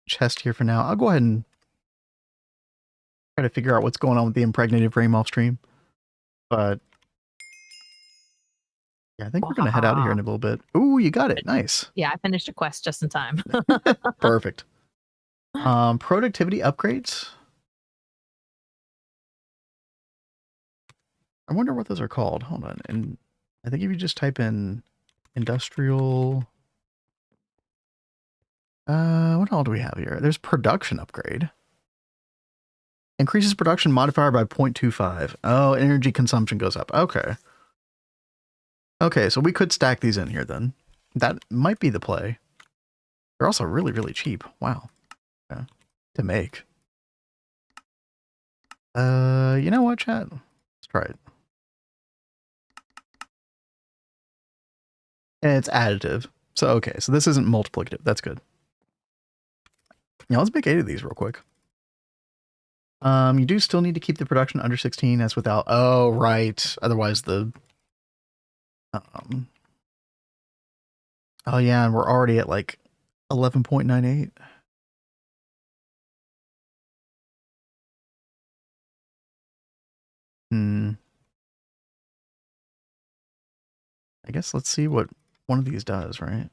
chest here for now. I'll go ahead and try to figure out what's going on with the impregnated frame off stream. But yeah, I think we're going to head out of here in a little bit. Ooh, you got it. Nice. Yeah, I finished a quest just in time. Perfect. Productivity upgrades. I wonder what those are called. Hold on. And I think if you just type in industrial... what all do we have here? There's production upgrade. Increases production modifier by 0.25. Oh, energy consumption goes up. Okay. Okay, so we could stack these in here then. That might be the play. They're also really, really cheap. Wow. Yeah. To make. You know what, chat? Let's try it. And it's additive. So, okay, so this isn't multiplicative. That's good. Now, let's make 8 of these real quick. You do still need to keep the production under 16 as without... Oh, right. Otherwise, the... Oh, yeah, and we're already at, like, 11.98. I guess let's see what one of these does, right?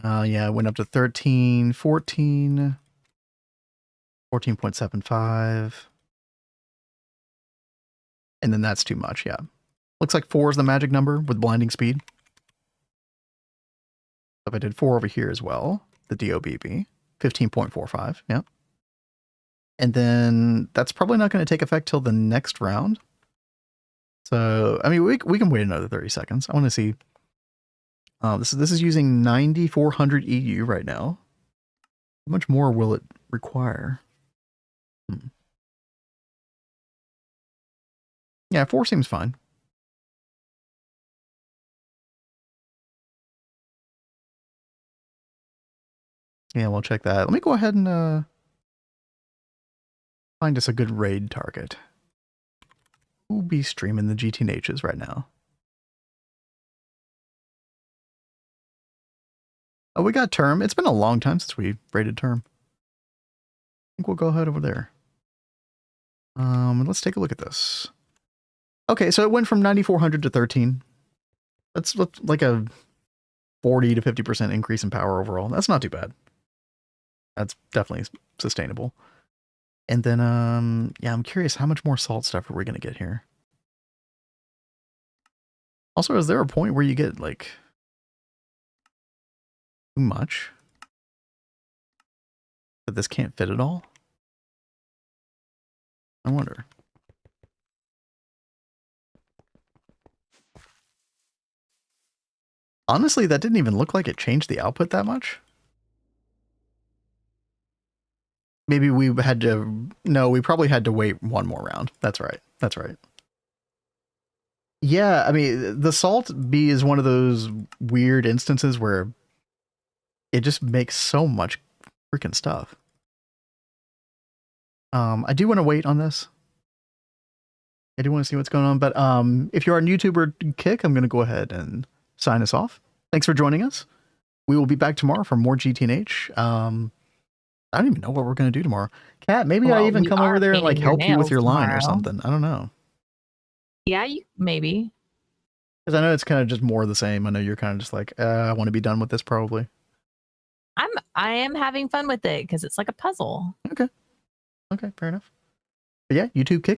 Yeah, it went up to 13, 14, 14.75. And then that's too much, yeah. Looks like 4 is the magic number with blinding speed. If I did 4 over here as well, the DOBB, 15.45, yeah. And then that's probably not going to take effect till the next round. So, I mean, we can wait another 30 seconds. I want to see. This is using 9400 EU right now. How much more will it require? Yeah, 4 seems fine. Yeah, we'll check that. Let me go ahead and find us a good raid target. Who'll be streaming the GTNHs right now? Oh, we got Term. It's been a long time since we raided Term. I think we'll go ahead over there. Let's take a look at this. Okay, so it went from 9400 to 13. That's like a 40 to 50% increase in power overall. That's not too bad. That's definitely sustainable. And then, yeah, I'm curious, how much more salt stuff are we going to get here? Also, is there a point where you get, like, too much? That this can't fit at all? I wonder. Honestly, that didn't even look like it changed the output that much. Maybe we had to... No, we probably had to wait one more round. That's right. That's right. Yeah, I mean, the salt bee is one of those weird instances where it just makes so much freaking stuff. I do want to wait on this. I do want to see what's going on, but if you are a YouTuber Kick, I'm going to go ahead and sign us off. Thanks for joining us. We will be back tomorrow for more GTNH. I don't even know what we're going to do tomorrow. Kat, maybe I even come over there and like help you with your line or something. I don't know. Yeah, maybe. Because I know it's kind of just more of the same. I know you're kind of just like, I want to be done with this probably. I am having fun with it because it's like a puzzle. Okay. Okay, fair enough. But yeah, YouTube Kick.